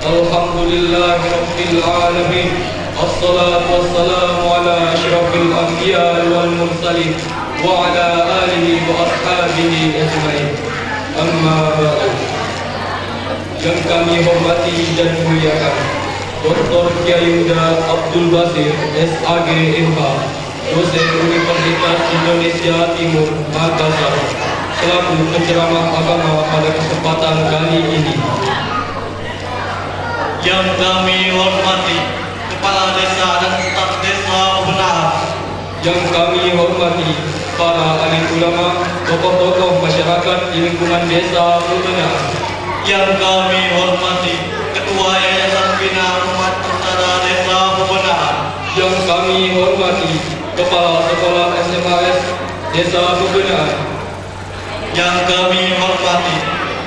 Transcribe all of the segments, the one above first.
Alhamdulillah Rabbil Alamin. Assalatu wassalamu ala asyrafil anbiya wal mursalin wa ala alihi wa ashabihi ajmain. Amma ba'du. Yang kami hormati dan muliakan Dr. Kiai Muda Abdul Basir SAG MH, dosen Universitas Indonesia Timur Makassar, selaku penceramah agama pada kesempatan kali ini. Yang kami hormati Kepala Desa dan Staf Desa Benar. Yang kami hormati para alim ulama, tokoh-tokoh masyarakat di lingkungan desa Benar. Yang kami hormati Ketua Yayasan Bina Umat Persada Desa Benar. Yang kami hormati Kepala Sekolah SMAS Desa Benar. Yang kami hormati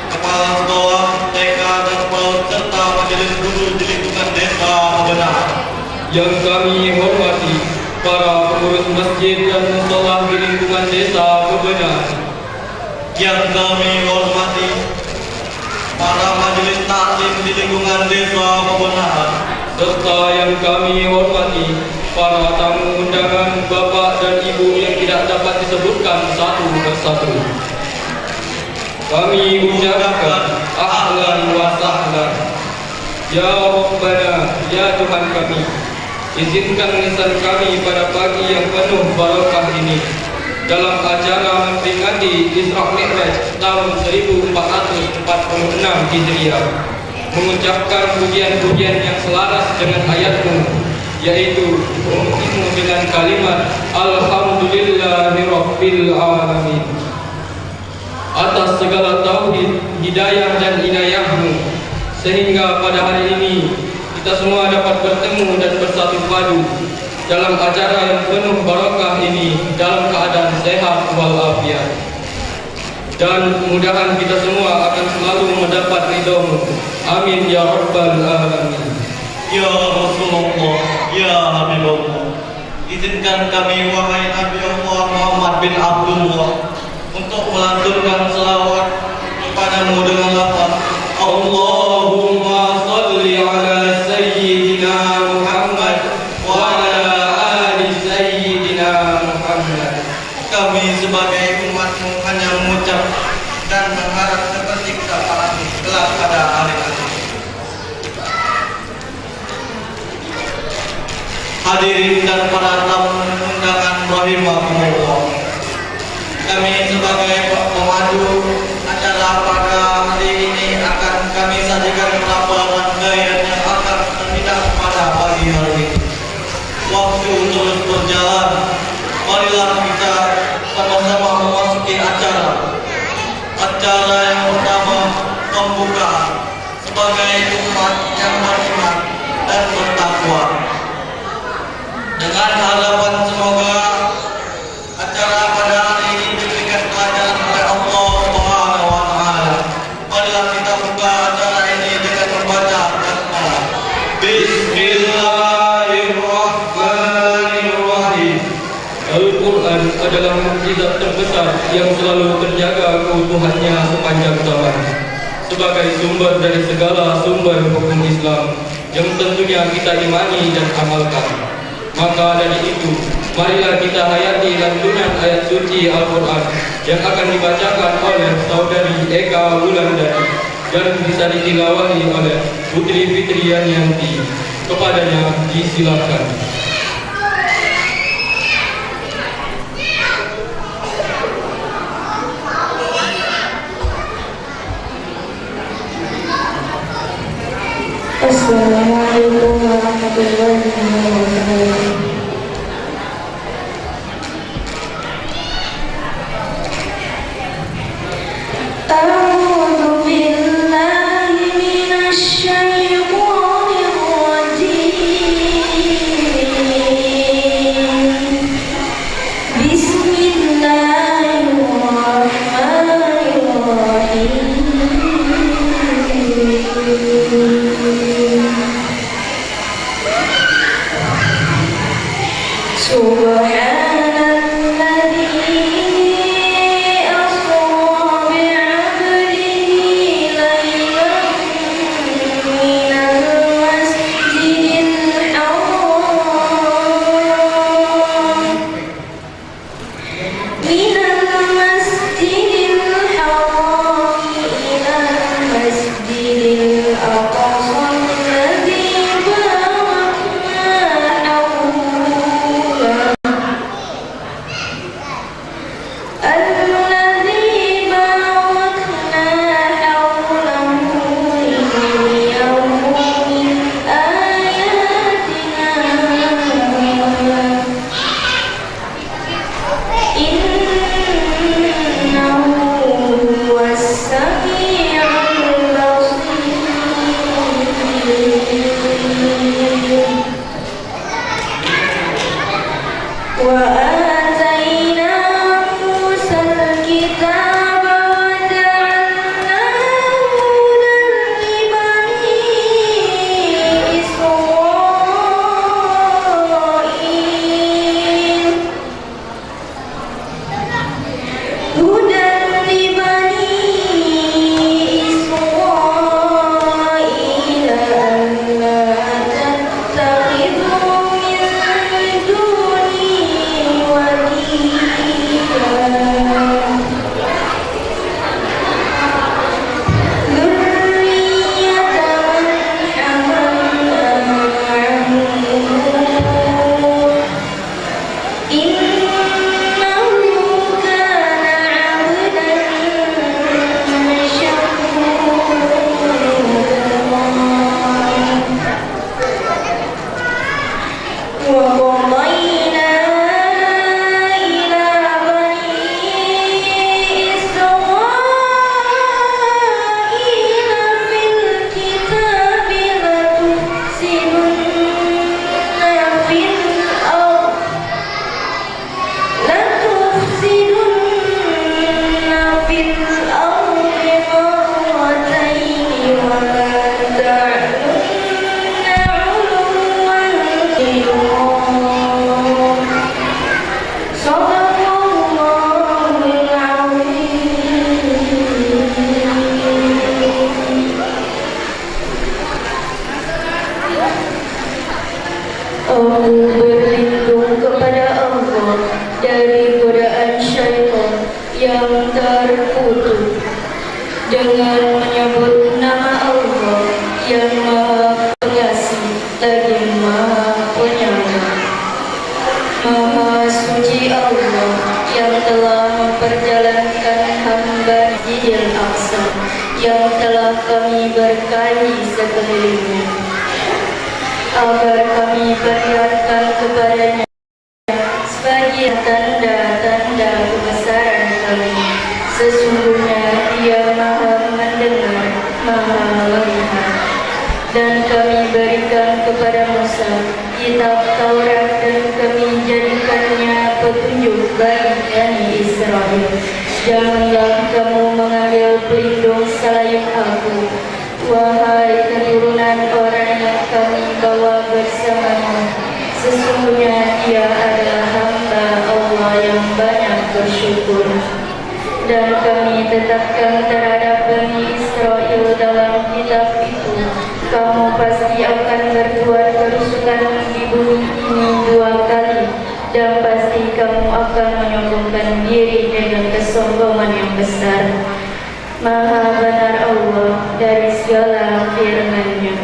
Kepala Sekolah TK dan PAUD serta Majelis Guru di lingkungan Desa Benar. Yang kami hormati para pengurus masjid dan mushola di lingkungan Desa Benar. Yang kami hormati para majelis taklim di lingkungan Desa Benar. Serta yang kami hormati para tamu undangan bapak dan ibu yang tidak dapat disebutkan satu persatu. Kami ucapkan ahlan wa sahlan. Ya Rabbana, ya Tuhan kami, izinkan lisan kami pada pagi yang penuh barakah ini dalam acara memperingati Isra Mi'raj tahun 1446 Hijriah, mengucapkan pujian-pujian yang selaras dengan ayatmu, yaitu "U'minu bil dengan kalimat Alhamdulillahirabbil alamin. Atas segala tauhid, hidayah dan inayahmu, sehingga pada hari ini kita semua dapat bertemu dan bersatu padu dalam acara yang penuh barakah ini dalam keadaan sehat walafiat. Dan mudah-mudahan kita semua akan selalu mendapat ridho-Mu. Amin ya rabbal alamin. Ya Rasulullah, ya Habibullah, izinkan kami wahai Nabi Allah Muhammad bin Abdullah untuk melantunkan selawat kepadamu dengan lafaz Allahumma salli ala sayyidina Muhammad wa ala ali sayyidina Muhammad. Kami sebagai umatmu hanya mengucap dan mengharap seperti kesabaranmu kelak pada hari nanti. Hadirin dan para tamu undangan rahimakumullah, kami sebagai pemandu acara pada hari ini akan kami sajikan beberapa rangkaian yang akan terhidang pada pagi hari ini. Waktu terus berjalan, marilah kita sama-sama memasuki acara yang pertama, pembukaan sebagai umat yang beriman dan bertakwa. Dengan harapan semoga acara pada hari ini diberikan pelajaran oleh Allah Subhanahu wa taala. Marilah kita buka acara ini dengan membaca basmalah. Bismillahirrahmanirrahim. Al-Quran adalah mukjizat terbesar yang selalu terjaga keutuhannya sepanjang zaman, sebagai sumber dari segala sumber hukum Islam yang tentunya kita imani dan amalkan. Maka dari itu, marilah kita hayati lantunan ayat suci Al-Quran yang akan dibacakan oleh saudari Eka Wulandari dan bisa ditilawahi oleh Putri Fitrian Yanti. Kepadanya disilakan. Assalamualaikum warahmatullahi wabarakatuh. A'udzu billahi minasy syaithanir rajim. Bismillahirrahmanirrahim. Maha suci Allah yang telah memperjalankan hamba Masjidil Aqsa, yang telah kami berkahi sekelilingnya, agar kami perlihatkan kepadanya sebagai tanda-tanda kebesaran kami. Sesungguhnya Dia Maha mendengar, Maha melihat. Dan kami berikan kepada Musa kitab Taurat, dan kami jadikannya petunjuk bagi Bani Israel. Janganlah kamu mengambil pelindung selain aku, wahai keturunan orang yang kami bawa bersamamu. Sesungguhnya Dia adalah hamba Allah yang banyak bersyukur. Dan kami tetapkan terhadap Bani Israel dalam kitab itu, kamu pasti akan berbuat kerusakan di bumi ini 2 kali, dan pasti kamu akan menyombongkan diri dengan kesombongan yang besar. Maha benar Allah dari segala firman-Nya.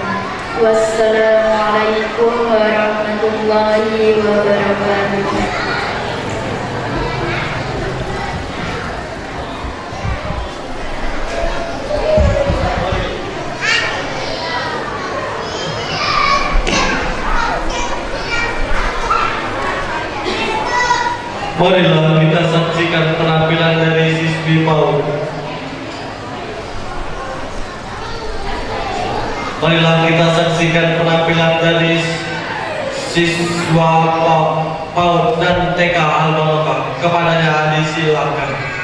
Wassalamualaikum warahmatullahi wabarakatuh. Marilah kita saksikan penampilan dari siswi PAUD. Marilah kita saksikan penampilan dari siswa PAUD dan TK Al-Barokah. Kepadanya disilakan.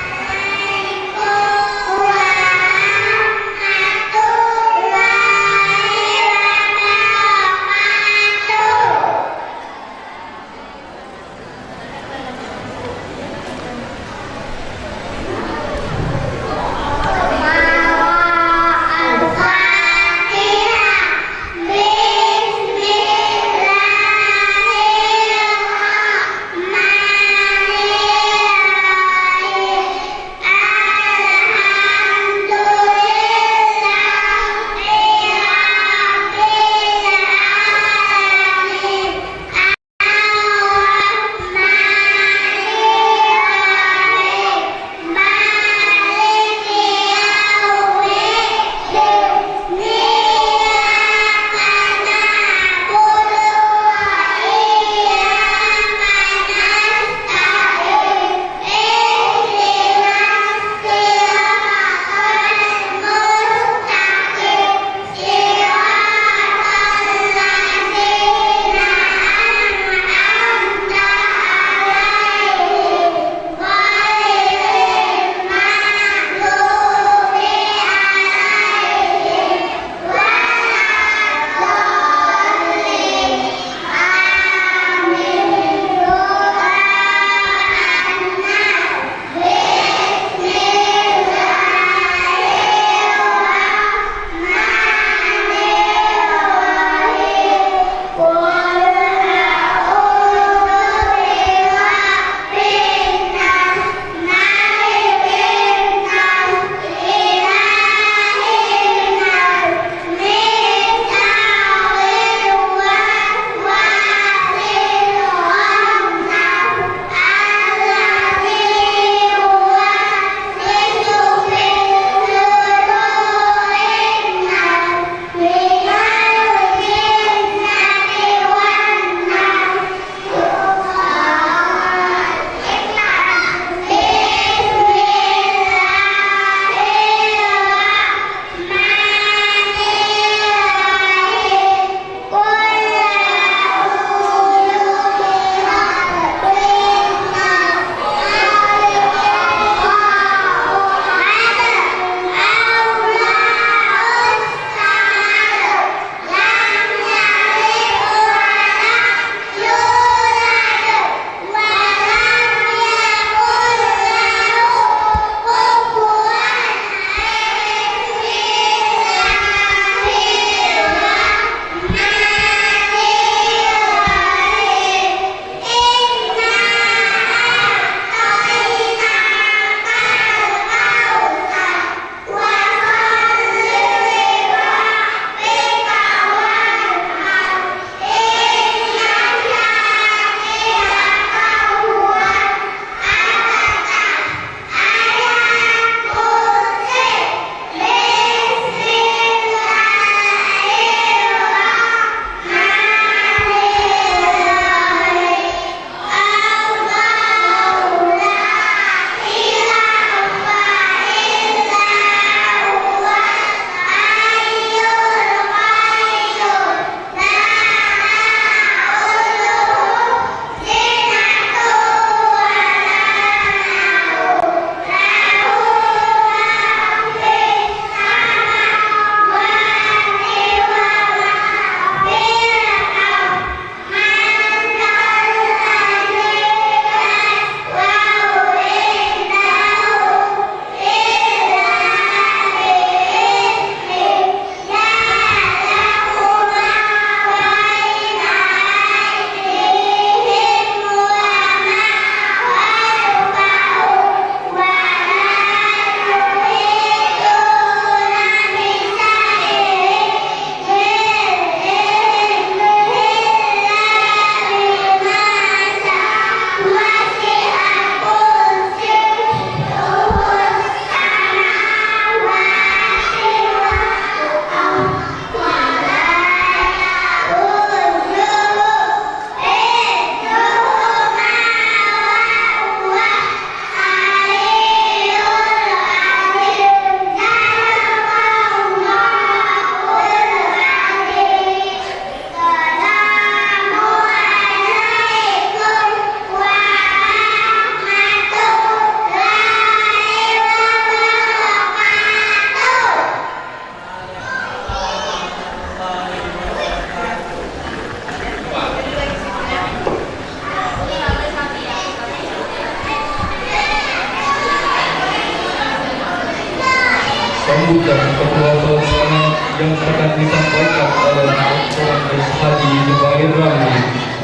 sambutan kedua pelaksana yang akan disampaikan oleh Dr. Haji Zubair Ramli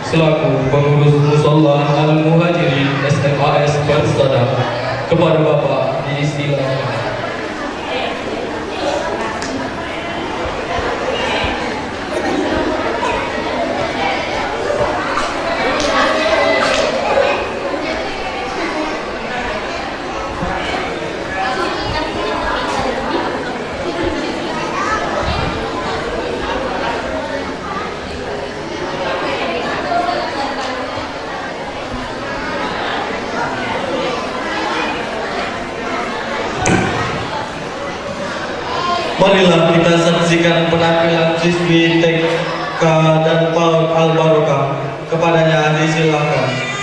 selaku pengurus Musholla Al-Muhajirin SMAS Barsada. Kepada Bapak diistilahkan. Marilah kita saksikan penampilan siswi TK dan PAUD Al-Barokah. Kepadanya disilakan. Bismillahirrahmanirrahim.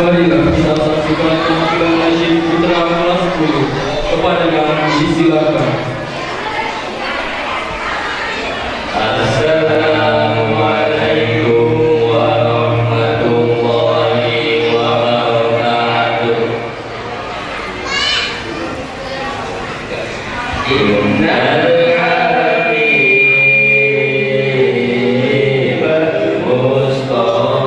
Marilah kita saksikan penampilan nasyid putra kelas 10. Kepada yang disilakan. Assalamualaikum warahmatullahi wabarakatuh. Innal habib Mustafa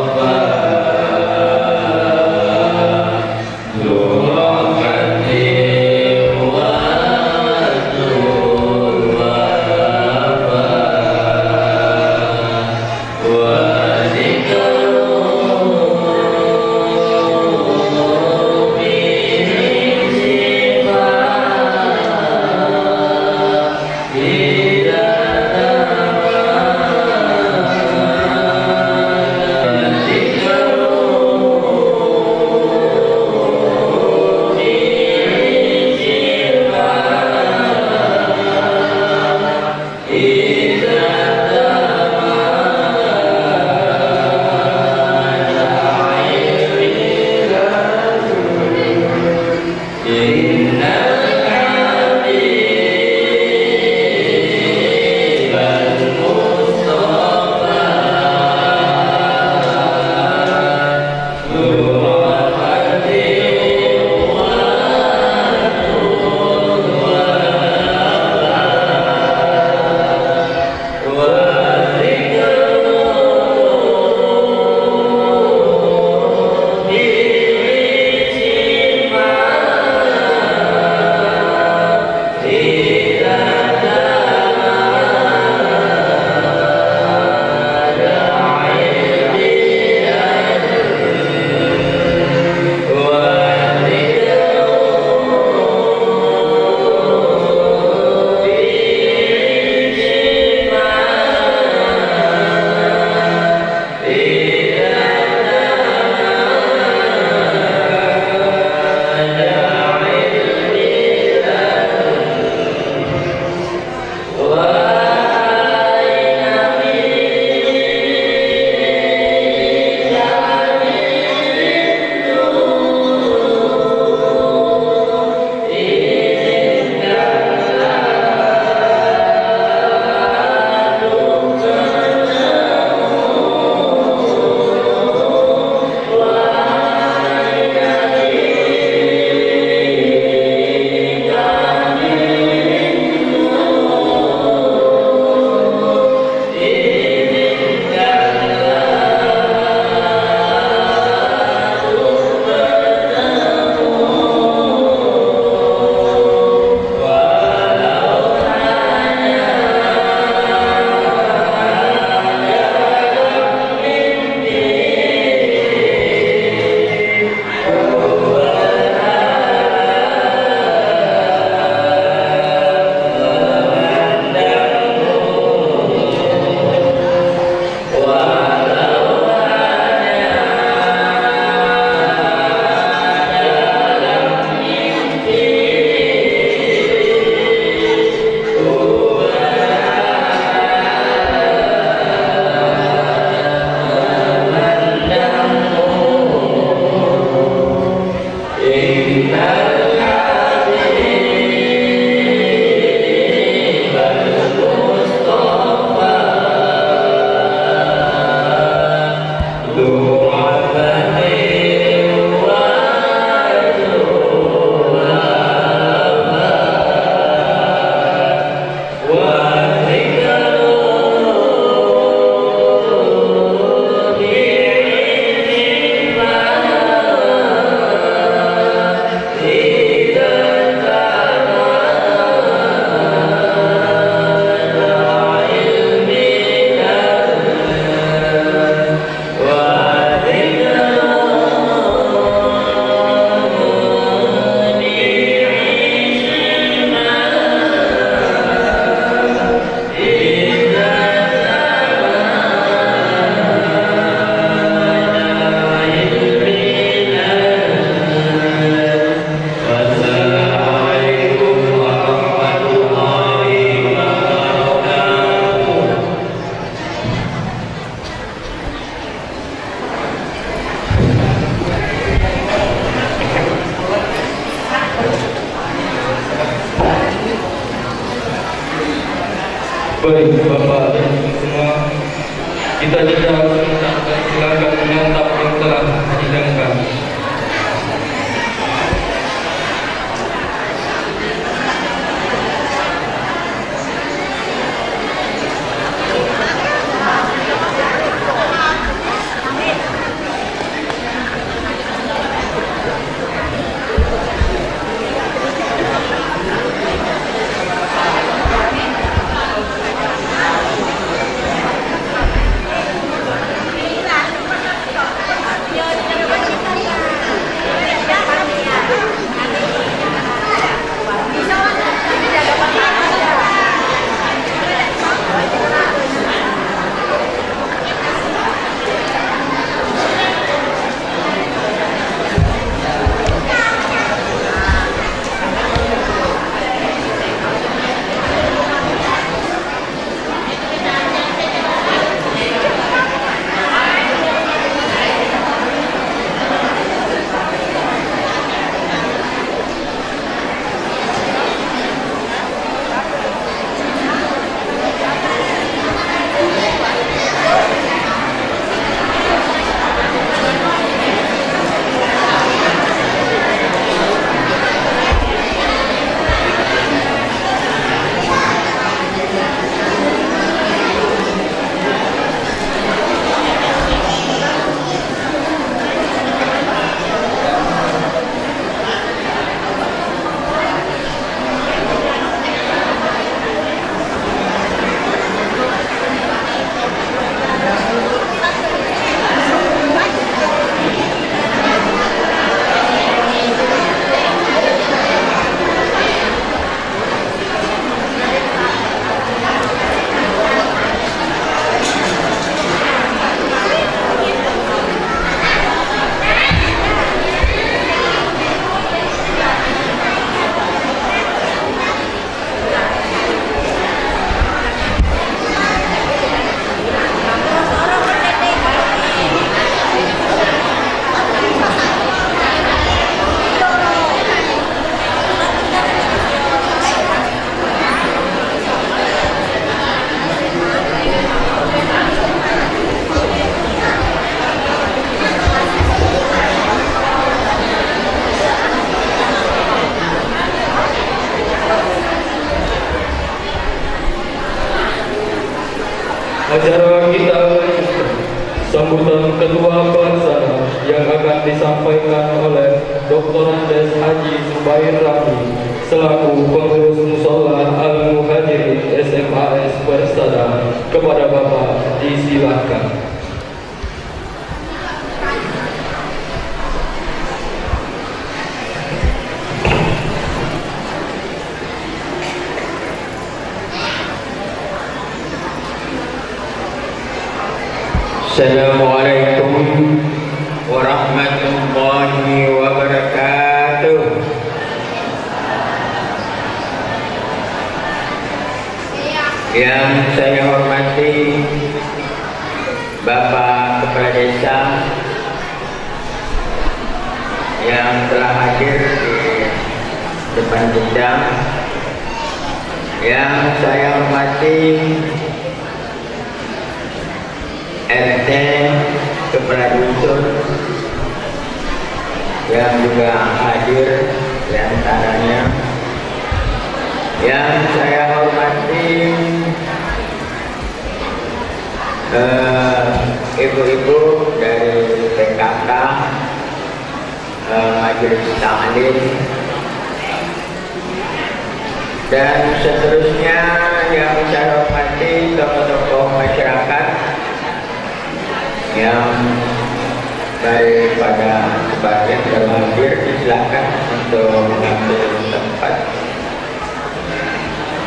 Baik Bapak dan Ibu semua, kita jeda sebentar dan silakan menyantap yang telah dihidangkan. Acara kita sambutan kedua pelaksana yang akan disampaikan oleh Dr. Andes Haji Zubair Rami selaku pengurus Musola Al-Muhajirin SMAS Persada. Kepada Bapak disilakan. Assalamualaikum warahmatullahi wabarakatuh. Yang saya hormati Bapak Kepala Desa yang telah hadir di depan kita, yang saya hormati RT Kepala Dusun yang juga hadir di antaranya, yang saya hormati ibu-ibu dari PKK, Majelis Taklim, dan seterusnya yang saya hormati tokoh-tokoh masyarakat yang daripada sebagian terhadir, disilakan untuk mengambil tempat.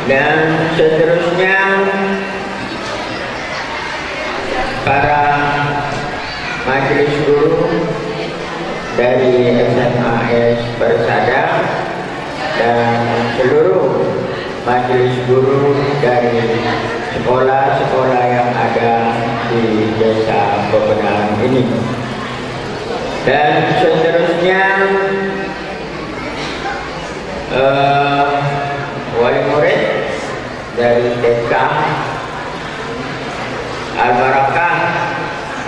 Dan seterusnya para majelis guru dari SMAS Persada dan seluruh majelis guru dari sekolah-sekolah yang ada di Desa Bebenang ini. Dan seterusnya wali murid dari TK Al-Barakah.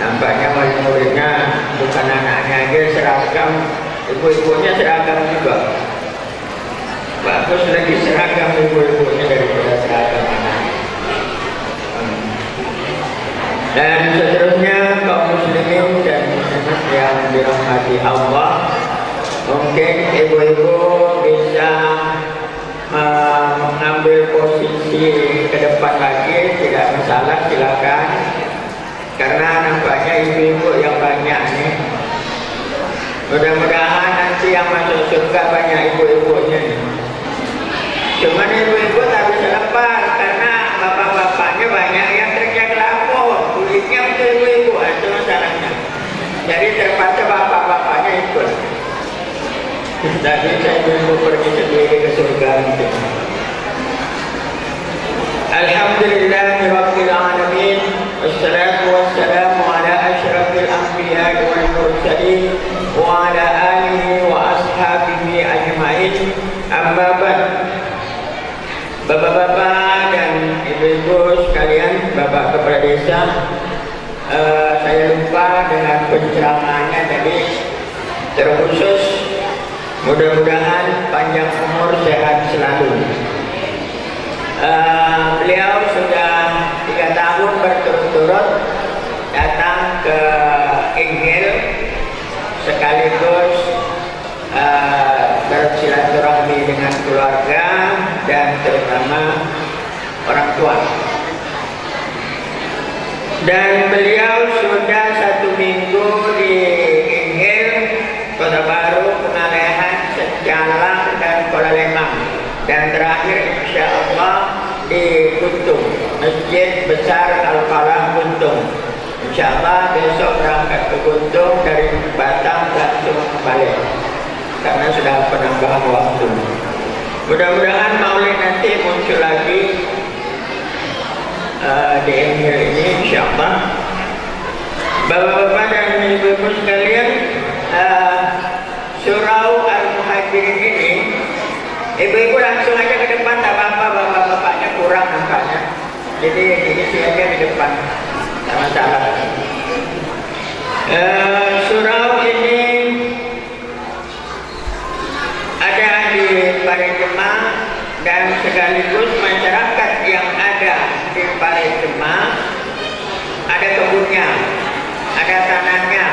Nampaknya murid-muridnya bukan anaknya aja seragam, ibu-ibunya seragam juga. Bagus lagi seragam ibu-ibunya daripada seragam anak. Dan seterusnya kaum muslimin dan muslimat yang dirahmati Allah, mungkin ibu-ibu bisa mengambil posisi ke depan lagi, tidak masalah, silakan. Karena nampaknya ibu-ibu yang banyak nih. Mudah-mudahan nanti yang masuk surga banyak ibu-ibunya nih. Cuman ibu-ibu tak bisa lepas karena bapak-bapaknya banyak yang kerja kelapor. Kulitnya untuk ibu-ibu, itu masalahnya. Jadi terpaksa bapak-bapaknya ikut. Tidak bisa ibu-ibu pergi sendiri ke surga nanti. Alhamdulillahirabbil alamin. Wassalatu wassalamu ala asyrafil anbiya'i wal mursalin wa ala alihi wa ashabihi ajma'in. Amma ba'd. Bapak-bapak dan ibu-ibu sekalian, Bapak Kepala Desa, saya lupa dengan pencerahannya tadi, terkhusus mudah-mudahan panjang umur, sehat selalu. Beliau sudah 3 tahun berturut-turut datang ke Inggil sekaligus bersilaturahmi dengan keluarga dan terutama orang tua. Dan beliau sudah 1 minggu di Inggil, Kota Baru, Pengalehan, Sejalang dan Kuala Lemang. Dan terakhir insya Allah di Guntung, Masjid Besar Al-Falah Guntung. Insya Allah besok berangkat ke Guntung, dari Batam langsung balik karena sudah penambahan waktu. Mudah-mudahan maulid nanti muncul lagi di Inggil ini insya Allah. Bapak-bapak dan ibu-ibu sekalian, surau Al-Muhajirin ini, ibu-ibu langsung aja ke depan, tak apa-apa, bapak-bapaknya kurang nampaknya. Jadi diisi aja di depan, tak masalah. Surau ini ada di Parejema dan sekaligus masyarakat yang ada di Parejema ada kebunnya, ada tanahnya,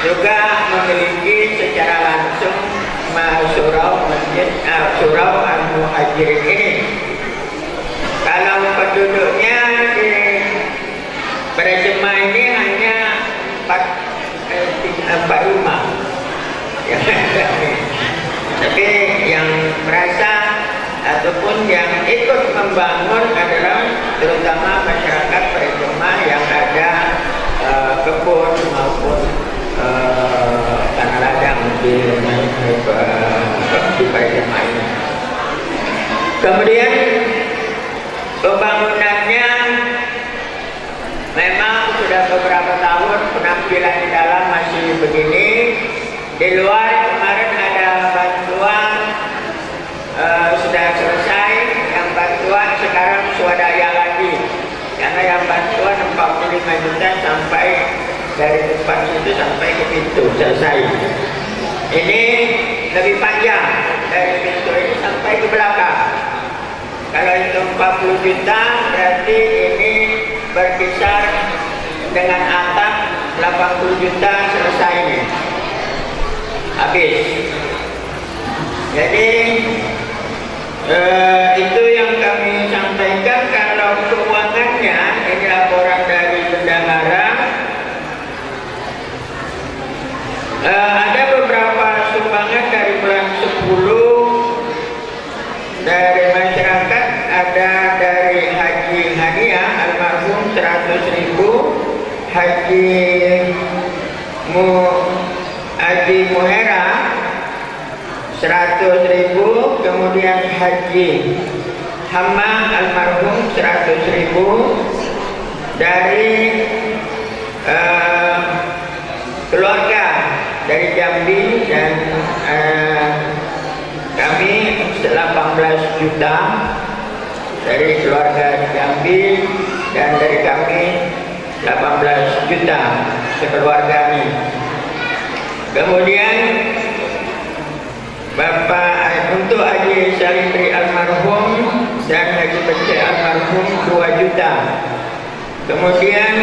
juga memiliki secara langsung surau masjid surau Al-Muhajirin ini. Kalau penduduknya di Parejema ini hanya 4 rumah yang ada. Tapi yang merasa ataupun yang ikut membangun adalah terutama masyarakat Parejema yang ada kebun maupun tanah ladang di Parejema ini. Kemudian pembangunannya memang sudah beberapa tahun, penampilan di dalam masih begini. Di luar kemarin ada bantuan sudah selesai, yang bantuan sekarang swadaya lagi, karena yang bantuan 45 juta sampai dari depan situ sampai ke pintu selesai. Ini lebih panjang dari pintu ini sampai ke belakang. Kalau itu 40 juta berarti ini berkisar dengan atap 80 juta selesai ini. Habis. Jadi itu yang kami sampaikan. Kalau keuangannya, ini laporan dari bendahara, ada beberapa sumbangan dari bulan 10 dari masyarakat. Ada dari Haji Hadiah almarhum 100.000, Haji Muhera 100.000, kemudian Haji Hama almarhum 100.000 dari keluarga dari Jambi, dan kami 18 juta dari keluarga Jambi. dan dari kami 18 juta sekeluarganya. Kemudian Bapak untuk Haji Salibri almarhum dan Haji Becek almarhum 2 juta. Kemudian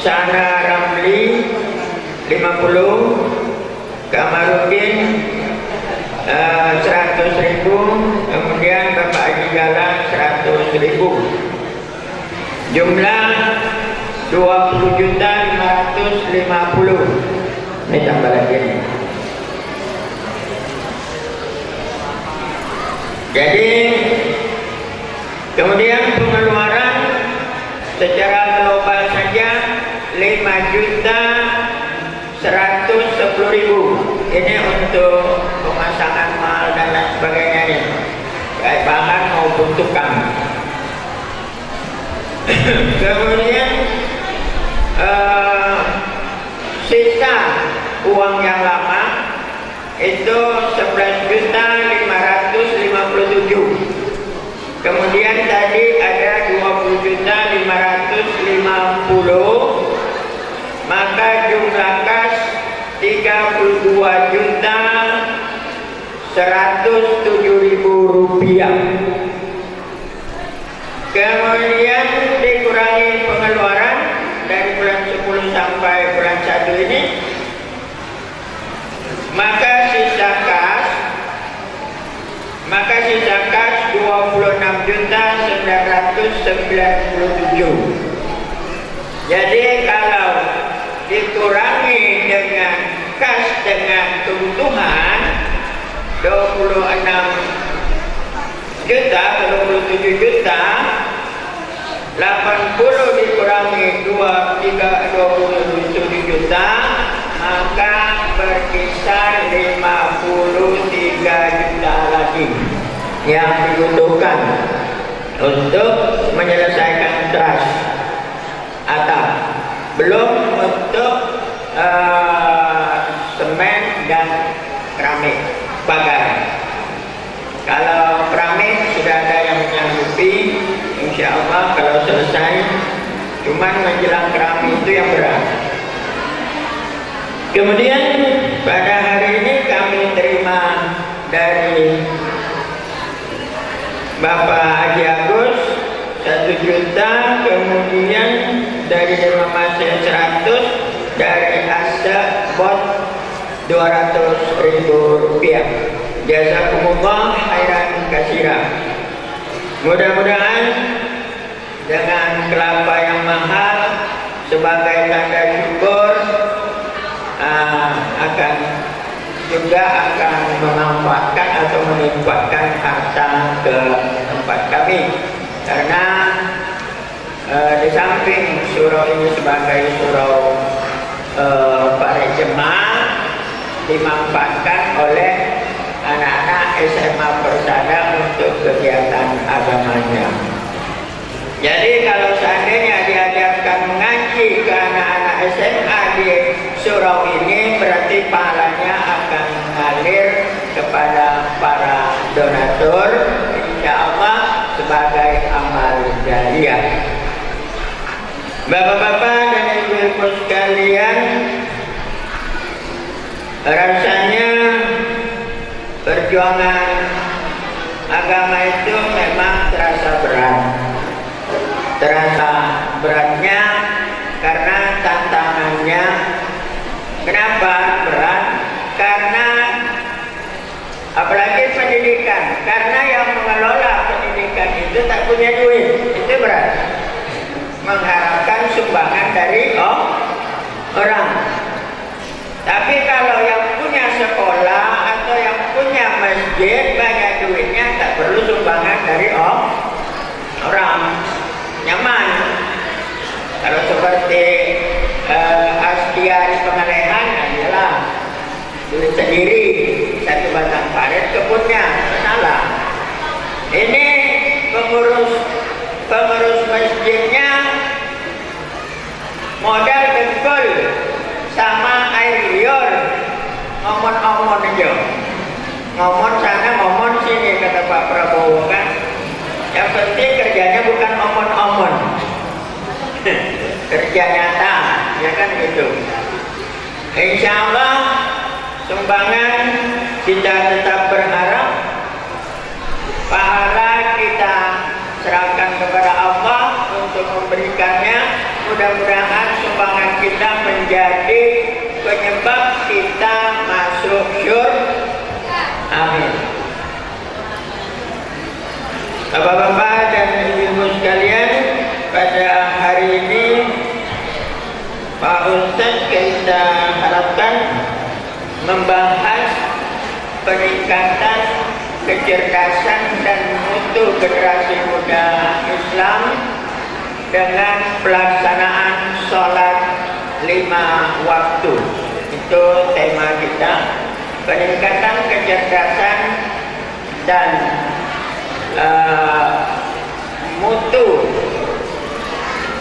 Sana Ramli 50, Kamarudin 100.000, kemudian Bapak Haji Galang 100.000. Jumlah 20.550. Ini tambah lagi nih. Jadi kemudian pengeluaran secara global saja 5.110.000. Ini untuk pemasangan mal dan lain sebagainya nih, baik bahan maupun tukang. Kemudian sisa uang yang lama itu 11.557. Kemudian tadi ada 20.550, maka jumlah kas 32.107.000 rupiah. Kemudian dikurangi pengeluaran dari bulan 10 sampai bulan 1 ini, maka sisa kas 26.997. Jadi kalau dikurangi dengan kas dengan keuntungan 27 juta, 80 dikurangi 27 juta, maka berkisar 53 juta lagi yang dibutuhkan untuk menyelesaikan trust atap, belum untuk semen dan keramik pagar. Kalau keramik sudah ada yang menyanggupi, insya Allah kalau selesai, cuman menjelang keramik itu yang berat. Kemudian pada hari ini kami terima dari Bapak Haji Agus 1 juta, kemudian dari Imam Masih 100, dari Asda Bot 200.000 rupiah. Jazakumullah khairan katsira. Mudah-mudahan dengan kelapa yang mahal sebagai tanda syukur akan memanfaatkan atau melimpahkan harta ke tempat kami, karena di samping surau ini sebagai surau para jemaah dimanfaatkan oleh anak-anak SMA Persada untuk kegiatan agamanya. Jadi kalau seandainya diajarkan mengaji ke anak-anak SMA di surau ini, berarti pahalanya akan mengalir kepada para donatur, insya Allah sebagai amal jariah. Bapak-bapak dan ibu-ibu sekalian, rasanya perjuangan agama itu memang terasa berat. Terasa beratnya karena tantangannya. Kenapa berat? Karena apalagi pendidikan, karena yang mengelola pendidikan itu tak punya duit, itu berat. Mengharapkan sumbangan dari orang. Tapi kalau yang punya sekolah atau yang punya masjid banyak duitnya, tak perlu sumbangan dari orang. Nyaman. Kalau seperti Astia di Pengalehan, adalah duit sendiri, 1 batang parit kebunnya, salah. Ini pengurus masjidnya modal dengkul sama air liur, ngomong aja, ngomong sana ngomong sini, kata Pak Prabowo kan. Yang penting kerjanya bukan omon-omon. Kerja nyata, ya kan gitu. Insya Allah sumbangan kita tetap berharap, pahala kita serahkan kepada Allah untuk memberikannya. Mudah-mudahan sumbangan kita menjadi penyebab kita masuk surga. Amin. Bapak-bapak dan ibu-ibu sekalian, pada hari ini Pak Ustadz kita harapkan membahas peningkatan kecerdasan dan mutu generasi muda Islam dengan pelaksanaan sholat 5 waktu. Itu tema kita, peningkatan kecerdasan dan mutu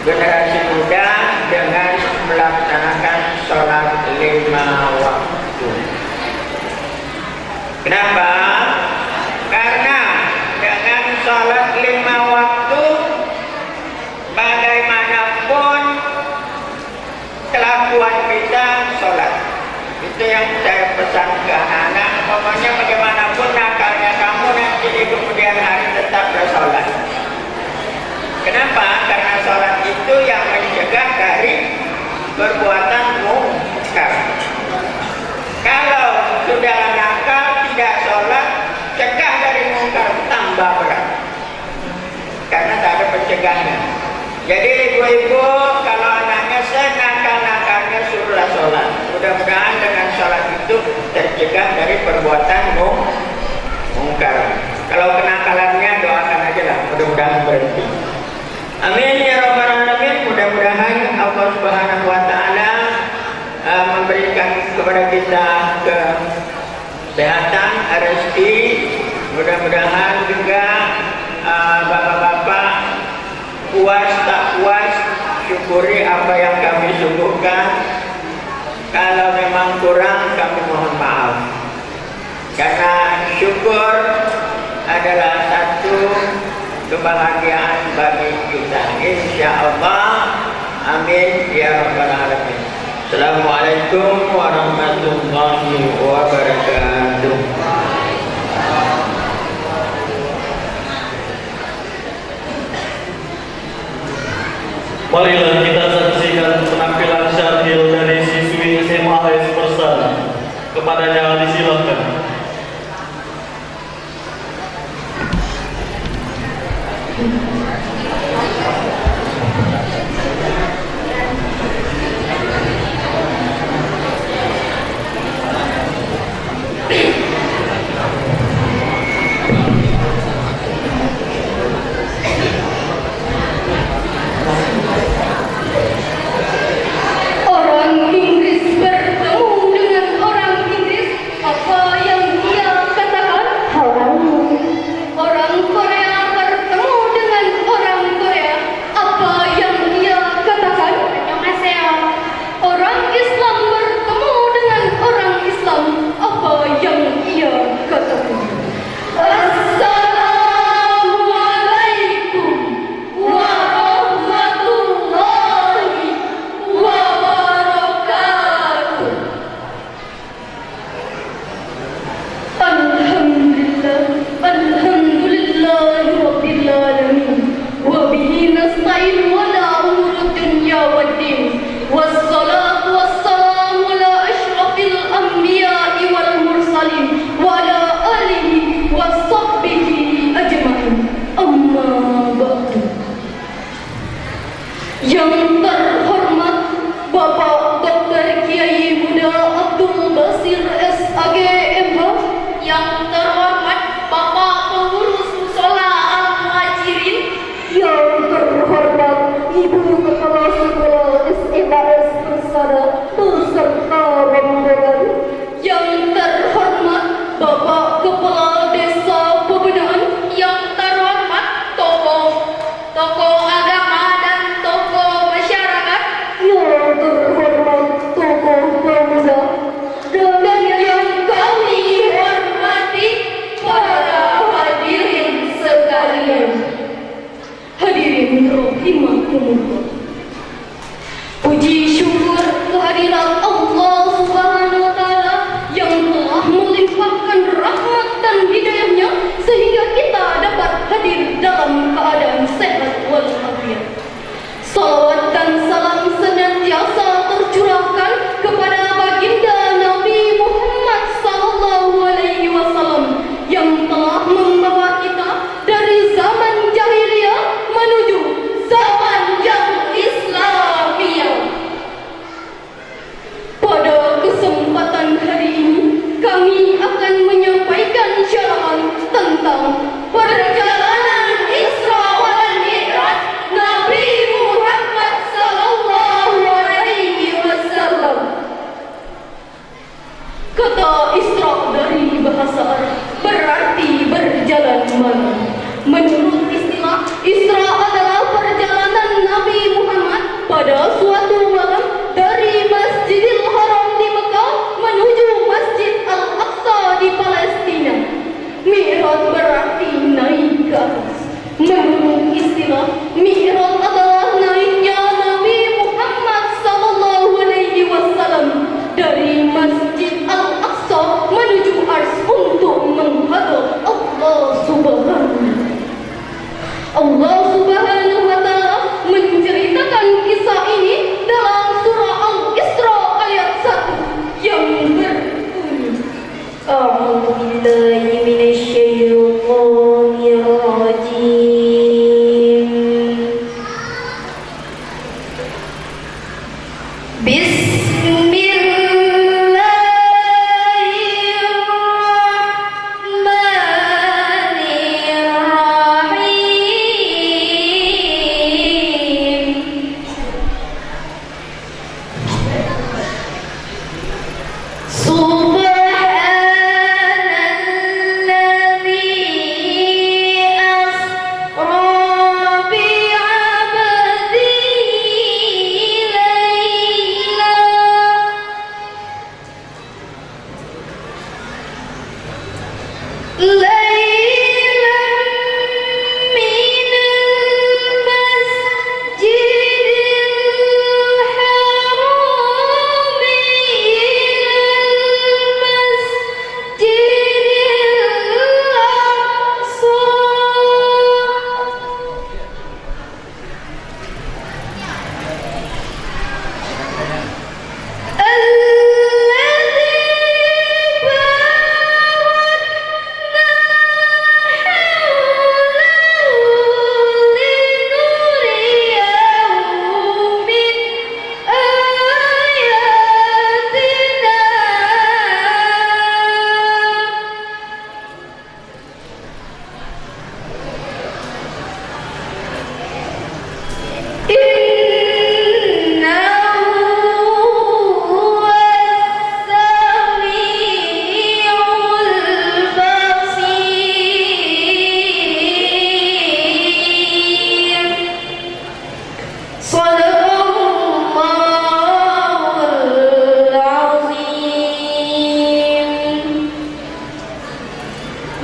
generasi muda dengan melaksanakan sholat 5 waktu. Kenapa? Karena dengan sholat 5 waktu, bagaimanapun kelakuan kita sholat. Itu yang saya pesan ke anak-anak. Pokoknya bagaimanapun nakalnya kamu, nanti di kemudian hari tetap bersolat. Kenapa? Karena sholat itu yang mencegah dari perbuatan munkar. Kalau sudah nakal tidak sholat, cegah dari munkar tambah berat, karena tak ada pencegahnya. Jadi ibu-ibu kalau anaknya senakal-nakalnya suruhlah sholat. Mudah-mudahan dengan sholat itu tercegah dari perbuatan munkar. Kalau kenakalannya doakan aja lah, mudah-mudahan berhenti. Amin ya rabbal alamin. Mudah-mudahan Allah Subhanahu wa taala memberikan kepada kita kesehatan, rezeki. Mudah-mudahan juga bapak-bapak puas tak puas, syukuri apa yang kami syukurkan. Kalau memang kurang, kami mohon maaf. Karena syukur adalah satu kebahagiaan bagi kita, insya Allah. Amin ya rabbal alamin. Assalamualaikum warahmatullahi wabarakatuh. Marilah kita saksikan penampilan syahil dari siswi SMA AS Persana. Kepadanya disilakan. untuk menghadap Allah Subhanahu wa Ta'ala menceritakan kisah ini dalam surah Al-Isra ayat 1 yang berbunyi, A'udzu billahi minasyaitonir rajim.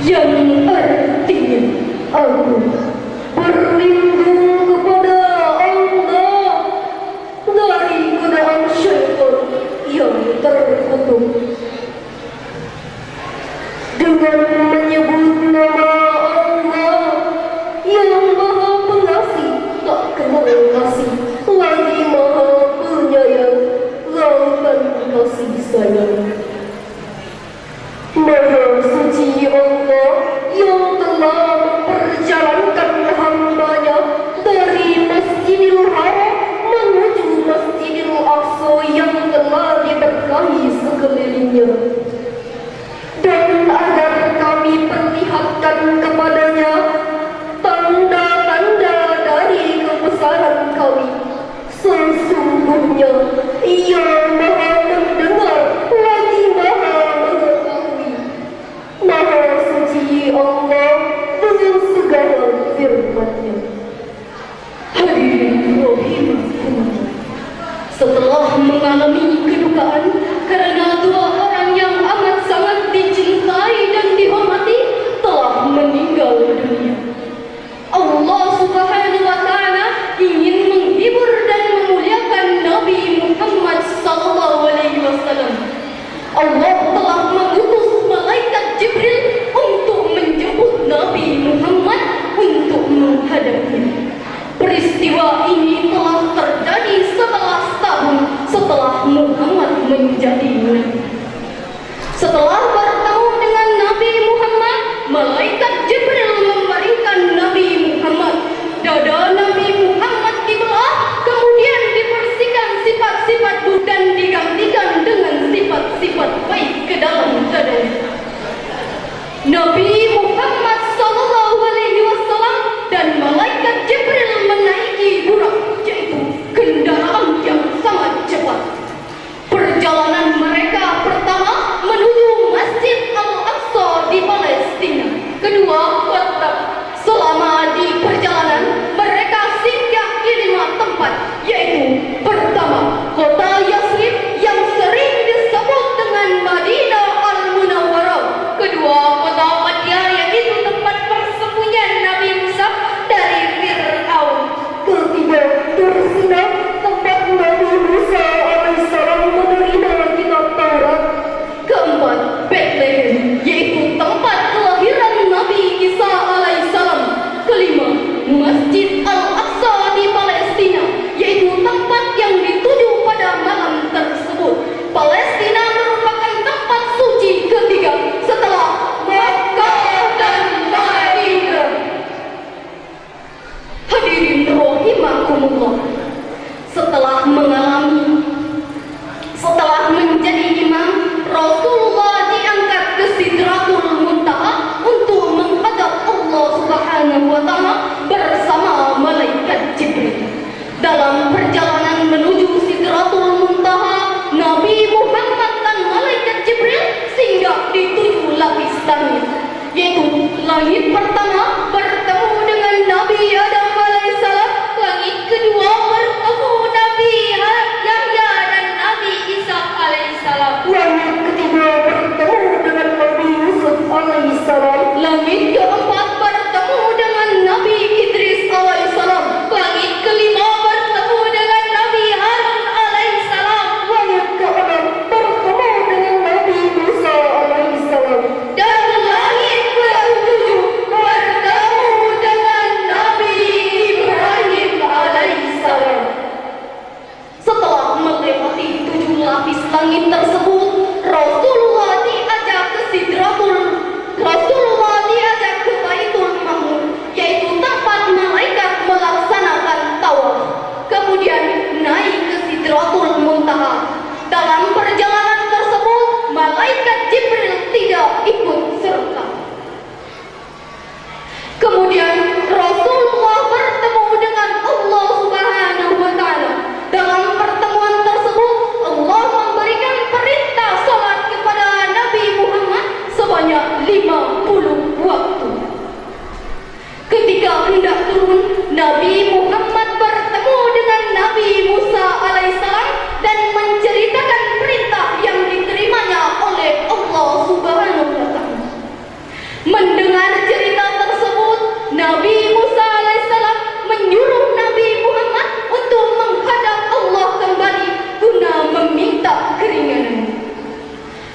Yang artinya aku berlindung kepada Allah dari godaan syaitan yang terkutuk. Dengan menyebut nama Allah yang Maha Pengasih, tak kenal kasih, lagi Maha Penyayang, lautan kasih sayang. Maha suci Allah yang telah memperjalankan hamba-Nya dari Masjidil Haram menuju Masjidil Aqsa yang telah diberkahi sekelilingnya, dan agar kami perlihatkan kepadanya tanda-tanda dari kebesaran kami. Sesungguhnya Ia Maha mendengar lagi Maha mengetahui. Maha suci Allah dengan segala firman-Nya. Hadirin rahimakumullah, setelah mengalami kedukaan karena dua orang yang amat sangat dicintai dan dihormati telah meninggal dunia, Allah Subhanahu wa Ta'ala ingin menghibur dan memuliakan Nabi Muhammad SAW. Allah telah mengutus malaikat Jibril untuk menjemput Nabi Muhammad untuk menghadapnya. Peristiwa ini telah terjadi setelah setahun setelah Muhammad menjadi nabi. Setelah bertemu dengan Nabi Muhammad, malaikat Jibril membaringkan Nabi Muhammad. Dada Nabi Muhammad dibelah, kemudian dibersihkan sifat-sifat buruk dan digantikan dengan sifat-sifat baik ke dalam dadanya. Nabi Muhammad SAW dan malaikat Jibril menaiki burak, yaitu kendaraan yang sangat cepat. Perjalanan mereka pertama menuju Masjid Al-Aqsa di Palestina. Kedua, kota. Selama di perjalanan mereka singgah di 5 tempat, yaitu pertama, kota Yasrib yang sering disebut dengan Madinah Al-Munawwarah. Kedua, kota Madyah, yaitu tempat persembunyian Nabi Musa dari Fir'aun. Ketiga, langit, yaitu langit pertama bertemu dengan Nabi Adam alaihissalam, langit kedua bertemu Nabi Yahya dan Nabi Isa alaihissalam, langit ketiga bertemu dengan Nabi Yusuf alaihissalam, langit keempat bertemu dengan Nabi Idris alaihissalam, langit kelima bertemu dengan Nabi Harun alaihissalam, langit keenam bertemu dengan Nabi Musa alaihissalam, dan langit ketujuh bertemu dengan Nabi Ibrahim alaihissalam. Setelah melewati 7 lapis langit tersebut, Rasulullah diajak ke Baitul Ma'mur, yaitu tempat malaikat melaksanakan tawaf. Kemudian naik ke Sidratul Muntaha. Dalam perjalanan tersebut, malaikat Jibril tidak ikut serta. Kemudian Rasulullah bertemu dengan Allah Subhanahu wa Ta'ala. Dalam pertemuan tersebut, Allah memberikan perintah salat kepada Nabi Muhammad sebanyak 50 waktu. Ketika hendak turun, Nabi Muhammad bertemu dengan Nabi Musa alaihissalam dan menceritakan perintah yang diterimanya oleh Allah Subhanahu wa Ta'ala. Mendengar cerita tersebut, Nabi Musa alaihissalam menyuruh Nabi Muhammad untuk menghadap Allah kembali guna meminta keringanan.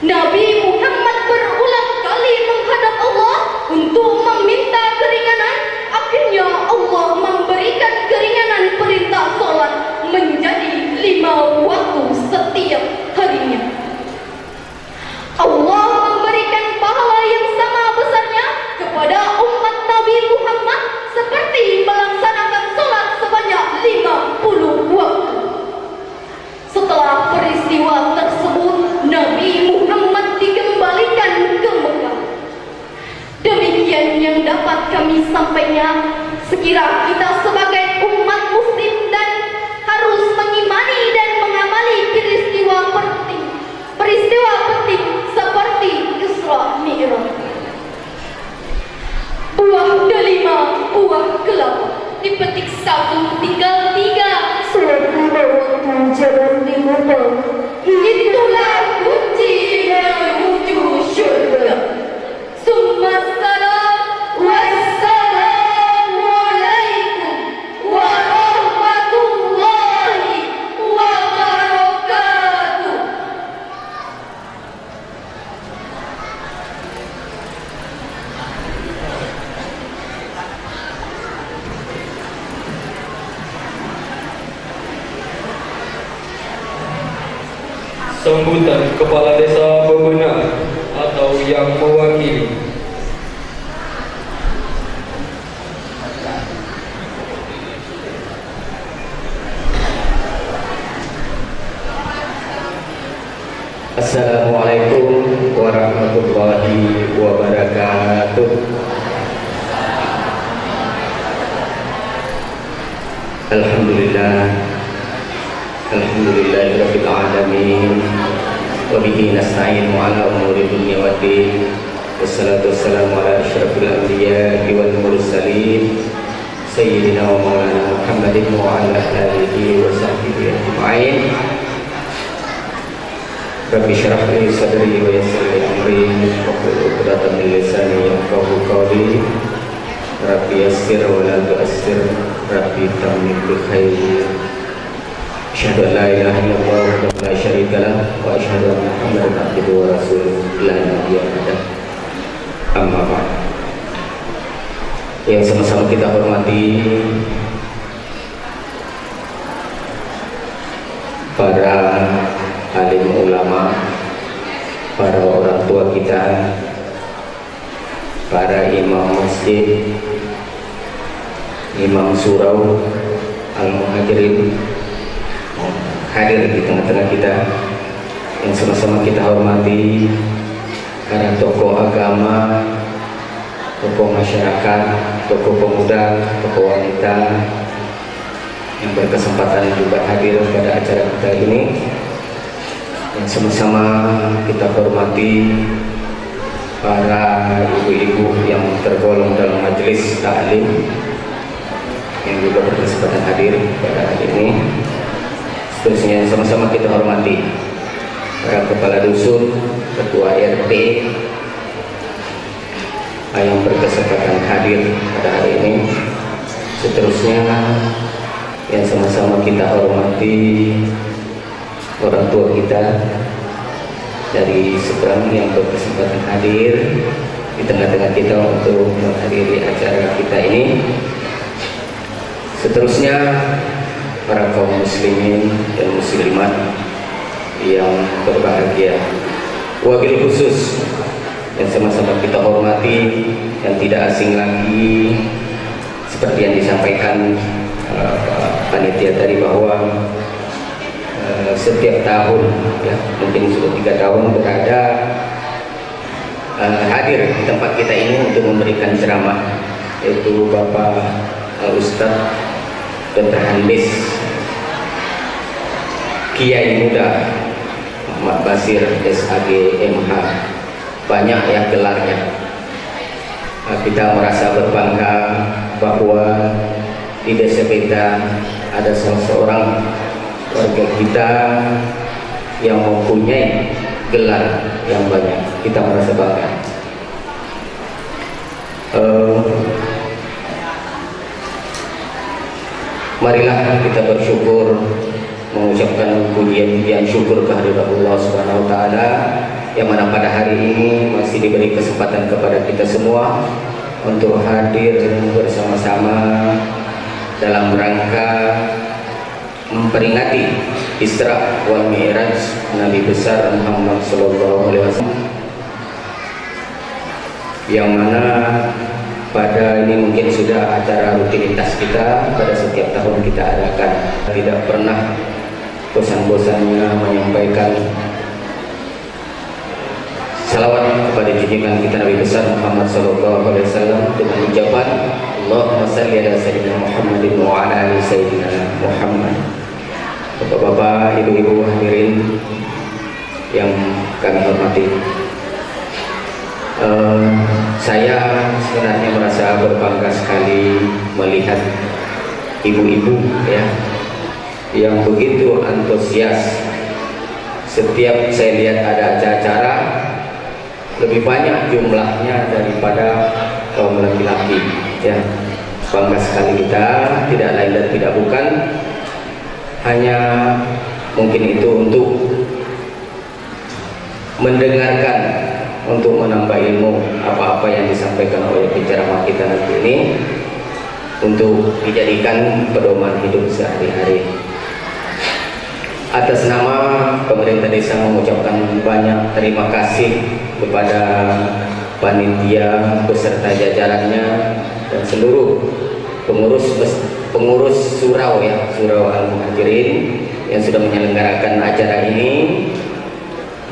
Nabi Muhammad berulang kali menghadap Allah untuk meminta keringanan. Akhirnya Allah memberikan keringanan perintah salat menjadi 5 waktu setiap harinya. Allah memberikan pahala yang sama besarnya kepada umat Nabi Muhammad seperti melaksanakan salat sebanyak 50 waktu. Setelah peristiwa tersebut, Nabi Muhammad dikembalikan ke Mekah. Demikian yang dapat kami sampaikan. Sekira kita sebagai umat muslim dan harus mengimani dan mengamali peristiwa penting seperti Isra Mi'raj. Buah delima, buah kelapa, dipetik 1 tinggal 3. Selagi waktu jalan dilupa, itulah kunci menuju syurga. Summassalam, wassalamu alaikum warahmatullahi wabarakatuh. Sambutan Kepala Desa Bebenar atau yang mewakili. Assalamualaikum warahmatullahi wabarakatuh. Alhamdulillahirabbil alamin. Wa bihi nasta'inu ala umuri dunya waddin. Wassalatu wassalamu ala asyrafil anbiya'i wal mursalin sayyidina wa maulana Muhammadin wa ala alihi wa sahbihi ajma'in. Rabbi shrah li sadri wa yassir li amri wahlul 'uqdatam min lisani yafqahu qawli. Rabbi yassir wa la tu'assir, Rabbi tammim bi khair. Asyhadu an la ilaha illallah wahdahu la syarika lah wa asyhadu anna Muhammadan abduhu wa rasuluh la nabiyya ba'dah. Amma ba'd. Yang sama-sama kita hormati para alim ulama, para orang tua kita, para imam masjid, imam surau, al-muhajirin hadir di tengah-tengah kita, yang sama-sama kita hormati para tokoh agama, tokoh masyarakat, tokoh pemuda, tokoh wanita yang berkesempatan juga hadir pada acara kita ini, yang sama-sama kita hormati para tergolong dalam majelis taklim yang juga berkesempatan hadir pada hari ini. Seterusnya sama-sama kita hormati para kepala dusun, ketua RT yang berkesempatan hadir pada hari ini. Seterusnya yang sama-sama kita hormati orang tua kita dari seberang yang berkesempatan hadir di tengah-tengah kita untuk menghadiri acara kita ini. Seterusnya para kaum muslimin dan muslimat yang berbahagia, wabil khusus yang sama-sama kita hormati, yang tidak asing lagi seperti yang disampaikan panitia tadi bahwa setiap tahun, ya mungkin sudah 3 tahun berada hadir di tempat kita ini untuk memberikan ceramah, yaitu Bapak Ustadz Dr. Handis Kiai Muda Muhammad Basir SAG MH. Banyak ya gelarnya. Kita merasa berbangga bahwa di desa kita ada salah seorang warga kita yang mempunyai gelar yang banyak. Kita merasa bangga. Marilah kita bersyukur, mengucapkan pujian syukur kehadirat Allah Subhanahu wa taala yang mana pada hari ini masih diberi kesempatan kepada kita semua untuk hadir bersama-sama dalam rangka memperingati Isra wal Mi'raj Nabi besar Muhammad sallallahu alaihi wasallam, yang mana pada ini mungkin sudah acara rutinitas kita pada setiap tahun kita adakan. Tidak pernah bosan-bosannya menyampaikan salawat kepada junjungan kita Nabi besar Muhammad sallallahu alaihi wasallam dengan ucapan Allahumma shalli ala sayyidina Muhammadin wa ala ali sayyidina Muhammad. Bapak-bapak, ibu-ibu hadirin yang kami hormati, saya sebenarnya merasa berbangga sekali melihat ibu-ibu ya yang begitu antusias. Setiap saya lihat ada acara lebih banyak jumlahnya daripada kaum laki-laki ya. Bangga sekali kita, tidak lain dan tidak bukan hanya mungkin itu untuk mendengarkan, untuk menambah ilmu apa-apa yang disampaikan oleh penceramah kita nanti ini, untuk dijadikan pedoman hidup sehari-hari. Atas nama pemerintah desa mengucapkan banyak terima kasih kepada panitia beserta jajarannya dan seluruh pengurus surau ya, Surau Al-Muhajirin yang sudah menyelenggarakan acara ini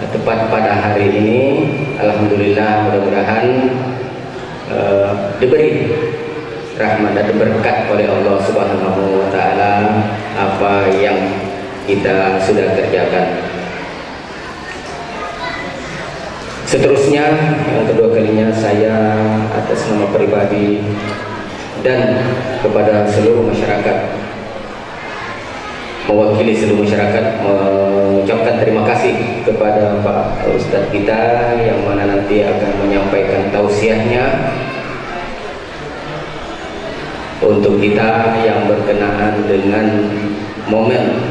tepat pada hari ini. Alhamdulillah, mudah-mudahan diberi rahmat dan berkat oleh Allah Subhanahu wa taala apa yang kita sudah kerjakan. Seterusnya, yang kedua kalinya saya atas nama pribadi dan kepada seluruh masyarakat, mewakili seluruh masyarakat, mengucapkan terima kasih kepada Pak Ustadz kita yang mana nanti akan menyampaikan tausiahnya untuk kita yang berkenaan dengan momen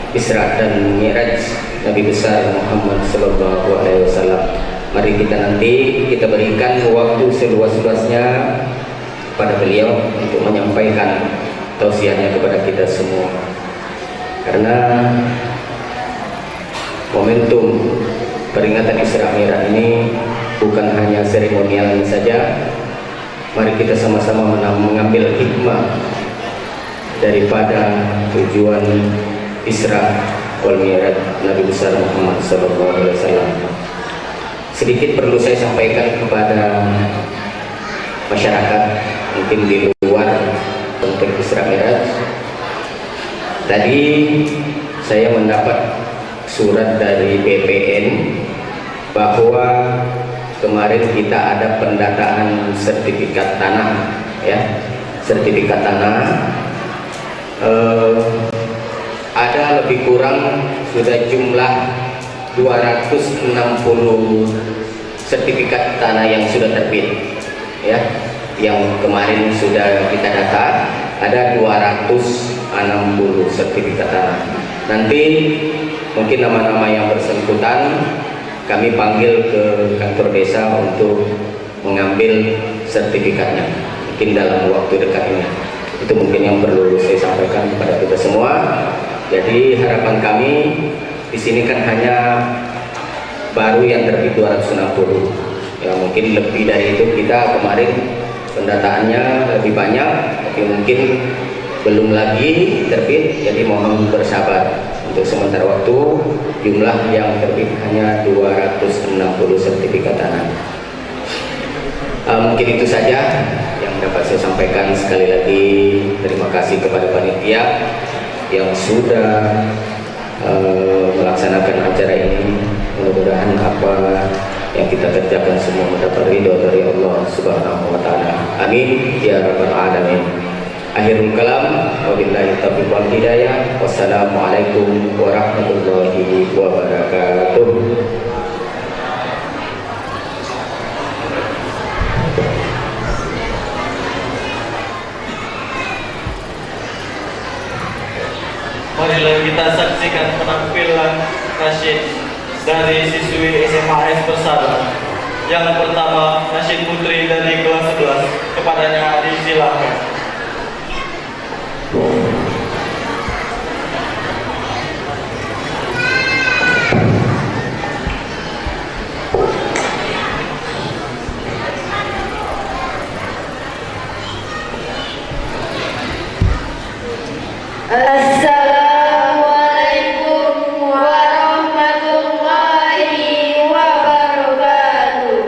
Isra dan Mi'raj Nabi besar Muhammad sallallahu alaihi wasallam. Mari kita nanti berikan waktu seluas-luasnya pada beliau untuk menyampaikan tausiahnya kepada kita semua. Karena momentum peringatan Isra Mi'raj ini bukan hanya seremonial saja. Mari kita sama-sama mengambil hikmah daripada tujuan Isra wal Mi'raj Nabi besar Muhammad sallallahu alaihi wasallam. Sedikit perlu saya sampaikan kepada masyarakat mungkin di luar konteks Isra Mi'raj. Tadi saya mendapat surat dari BPN bahwa kemarin kita ada pendataan sertifikat tanah, ya, sertifikat tanah. Ada lebih kurang sudah jumlah 260 sertifikat tanah yang sudah terbit, ya, yang kemarin sudah kita data ada 260 sertifikat tanah. Nanti mungkin nama-nama yang bersangkutan kami panggil ke kantor desa untuk mengambil sertifikatnya, mungkin dalam waktu dekat ini. Itu mungkin yang perlu saya sampaikan kepada kita semua. Jadi harapan kami di sini kan hanya baru yang terbit 260. Ya, mungkin lebih dari itu kita kemarin pendataannya lebih banyak, tapi mungkin belum lagi terbit. Jadi mohon bersabar. Untuk sementara waktu jumlah yang terbit hanya 260 sertifikat tanah. Mungkin itu saja yang dapat saya sampaikan. Sekali lagi terima kasih kepada panitia yang sudah melaksanakan acara ini. Mudah-mudahan apa yang kita kerjakan semua mendapat ridho dari Allah Subhanahu wa taala. Amin ya rabbal alamin. Akhirul kalam, wabillahi taufiq wal hidayah. Wassalamualaikum warahmatullahi wabarakatuh. Marilah kita saksikan penampilan nasyid dari siswi SMA Persada. Yang pertama, nasyid putri dari kelas 11. Kepadanya disilakan. Assalamualaikum warahmatullahi wabarakatuh.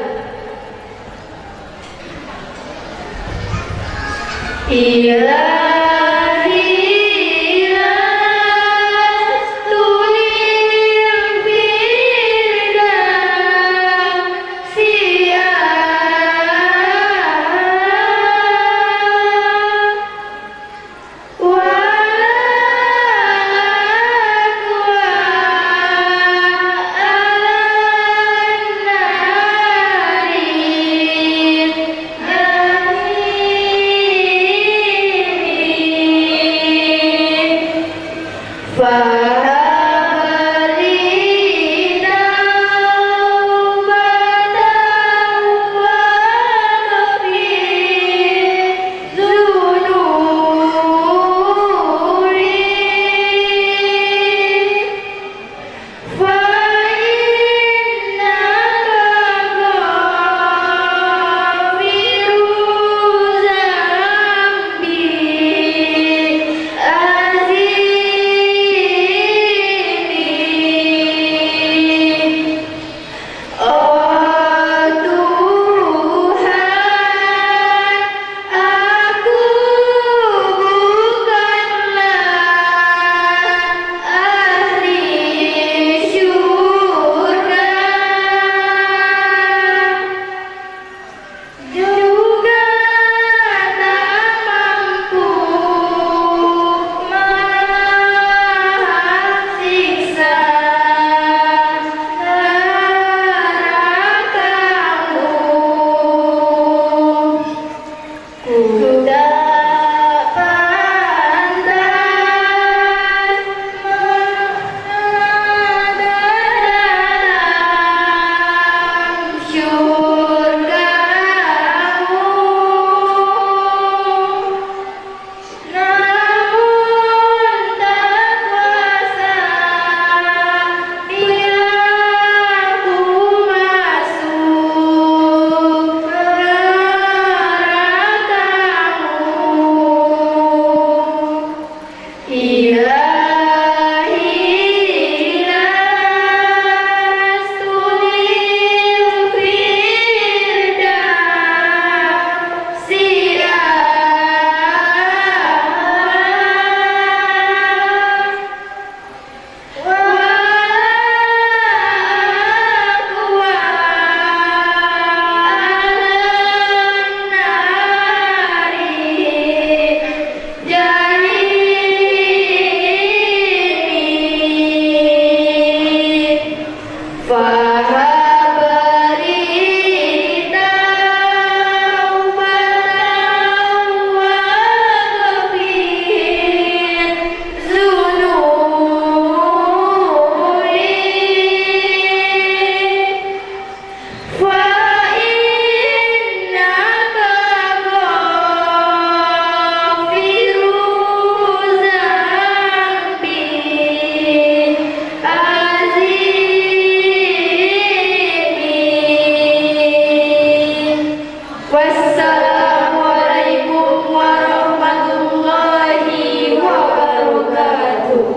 Wassalamualaikum warahmatullahi wabarakatuh.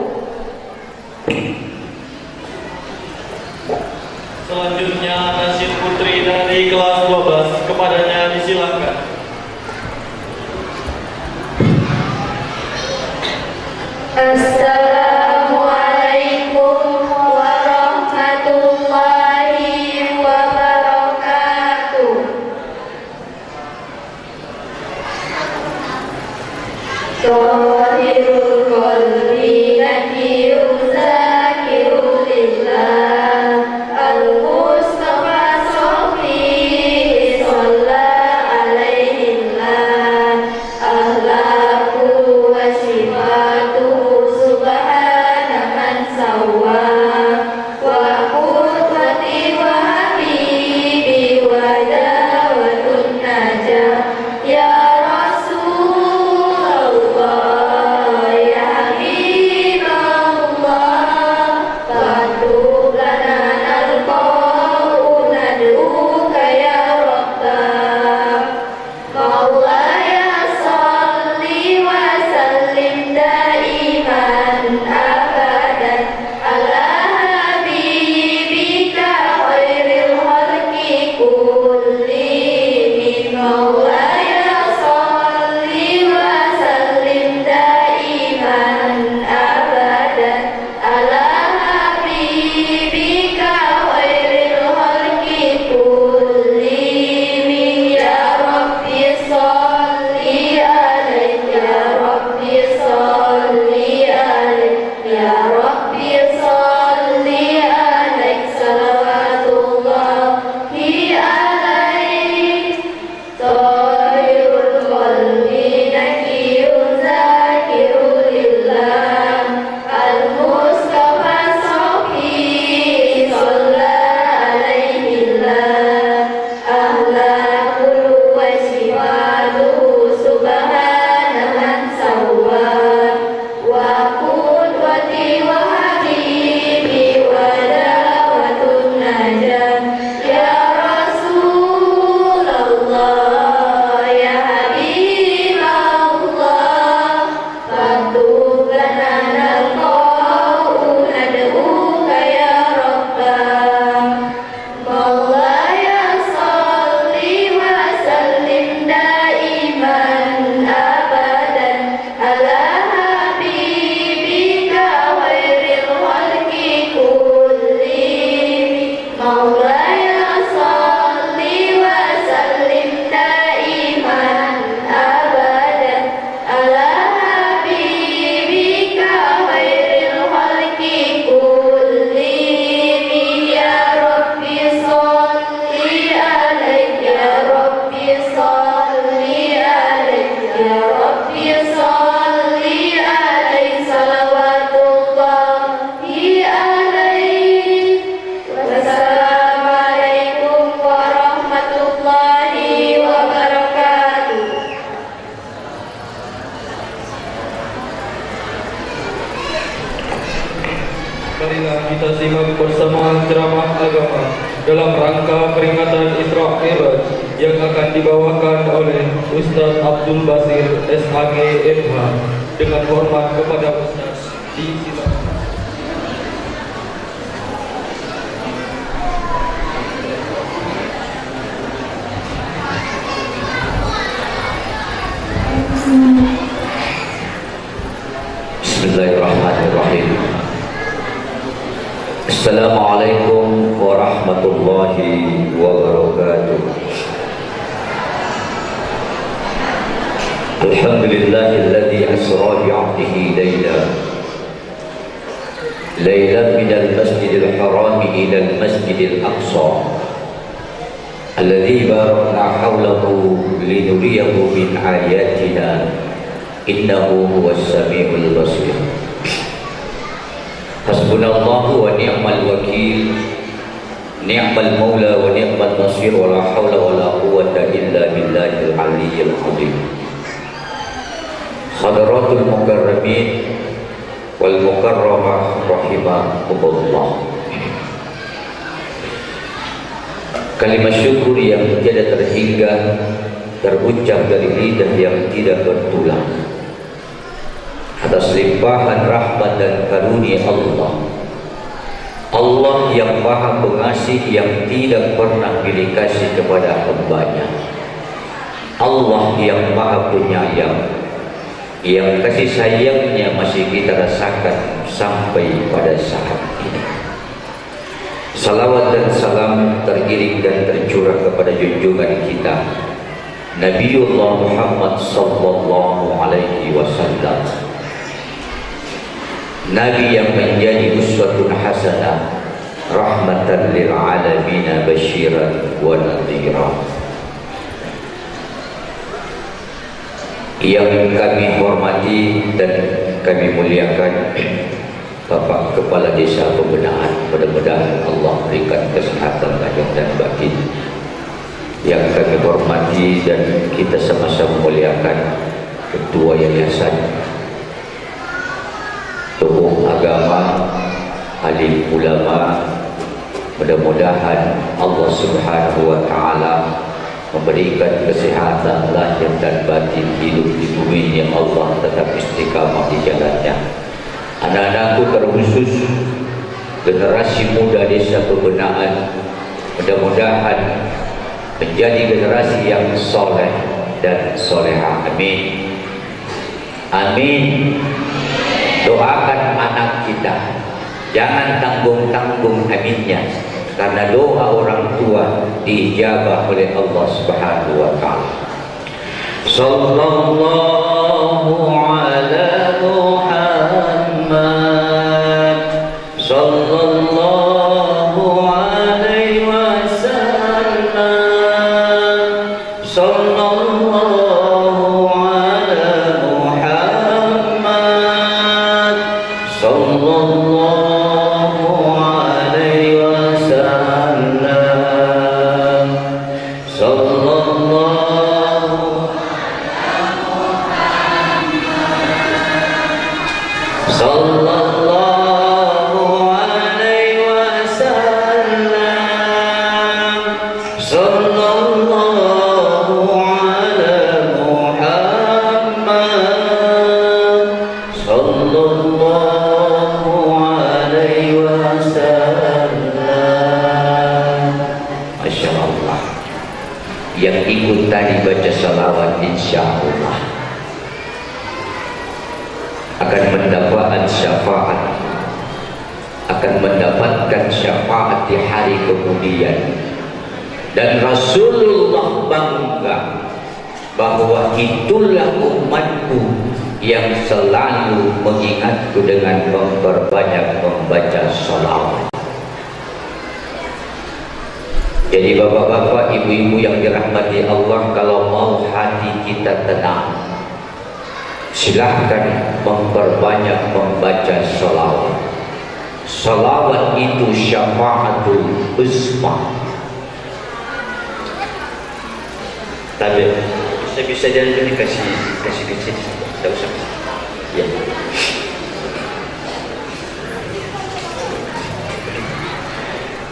Selanjutnya nasib putri dari kelas 12, kepadanya disilakan. Assalamualaikum warahmatullahi wabarakatuh. Tahirul qalbi nakirul zakirul lillah al-Mustafa sofi sallallahu alaihi ahlaku wa sifatuhu subhana man sawwa wa qudwati wa habibi wa dawatun najah ya Rasulullah ya Habiballah fadlub lana nalqau nad'uka ya Rabbah Maulaya salli wa sallim daiman abadan ala habibika khairil khalqi kullihim Maulaya salli wa sallim daiman abadan ala habibika khairil khalqi kullihim ya Rabbi salli alaihi ya Rabbi salli alaihi ya Rabbi salli alaihi salawatullahi alaihi tahirul qalbi nakirul zakirul lillah al-Mustafa sofi sallallahu alaihi ahlakul wa sifatuhu subhana man sawwa wa qudwati wa habibi wa dawatun najah ya Rasulullah ya Habiballah fadlub lana nalqau nad'uka ya Rabbah Maulaya salli wa sallim daiman abadan ala habibika khairil khalqi kullihim Maulaya salli wa sallim daiman abadan ala habibika khairil khalqi kullihim ya Rabbi salli alaihi ya Rabbi salli alaihi ya Rabbi salli alaihi salawatullahi alaihi wassalamualaikum warahmatullahi wabarakatuh. Marilah kita simak bersama ceramah agama dalam rangka peringatan Isra Mi'raj yang akan dibawakan oleh Ustaz Abdul Basir SAG MH dengan hormat kepada Ustaz. Disilakan. Bismillahirrahmanirrahim. Assalamualaikum warahmatullahi wabarakatuh. Alhamdulillahilladzi asra bi'abdihi laylan minal masjidil haram ila al masjidil aqsa alladzi barakna hawlahu linuriyahu min ayatina innahu huwas samiul basir. Hasbunallahu wa ni'mal wakil, ni'mal maula wa ni'mal nasir, wa la hawla wa la quwwata illa billahil aliyyil azim. Hadratul mukarramin wal mukarramah rahimakumullah. Kalimat syukur yang tiada terhingga terucap dari lidah yang tidak bertulang atas limpahan rahmat dan karunia Allah. Allah yang Maha Pengasih yang tidak pernah pilih kasih kepada hamba-Nya. Allah yang Maha Penyayang yang kasih sayangnya masih kita rasakan sampai pada saat ini. Salawat dan salam teriring dan tercurah kepada junjungan kita Nabiullah Muhammad sallallahu alaihi wasallam, Nabi yang menjadi uswatun hasanah, rahmatan lil alamin, basyiran wa nadhira. Yang kami hormati dan kami muliakan Bapak Kepala Desa Pembenahan, mudah-mudahan Allah berikan kesehatan lahir dan batin. Yang kami hormati dan kita sama-sama muliakan Ketua Yayasan, tokoh agama, alim ulama, mudah-mudahan Allah Subhanahu wa Ta'ala memberikan kesehatan lahir dan batin, hidup di bumi yang Allah tetap istiqamah di jalannya. Anak-anakku terkhusus generasi muda Desa Pembenahan, mudah-mudahan menjadi generasi yang soleh dan soleha. Amin. Amin. Doakan anak kita, jangan tanggung-tanggung aminnya, karena doa orang tua diijabah oleh Allah Subhanahu wa Ta'ala. Sallallahu ala Muhammad, sallallahu alaihi wasallam, sallallahu ala Muhammad, sallallahu alaihi wasallam, sallallahu alaihi wasallam, sallallahu ala Muhammad, sallallahu alaihi wasallam. Masya Allah. Yang ikut tadi baca salawat insya Allah akan mendapatkan syafaat, akan mendapatkan syafaat di hari kemudian. Dan Rasulullah bangga bahwa itulah umatku yang selalu mengingatku dengan memperbanyak membaca salawat. Jadi bapak-bapak, ibu-ibu yang dirahmati Allah, kalau mau hati kita tenang, silahkan memperbanyak membaca salawat. Salawat itu syafaatul uzma. Tapi bisa jadi kasih kecil, tidak usah. Ya.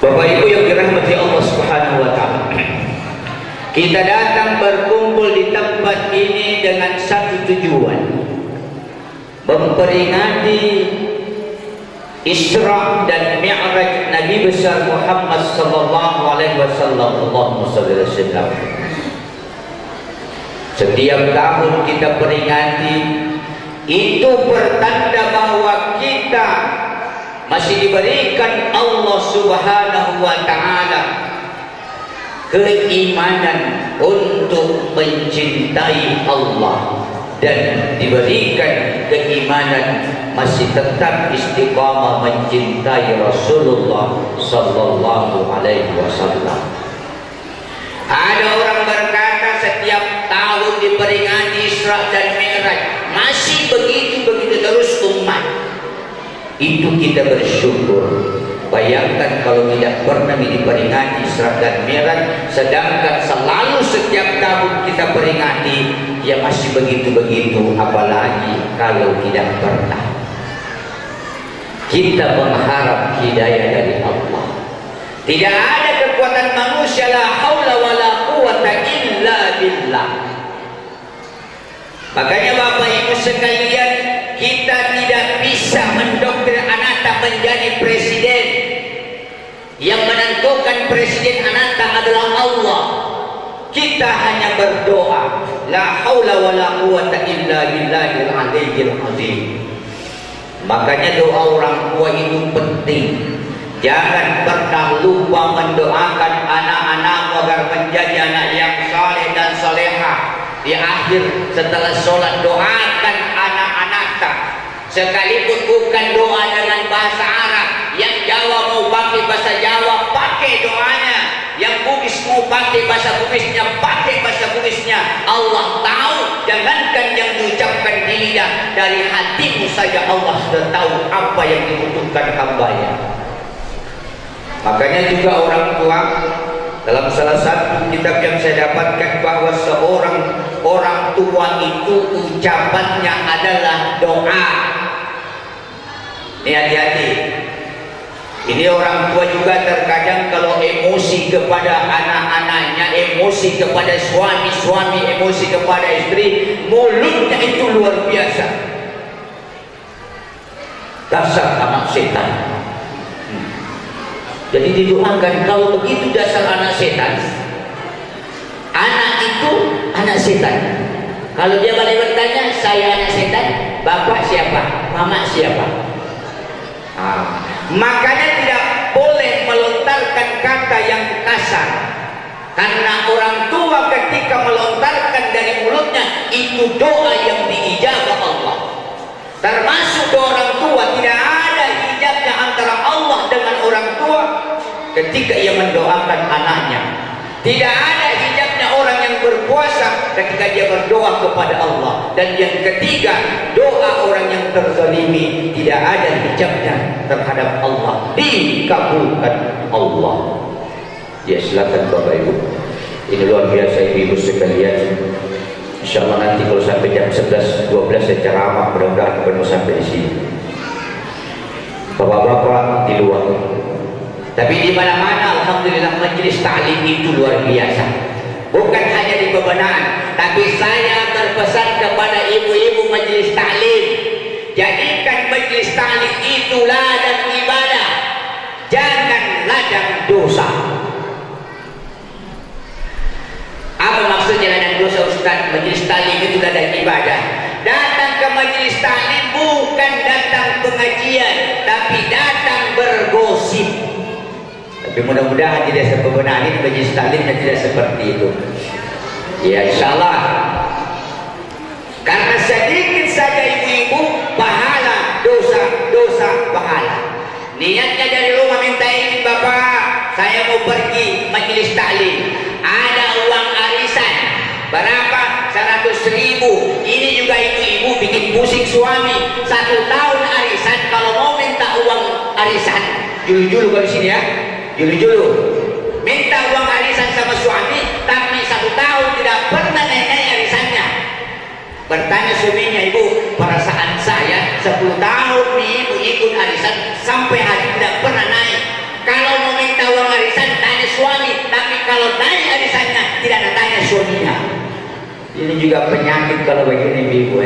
Bapak Ibu yang dirahmati Allah Subhanahu wa Ta'ala, kita datang berkumpul di tempat ini dengan satu tujuan, memperingati Isra dan Mi'raj Nabi besar Muhammad sallallahu alaihi wasallam. Allahumma shalli ala sayyidina. Setiap tahun kita peringati, itu bertanda bahwa kita masih diberikan Allah Subhanahu wa Ta'ala keimanan untuk mencintai Allah, dan diberikan keimanan masih tetap istiqamah mencintai Rasulullah sallallahu alaihi wasallam. Ada orang berkata setiap tahun diperingati Isra dan Mi'raj, masih begitu terus umat. Itu kita bersyukur. Bayangkan kalau tidak pernah diperingati Isra dan Mi'raj, sedangkan selalu setiap tahun kita peringati, ya masih begitu-begitu, apalagi kalau tidak pernah. Kita mengharap hidayah dari Allah. Tidak ada kekuatan manusia, la haula wala quwata illa billah. Makanya Bapak Ibu sekalian, kita tidak bisa mendoktrin anak menjadi presiden. Yang menentukan presiden anak adalah Allah. Kita hanya berdoa, la haula wala quwata illa billahil aliyyil azim. Makanya doa orang tua itu penting. Jangan pernah lupa mendoakan anak-anakmu agar menjadi anak yang saleh dan salehah. Di akhir setelah sholat doakan anak-anak. Sekalipun bukan doa dengan bahasa Arab, yang Jawa mau pakai bahasa Jawa, pakai doanya. Yang Bugis mau pakai bahasa Bugisnya, pakai bahasa Bugisnya. Allah tahu, jangankan yang diucapkan di lidah, dari hatimu saja Allah sudah tahu apa yang dibutuhkan hambanya. Makanya juga orang tua, dalam salah satu kitab yang saya dapatkan, bahwa seorang orang tua itu ucapannya adalah doa. Ini hati-hati. Ini orang tua juga terkadang kalau emosi kepada anak-anaknya, emosi kepada suami-suami, emosi kepada istri, mulutnya itu luar biasa. Dasar anak setan. Jadi didoakan, kalau begitu dasar anak setan. Anak itu anak setan. Kalau dia balik bertanya, saya anak setan, bapak siapa, mama siapa? Makanya tidak boleh melontarkan kata yang kasar, karena orang tua ketika melontarkan dari mulutnya itu doa yang diijabah Allah. Termasuk doa orang tua, tidak ada hijabnya antara Allah dengan orang tua ketika ia mendoakan anaknya. Tidak ada hijabnya orang yang berpuasa ketika dia berdoa kepada Allah. Dan yang ketiga, doa orang yang terzalimi tidak ada hijabnya terhadap Allah, dikabulkan Allah. Ya, silakan Bapak Ibu. Ini luar biasa Ibu sekalian. Insya Allah nanti kalau sampai jam 11-12 saya ceramah, mudah-mudahan penuh sampai di sini. Bapak-bapak di luar. Tapi di mana-mana alhamdulillah majelis ta'lim itu luar biasa. Bukan hanya di Bebenaan, tapi saya berpesan kepada ibu-ibu majelis ta'lim, jadikan majelis ta'lim itu ladang ibadah, jangan ladang dosa. Apa maksudnya ladang dosa Ustaz? Majelis ta'lim itu ladang ibadah. Datang ke majelis ta'lim bukan datang pengajian, tapi datang bergosip. Tapi mudah-mudahan tidak sebenarnya ini majelis taklimnya tidak seperti itu. Ya insyaallah. Karena sedikit saja ibu-ibu pahala, dosa pahala. Niatnya dari rumah minta izin, Bapak, saya mau pergi majelis taklim. Ada uang arisan berapa? 100.000. Ini juga ibu-ibu bikin pusing suami. 1 tahun arisan, kalau mau minta uang arisan, julu-julu kalau di sini ya. Julu-julu minta uang arisan sama suami, tapi 1 tahun tidak pernah naik arisannya. Bertanya suaminya, ibu, perasaan saya 10 tahun nih ibu ikut arisan sampai hari tidak pernah naik. Kalau mau minta uang arisan tanya suami, tapi kalau naik arisannya tidak tanya suaminya. Ini juga penyakit kalau begini ibu.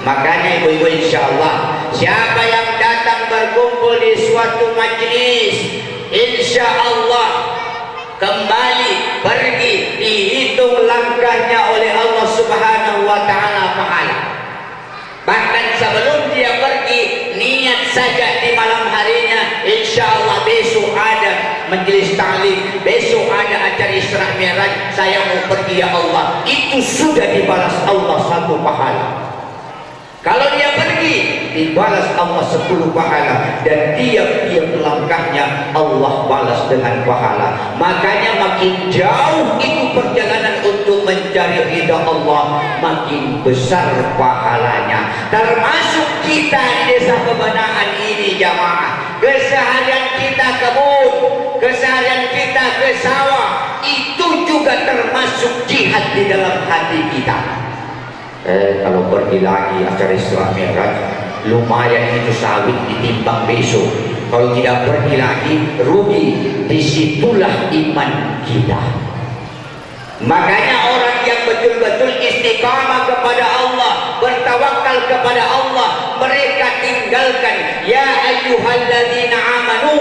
Makanya ibu-ibu insya Allah, siapa yang datang berkumpul di suatu majelis, insya Allah kembali pergi dihitung langkahnya oleh Allah Subhanahu wa Ta'ala pahala. Bahkan sebelum dia pergi, niat saja di malam harinya, insya Allah besok ada majelis ta'lim, besok ada acara Isra Mi'raj, saya mau pergi ya Allah. Itu sudah dibalas Allah 1 pahala. Kalau dia pergi, dibalas Allah 10 pahala, dan tiap-tiap langkahnya Allah balas dengan pahala. Makanya makin jauh itu perjalanan untuk mencari ridha Allah, makin besar pahalanya. Termasuk kita di desa Bebenaan ini jamaah, keseharian kita kebun, keseharian kita ke sawah, itu juga termasuk jihad di dalam hati kita. Kalau pergi lagi acara Isra Mi'raj, lumayan itu sawit ditimbang besok. Kalau tidak pergi lagi rugi. Disitulah iman kita. Makanya orang yang betul-betul istiqamah kepada Allah, bertawakal kepada Allah, mereka tinggalkan ya ayyuhalladzina amanu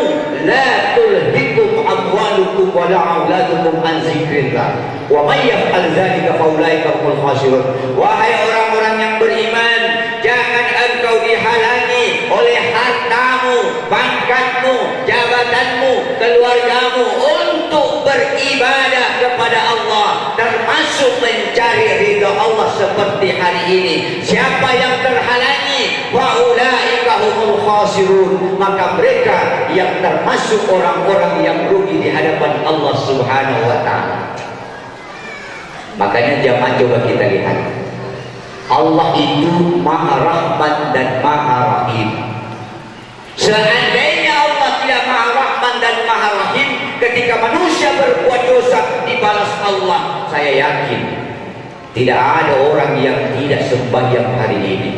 la tulhikum amwalukum wala auladukum an zikrillah wa may yaf'al dzalika faulaika humul khasirun. Wahai orang-orang yang beriman, jangan engkau dihalangi oleh hartamu, pangkatmu, jabatanmu, keluargamu untuk beribadah kepada Allah, termasuk mencari ridha Allah seperti hari ini. Siapa yang terhalangi, faulaika humul khasirun, maka mereka yang termasuk orang-orang yang rugi di hadapan Allah Subhanahu wa taala. Makanya jamaah coba kita lihat, Allah itu Maha Rahman dan Maha Rahim. Seandainya Allah tidak Maha Rahman dan Maha Rahim, ketika manusia berbuat dosa dibalas Allah, saya yakin tidak ada orang yang tidak sembahyang hari ini,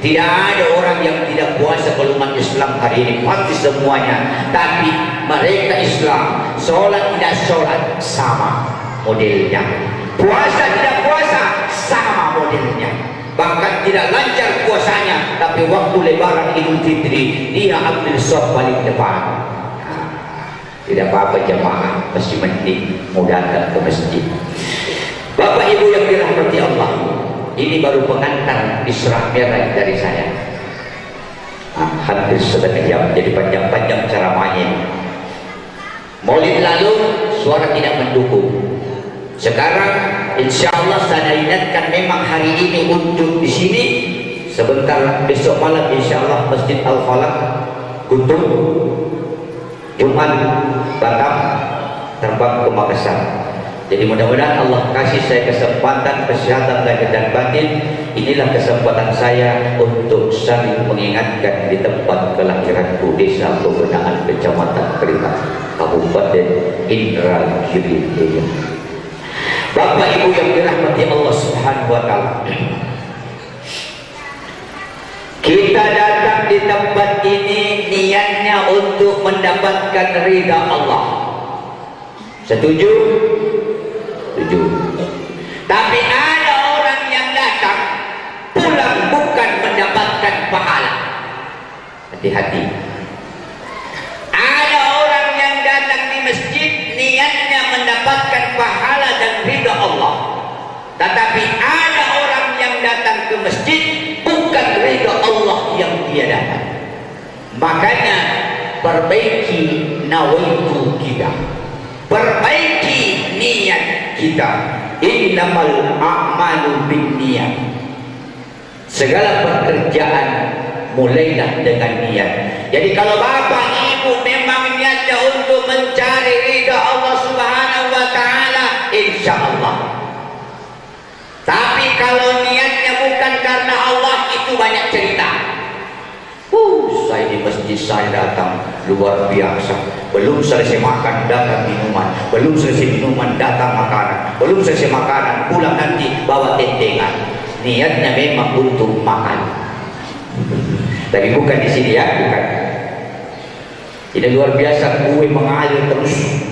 tidak ada orang yang tidak puasa umat Islam hari ini, pasti semuanya. Tapi mereka Islam, sholat tidak sholat sama modelnya, puasa tidak puasa sama modelnya, bahkan tidak lancar puasanya, tapi waktu lebaran Idul Fitri dia ambil sop paling depan. Tidak apa-apa jemaah, masih penting mau datang ke masjid. Bapak Ibu yang dirahmati Allah, ini baru pengantar Isra Mi'raj dari saya. Hampir setengah jam, jadi panjang-panjang ceramahnya. Maulid lalu suara tidak mendukung. Sekarang insya Allah saya ingatkan memang hari ini untuk di sini. Sebentar besok malam insya Allah Masjid Al-Falaq Gunung, Jumat Batam, terbang ke Makassar. Jadi mudah-mudahan Allah kasih saya kesempatan, kesehatan lahir dan batin. Inilah kesempatan saya untuk saling mengingatkan di tempat kelahiranku, Desa Pebenaan, Kecamatan Kelita, Kabupaten Indragiri. Bapak Ibu yang dirahmati Allah Subhanahu wa taala, kita datang di tempat ini niatnya untuk mendapatkan ridha Allah. Setuju? Setuju. Tapi ada orang yang datang pulang bukan mendapatkan pahala. Hati-hati. Ada orang yang datang di masjid niatnya mendapatkan pahala dan ridha Allah. Tetapi ada orang yang datang ke masjid bukan ridha Allah yang dia dapat. Makanya perbaiki nawaitu kita, perbaiki niat kita. Innamal a'malu binniyat. Segala pekerjaan mulailah dengan niat. Jadi kalau bapak ibu memang niatnya untuk mencari ridha Allah Subhanahu wa taala, insya Allah. Tapi kalau niatnya bukan karena Allah, itu banyak cerita. Saya di masjid saya datang luar biasa, belum selesai makan datang minuman, belum selesai minuman datang makanan, belum selesai makanan pulang nanti bawa tentengan. Niatnya memang untuk makan, tapi bukan di sini ya, bukan. Ini luar biasa, kue mengalir terus.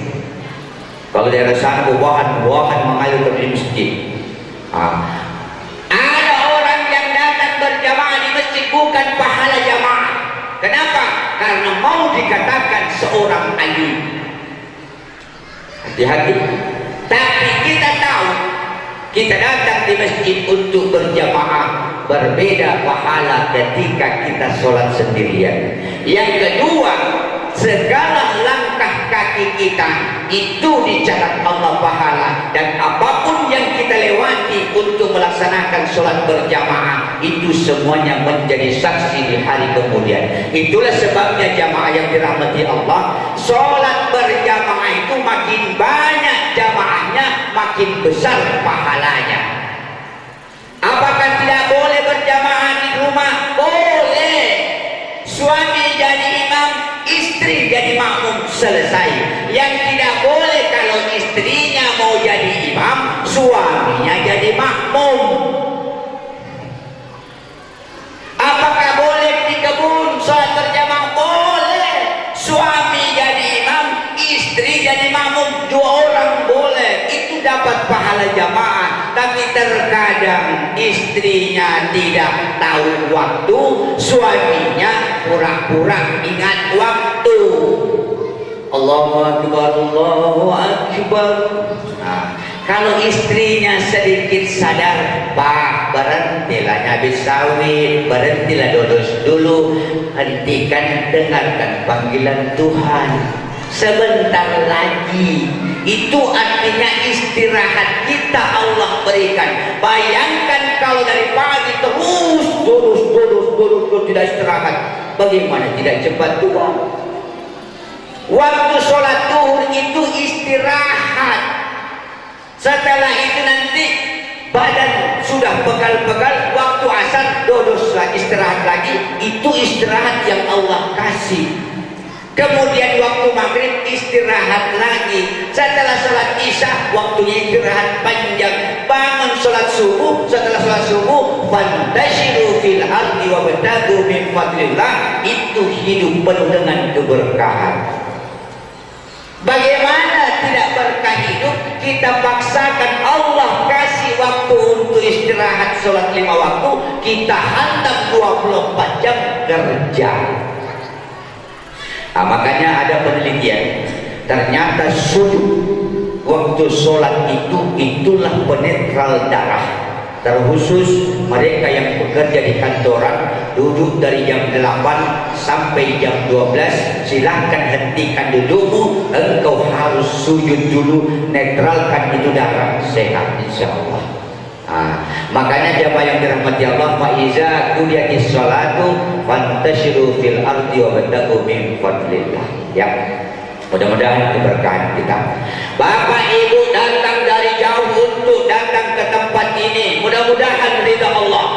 Kalau daerah sana buah-buahan mengalir terus di masjid. Ada orang yang datang berjamaah di masjid bukan pahala jamaah. Kenapa? Karena mau dikatakan seorang alim. Hati-hati. Tapi kita tahu, kita datang di masjid untuk berjamaah, berbeda pahala ketika kita sholat sendirian. Yang kedua, segala langkah kaki kita itu dicatat Allah pahala, dan apapun yang kita lewati untuk melaksanakan sholat berjamaah itu semuanya menjadi saksi di hari kemudian. Itulah sebabnya jamaah yang dirahmati Allah, sholat berjamaah itu makin banyak jamaahnya, makin besar pahalanya. Apakah tidak boleh berjamaah di rumah? Boleh. Suami jadi imam, istri jadi makmum, selesai. Yang tidak boleh kalau istrinya mau jadi imam, suaminya jadi makmum. Apakah boleh dapat pahala jamaah, tapi terkadang istrinya tidak tahu waktu, suaminya pura-pura ingat waktu. Allahu Akbar, Allahu Akbar. Nah, kalau istrinya sedikit sadar, Pak, berhentilah nyabit sawit, berhentilah dodos dulu, hentikan, dengarkan panggilan Tuhan. Sebentar lagi, itu artinya istirahat kita Allah berikan. Bayangkan kalau dari pagi terus tidak istirahat, bagaimana tidak cepat tua? Waktu sholat zuhur itu istirahat. Setelah itu nanti badan sudah pegal-pegal, waktu asar dodos lagi, istirahat lagi. Itu istirahat yang Allah kasih. Kemudian waktu maghrib istirahat lagi. Setelah sholat isya waktunya istirahat panjang. Bangun sholat subuh, setelah sholat subuh fantashiru fil ardi wabtaghu min fadlillah. Itu hidup penuh dengan keberkahan. Bagaimana tidak berkah hidup? Kita paksakan Allah kasih waktu untuk istirahat sholat 5 waktu, kita hantam 24 jam kerja. Nah, makanya ada penelitian, ternyata sujud waktu sholat itulah penetral darah. Terkhusus mereka yang bekerja di kantoran, duduk dari jam 8 sampai jam 12, silahkan hentikan dudukmu, engkau harus sujud dulu, netralkan itu darah, sehat insyaallah. Makanya jamaah yang dirahmati Allah, fa iza qudiyatis sholatu fantashiru fil ardi wabtaghu min fadlillah. Ya, mudah-mudahan keberkahan kita. Bapak Ibu datang dari jauh untuk datang ke tempat ini, mudah-mudahan ridha Allah.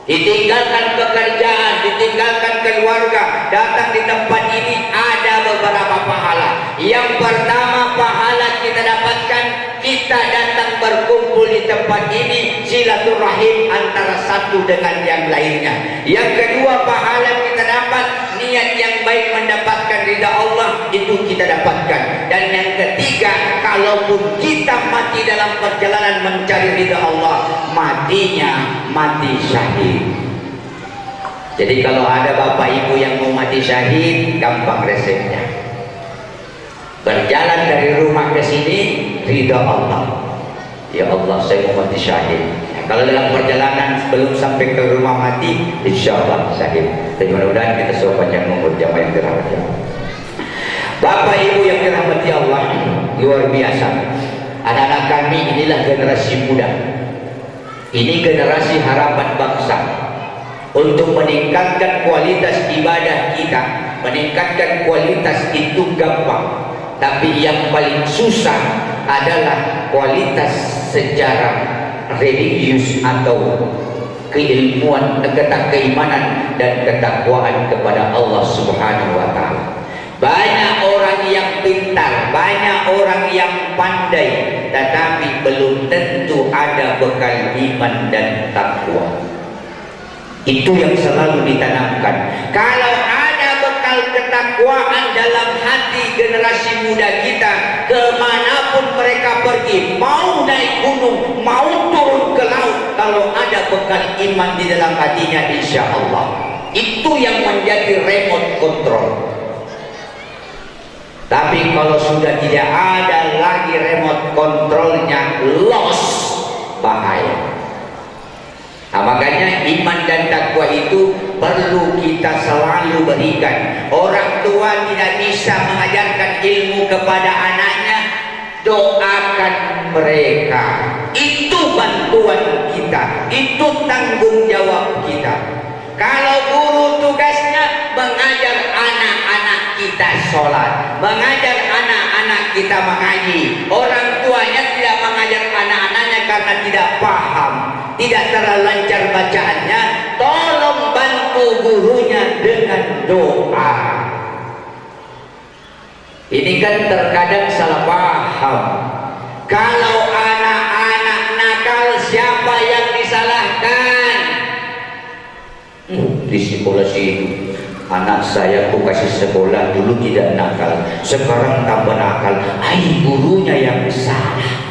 Ditinggalkan pekerjaan, ditinggalkan keluarga, datang di tempat ini, ada beberapa pahala. Yang pertama pahala kita dapatkan, kita datang berkumpul di tempat ini, silaturahim antara satu dengan yang lainnya. Yang kedua pahala kita dapat, niat yang baik mendapatkan ridha Allah, itu kita dapatkan. Dan yang ketiga, kalaupun kita mati dalam perjalanan mencari ridha Allah, matinya mati syahid. Jadi kalau ada bapak ibu yang mau mati syahid, gampang resepnya. Berjalan dari rumah ke sini, ridha Allah. Ya Allah, saya mau mati syahid. Kalau dalam perjalanan belum sampai ke rumah mati, insya Allah syahid. Dan mudah-mudahan kita semua panjang umur jamaah yang dirahmati Allah. Bapak ibu yang dirahmati Allah, luar biasa. Anak-anak kami inilah generasi muda. Ini generasi harapan bangsa. Untuk meningkatkan kualitas ibadah kita, meningkatkan kualitas itu gampang. Tapi yang paling susah adalah kualitas secara religius atau keilmuan, keimanan dan ketakwaan kepada Allah Subhanahu wa taala. Banyak orang yang pintar, banyak orang yang pandai, tetapi belum tentu ada bekal iman dan takwa. Itu yang selalu ditanamkan. Kalau ada bekal ketakwaan dalam hati generasi muda kita, kemanapun mereka pergi, mau naik gunung, mau turun ke laut, kalau ada bekal iman di dalam hatinya, insya Allah itu yang menjadi remote control. Tapi kalau sudah tidak ada lagi remote controlnya, lost, bahaya. Nah, makanya iman dan takwa itu perlu kita selalu berikan. Orang tua tidak bisa mengajarkan ilmu kepada anaknya, doakan mereka. Itu bantuan kita, itu tanggung jawab kita. Kalau guru tugasnya mengajar anak-anak kita sholat, mengajar anak-anak kita mengaji. Orang tuanya tidak mengajar anak-anaknya karena tidak paham, tidak terlalu lancar bacaannya, tolong bantu gurunya dengan doa. Ini kan terkadang salah paham. Kalau anak-anak nakal, siapa yang disalahkan? Di sekolah sini anak saya aku kasih sekolah dulu tidak nakal, sekarang tambah nakal. Gurunya yang salah.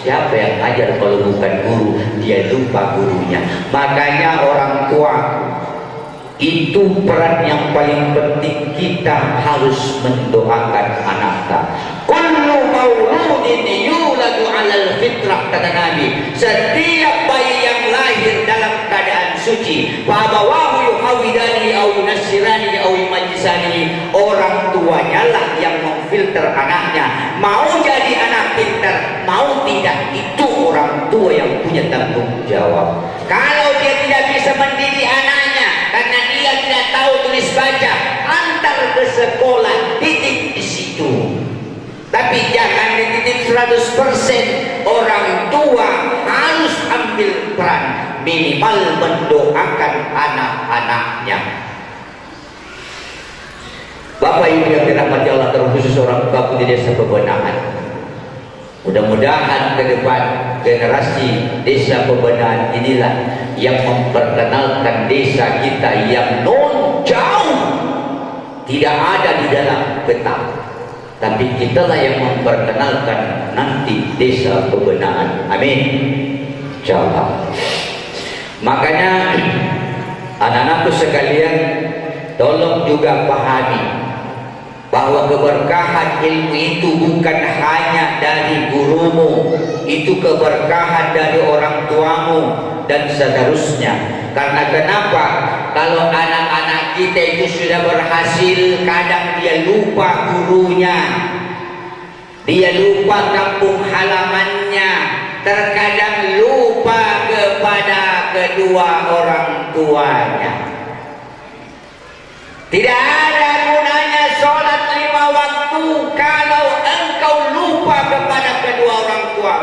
Siapa yang ajar kalau bukan guru? Dia lupa gurunya. Makanya orang tua itu peran yang paling penting. Kita harus mendoakan anak-anak. Kullu mauludin yuladu 'alal fitrah, kata Nabi. Setiap bayi yang lahir dalam keadaan suci, fa abawahu yuhawidani au yunassirani au yumajjisani. Orang tuanya lah yang memfilter anaknya. Mau jadi anak pintar, mau tidak, itu orang tua yang punya tanggung jawab. Kalau dia tidak bisa mendidik anaknya karena dia tidak tahu tulis baca, antar ke sekolah, didik di situ. Tapi jangan dididik 100%. Orang tua harus ambil peran, minimal mendoakan anak-anaknya. Bapak Ibu yang dirahmati Allah, terkhusus orang tua di desa Pebenahan. Mudah-mudahan ke depan generasi desa Pebenahan inilah yang memperkenalkan desa kita yang non jauh, tidak ada di dalam peta, tapi kitalah yang memperkenalkan nanti desa Pebenahan. Amin. Insyaallah. Makanya anak-anakku sekalian, tolong juga pahami bahwa keberkahan ilmu itu bukan hanya dari gurumu, itu keberkahan dari orang tuamu dan seterusnya. Karena kenapa? Kalau anak-anak kita itu sudah berhasil, kadang dia lupa gurunya, dia lupa kampung halamannya, terkadang lupa kepada kedua orang tuanya. Tidak ada gunanya sholat 5 waktu kalau engkau lupa kepada kedua orang tua.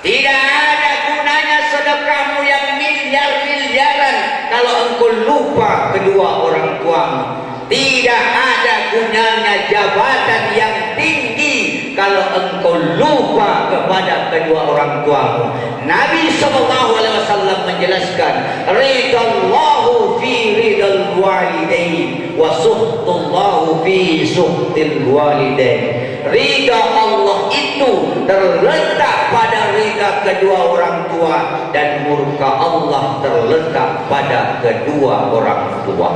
Tidak ada gunanya sedekahmu yang miliar-miliaran kalau engkau lupa kedua orang tuamu. Tidak ada gunanya jabatan yang tinggi kalau engkau lupa kepada kedua orang tuamu. Nabi SAW menjelaskan, ridallahu fi ridal walidain wa suhtullahu fi suhtil walidain. Ridha Allah itu terletak pada ridha kedua orang tua, dan murka Allah terletak pada kedua orang tua.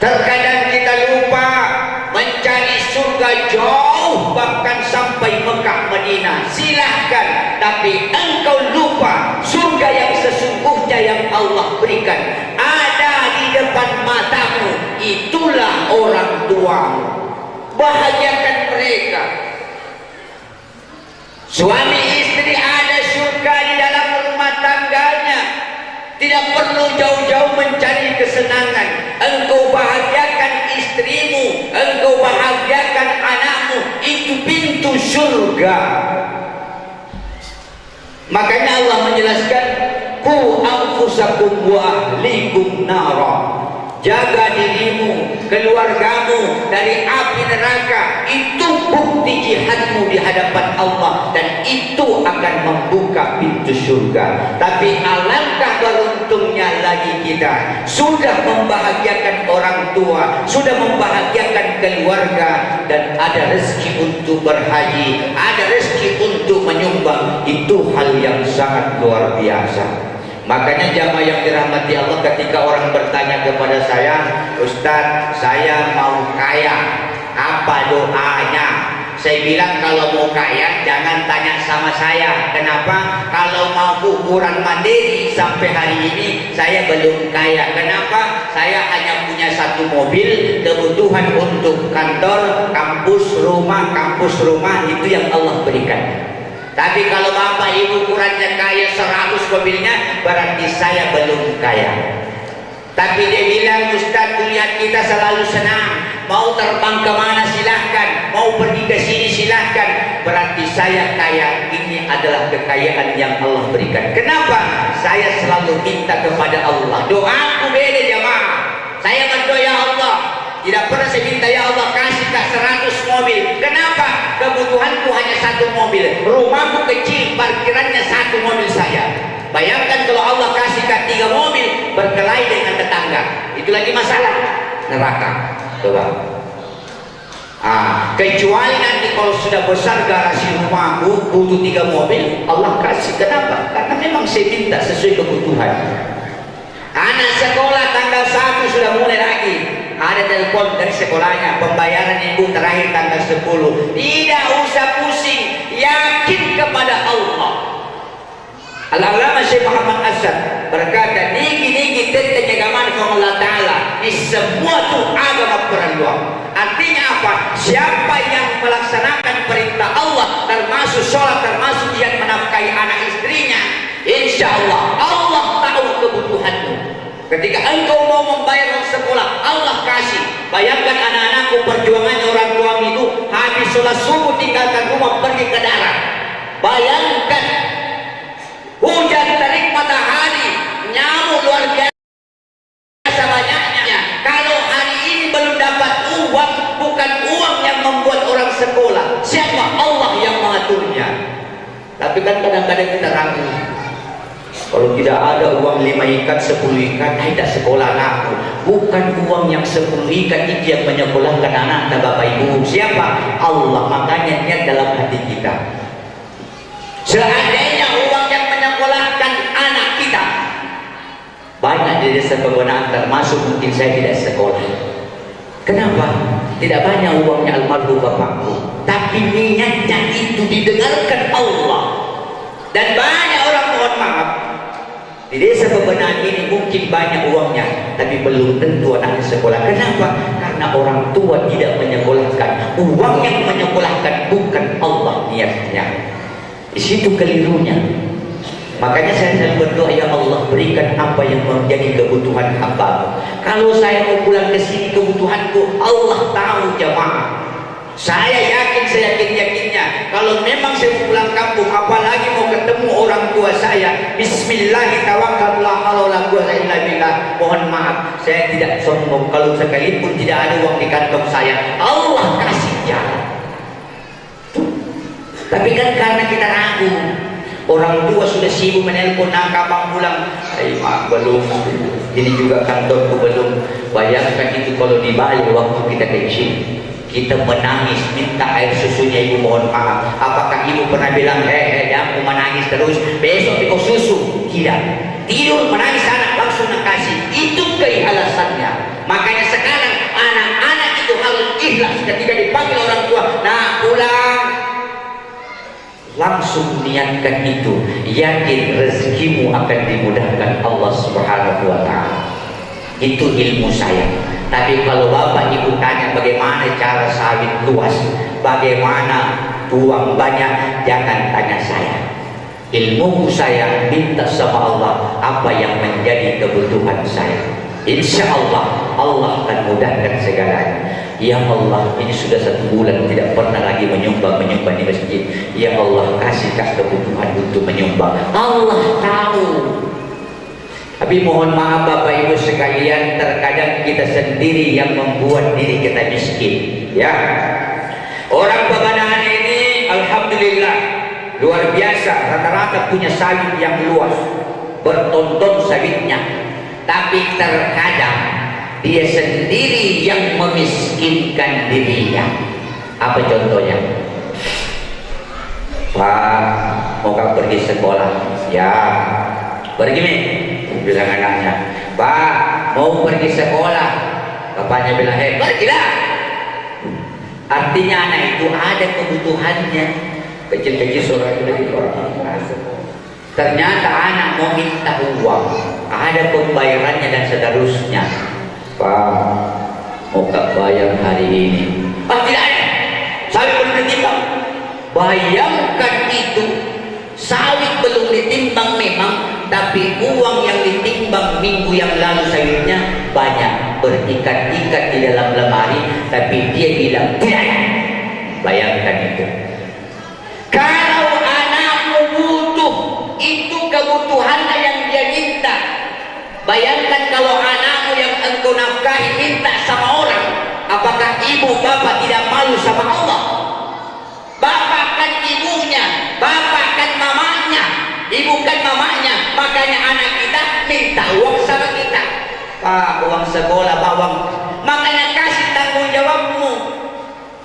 Terkadang kita lupa mencari surga jauh, bahkan sampai Mekah Madinah, silahkan. Tapi engkau lupa surga yang sesungguhnya yang Allah berikan ada di depan matamu, itulah orang tuamu. Bahagiakan mereka. Suami istri ada surga di dalam rumah tangganya. Tidak perlu jauh-jauh mencari kesenangan. Engkau bahagiakan istrimu, engkau bahagiakan anakmu, itu pintu surga. Makanya Allah menjelaskan, qu anfusakum wa ahlikum nara. Jaga dirimu, keluargamu dari api neraka. Itu bukti jihadmu di hadapan Allah, dan itu akan membuka pintu surga. Tapi alangkah beruntungnya lagi kita sudah membahagiakan orang tua, sudah membahagiakan keluarga, dan ada rezeki untuk berhaji, ada rezeki untuk menyumbang. Itu hal yang sangat luar biasa. Makanya jamaah yang dirahmati Allah, ketika orang bertanya kepada saya, Ustadz, saya mau kaya, apa doanya? Saya bilang, kalau mau kaya jangan tanya sama saya. Kenapa? Kalau mau ukuran mandiri sampai hari ini saya belum kaya. Kenapa? Saya hanya punya 1 mobil, kebutuhan untuk kantor, kampus, rumah, itu yang Allah berikan. Tapi kalau bapak ibu ukurannya kaya 100 mobilnya, berarti saya belum kaya. Tapi dia bilang, Ustadz, lihat kita selalu senang, mau terbang kemana silahkan, mau pergi ke sini silahkan, berarti saya kaya. Ini adalah kekayaan yang Allah berikan. Kenapa? Saya selalu minta kepada Allah. Doaku beda jamaah. Saya berdoa, ya Allah, tidak pernah saya minta, ya Allah kasih 100 mobil. Kenapa? Kebutuhanku hanya 1 mobil. Rumahku kecil, parkirannya 1 mobil saya. Bayangkan kalau Allah kasih 3 mobil, berkelahi dengan tetangga, itu lagi masalah neraka. Coba. Kecuali nanti kalau sudah besar garasi rumahku butuh 3 mobil, Allah kasih. Kenapa? Karena memang saya minta sesuai kebutuhan. Anak sekolah tanggal 1 sudah mulai lagi. Ada telepon dari sekolahnya, pembayaran ibu terakhir tanggal 10. Tidak usah pusing, yakin kepada Allah. Al-Allamah Syekh Muhammad Asad berkata, niki tentang agama Allah Ta'ala ini semua itu agama perluan. Artinya apa? Siapa yang melaksanakan perintah Allah, termasuk sholat, termasuk dia menafkahi anak istrinya, insya Allah Allah tahu kebutuhanmu. Ketika engkau mau membayar uang sekolah, Allah kasih. Bayangkan anak-anakku perjuangannya orang tua itu habis sholat subuh tinggalkan rumah pergi ke darat. Bayangkan hujan terik matahari, nyamuk luar biasa banyaknya. Kalau hari ini belum dapat uang, bukan uang yang membuat orang sekolah, siapa? Allah yang mengaturnya. Tapi kan kadang-kadang kita ragu. Kalau tidak ada uang 5 ikat, 10 ikat, tidak sekolah anakku. Bukan uang yang 10 ikat itu yang menyekolahkan anak dan bapak ibu. Siapa? Allah. Makanya niat dalam hati kita. Seandainya uang yang menyekolahkan anak kita banyak di desa penggunaan, termasuk mungkin saya tidak sekolah. Kenapa? Tidak banyak uangnya almarhum bapakku, tapi niatnya itu didengarkan Allah. Dan banyak orang, mohon maaf, di desa pembenahan ini mungkin banyak uangnya, tapi belum tentu anaknya sekolah. Kenapa? Karena orang tua tidak menyekolahkan. Uang yang menyekolahkan bukan Allah niatnya. Di situ kelirunya. Makanya saya selalu berdoa, ya Allah berikan apa yang menjadi kebutuhan hamba. Kalau saya mau pulang ke sini kebutuhanku, Allah tahu jamaah. Saya yakin, saya yakinnya kalau memang saya mau pulang kampung, apalagi mau ketemu orang tua saya, bismillahirrahmanirrahim. Mohon maaf, saya tidak sombong kalau sekalipun tidak ada uang di kantong saya, Allah kasih jalan. Tapi kan karena kita ragu, orang tua sudah sibuk menelpon, kapan pulang? Mak belum, ini juga kantorku belum. Bayangkan itu kalau dibayar waktu kita kecil, kita menangis minta air susunya ibu, mohon maaf. Apakah ibu pernah bilang, jangan menangis terus, besok ikut susu? Tidak. Tidur menangis anak langsung kasih. Itu keikhlasannya. Makanya sekarang anak-anak itu harus ikhlas ketika dipanggil orang tua, nah pulang, langsung niatkan itu, yakin rezekimu akan dimudahkan Allah Subhanahu wa Ta'ala. Itu ilmu saya. Tapi kalau bapak ibu tanya bagaimana cara sawit luas, bagaimana uang banyak, jangan tanya saya. Ilmu saya minta sama Allah apa yang menjadi kebutuhan saya. Insya Allah Allah akan mudahkan segalanya. Ya Allah, ini sudah 1 bulan tidak pernah lagi menyumbang di masjid. Ya Allah, kasihkah kebutuhan untuk menyumbang. Allah tahu. Tapi mohon maaf Bapak Ibu sekalian, terkadang kita sendiri yang membuat diri kita miskin. Ya, orang Pembenahan ini alhamdulillah luar biasa, rata-rata punya sawit yang luas, bertonton sawitnya. Tapi terkadang dia sendiri yang memiskinkan dirinya. Apa contohnya? Pak, mau kamu pergi sekolah? Ya, pergi nih. Bilang anaknya, Pak, mau pergi sekolah. Bapaknya bilang, pergilah. Artinya anak itu ada kebutuhannya. Kecil-kecil suara itu dari orang. Ternyata anak mau minta uang, ada pembayarannya dan seterusnya. Pak, mau tak bayar hari ini? Tidak ada. Sawit belum ditimbang. Bayangkan itu, sawit belum ditimbang memang, tapi uang yang ditimbang minggu yang lalu sawitnya banyak, berikat-ikat di dalam lemari, tapi dia bilang tidak ada. Bayangkan itu. Kalau anakmu butuh, itu kebutuhannya yang dia minta. Bayangkan kalau anakmu yang engkau nafkahi minta sama orang, apakah ibu bapak tidak malu sama Allah? Bapak kan ibunya, bapak kan mamanya, ibu kan mamanya. Makanya anak kita minta uang sama kita. Pak, uang sekolah bawang. Makanya kasih tanggung jawabmu.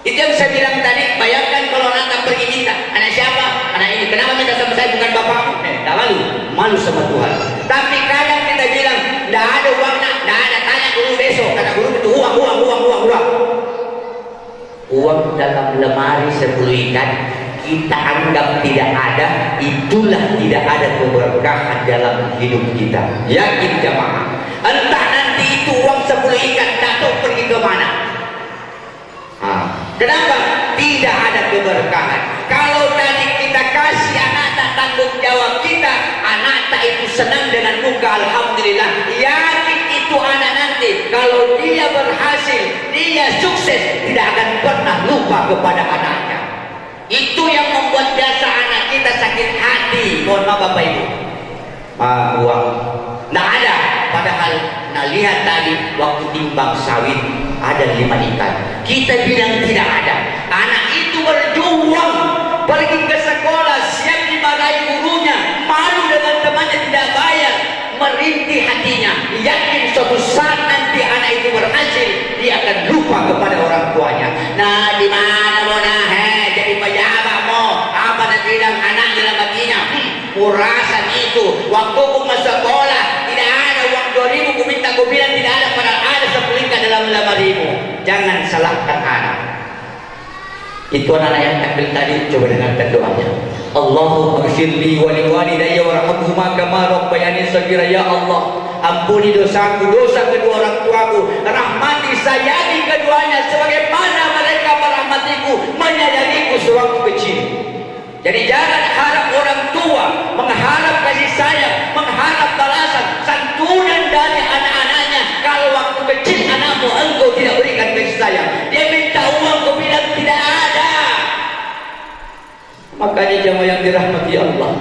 Itu yang saya bilang tadi. Bayangkan kalau anak pergi minta, anak siapa? Anak ini. Kenapa minta sama saya bukan bapakmu? Tak malu sama Tuhan. Tapi kadang kita bilang, tidak ada uang nak, tidak ada, tanya guru besok. Kata guru itu uang. Uang dalam lemari 10 ikan kita anggap tidak ada, itulah tidak ada keberkahan dalam hidup kita. Yakin jamaah? Entah nanti itu uang 10 ikan tak tahu pergi ke mana. Kenapa? Tidak ada keberkahan. Kalau tadi kita kasih anak tak tanggung jawab kita, anak tak itu senang dengan muka alhamdulillah. Yakin itu anak nanti kalau dia berhasil, dia sukses, tidak akan pernah lupa kepada anaknya. Itu yang membuat biasa anak kita sakit hati. Mohon maaf Bapak Ibu. Uang tidak ada. Padahal nah lihat tadi waktu timbang sawit ada 5 ikan. Kita bilang tidak ada. Anak itu berjuang pergi ke sekolah, siap dimarahi gurunya, malu dengan temannya tidak bayar, merintih hatinya. Yakin suatu saat nanti anak itu berhasil, dia akan lupa kepada orang tuanya. Nah, di mana mau jadi pejabat mau apa nak bilang anak dalam hatinya? Kurasan itu waktu aku masuk sekolah tidak ada uang 2.000, aku minta, aku bilang tidak ada, padahal ada 10 ikan dalam 5.000. Jangan salahkan anak. Itu anak yang tampil tadi, coba dengarkan doanya. Allahumma ighfirli wa liwalidayya warhamhuma kama rabbayani shaghira. Ya Allah, ampuni dosaku, dosa kedua orang tuaku, rahmati sayangi keduanya sebagaimana mereka merahmatiku, menyayangiku sewaktu kecil. Jadi jangan harap orang tua, mengharap kasih sayang, mengharap balasan, santunan dari anak-anaknya. Kalau waktu kecil anakmu engkau tidak berikan kasih sayang, dia minta uang, kau bilang tidak ada. Makanya jamaah yang dirahmati Allah,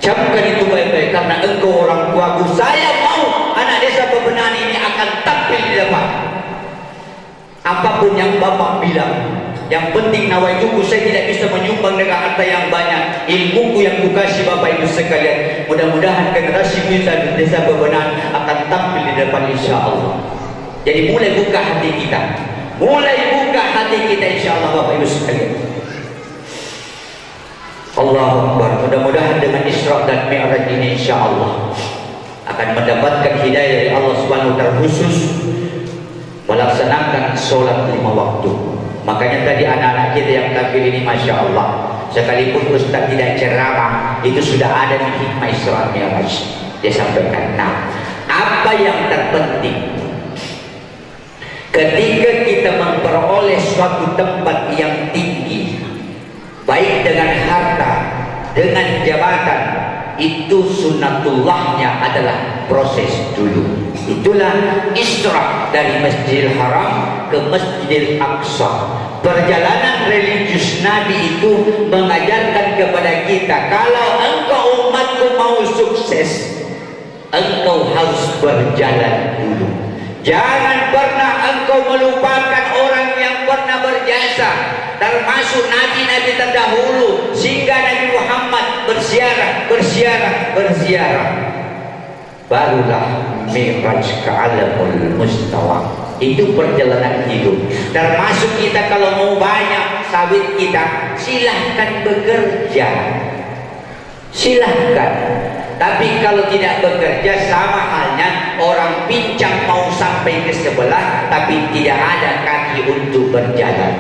camkan itu baik-baik, karena engkau orang tuaku. Saya mau anak desa Bebenahan ini akan tampil di depan. Apapun yang Bapak bilang, yang penting nawaituku, saya tidak bisa menyumbang dengan harta yang banyak. Ilmuku yang kukasih Bapak Ibu sekalian, mudah-mudahan generasi kita di desa Bebenahan akan tampil di depan insya Allah. Jadi mulai buka hati kita, insya Allah Bapak Ibu sekalian. Allahu Akbar. Mudah-mudahan dengan Isra dan Mi'raj ini insya Allah akan mendapatkan hidayah dari Allah Subhanahu wa taala, khusus melaksanakan sholat 5 waktu. Makanya tadi anak-anak kita yang tampil ini masya Allah, sekalipun Ustaz tidak ceramah, itu sudah ada di hikmah Isra Mi'raj. Dia sampaikan, nah apa yang terpenting ketika kita memperoleh suatu tempat yang tinggi, baik dengan harta, dengan jabatan, itu sunnatullahnya adalah proses dulu. Itulah Isra dari Masjidil Haram ke Masjidil Aqsa. Perjalanan religius Nabi itu mengajarkan kepada kita, kalau engkau umatku mau sukses, engkau harus berjalan dulu. Jangan pernah engkau melupakan orang yang pernah berjasa, termasuk nabi-nabi terdahulu, sehingga Nabi Muhammad berziarah. Barulah Mi'raj ke alamul mustawa. Itu perjalanan hidup. Termasuk kita kalau mau banyak sawit kita, silahkan bekerja, silahkan. Tapi kalau tidak bekerja, sama halnya orang pincang mau sampai ke sebelah tapi tidak ada kaki untuk berjalan.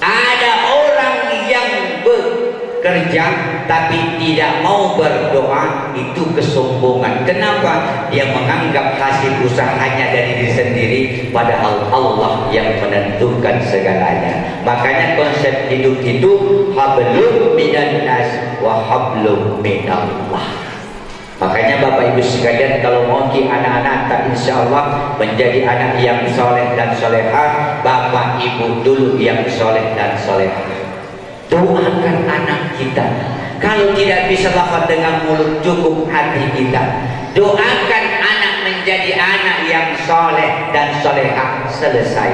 Ada orang yang bekerja tapi tidak mau berdoa, itu kesombongan. Kenapa? Dia menganggap hasil usahanya dari diri sendiri, padahal Allah yang menentukan segalanya. Makanya konsep hidup itu hablum minan nas wa hablum minallah. Makanya Bapak Ibu sekalian, kalau mau anak-anak tak insya Allah menjadi anak yang soleh dan solehah, Bapak Ibu dulu yang soleh dan solehah. Doakan anak kita. Kalau tidak bisa lafaz dengan mulut, cukup hati kita. Doakan anak menjadi anak yang soleh dan solehah. Selesai.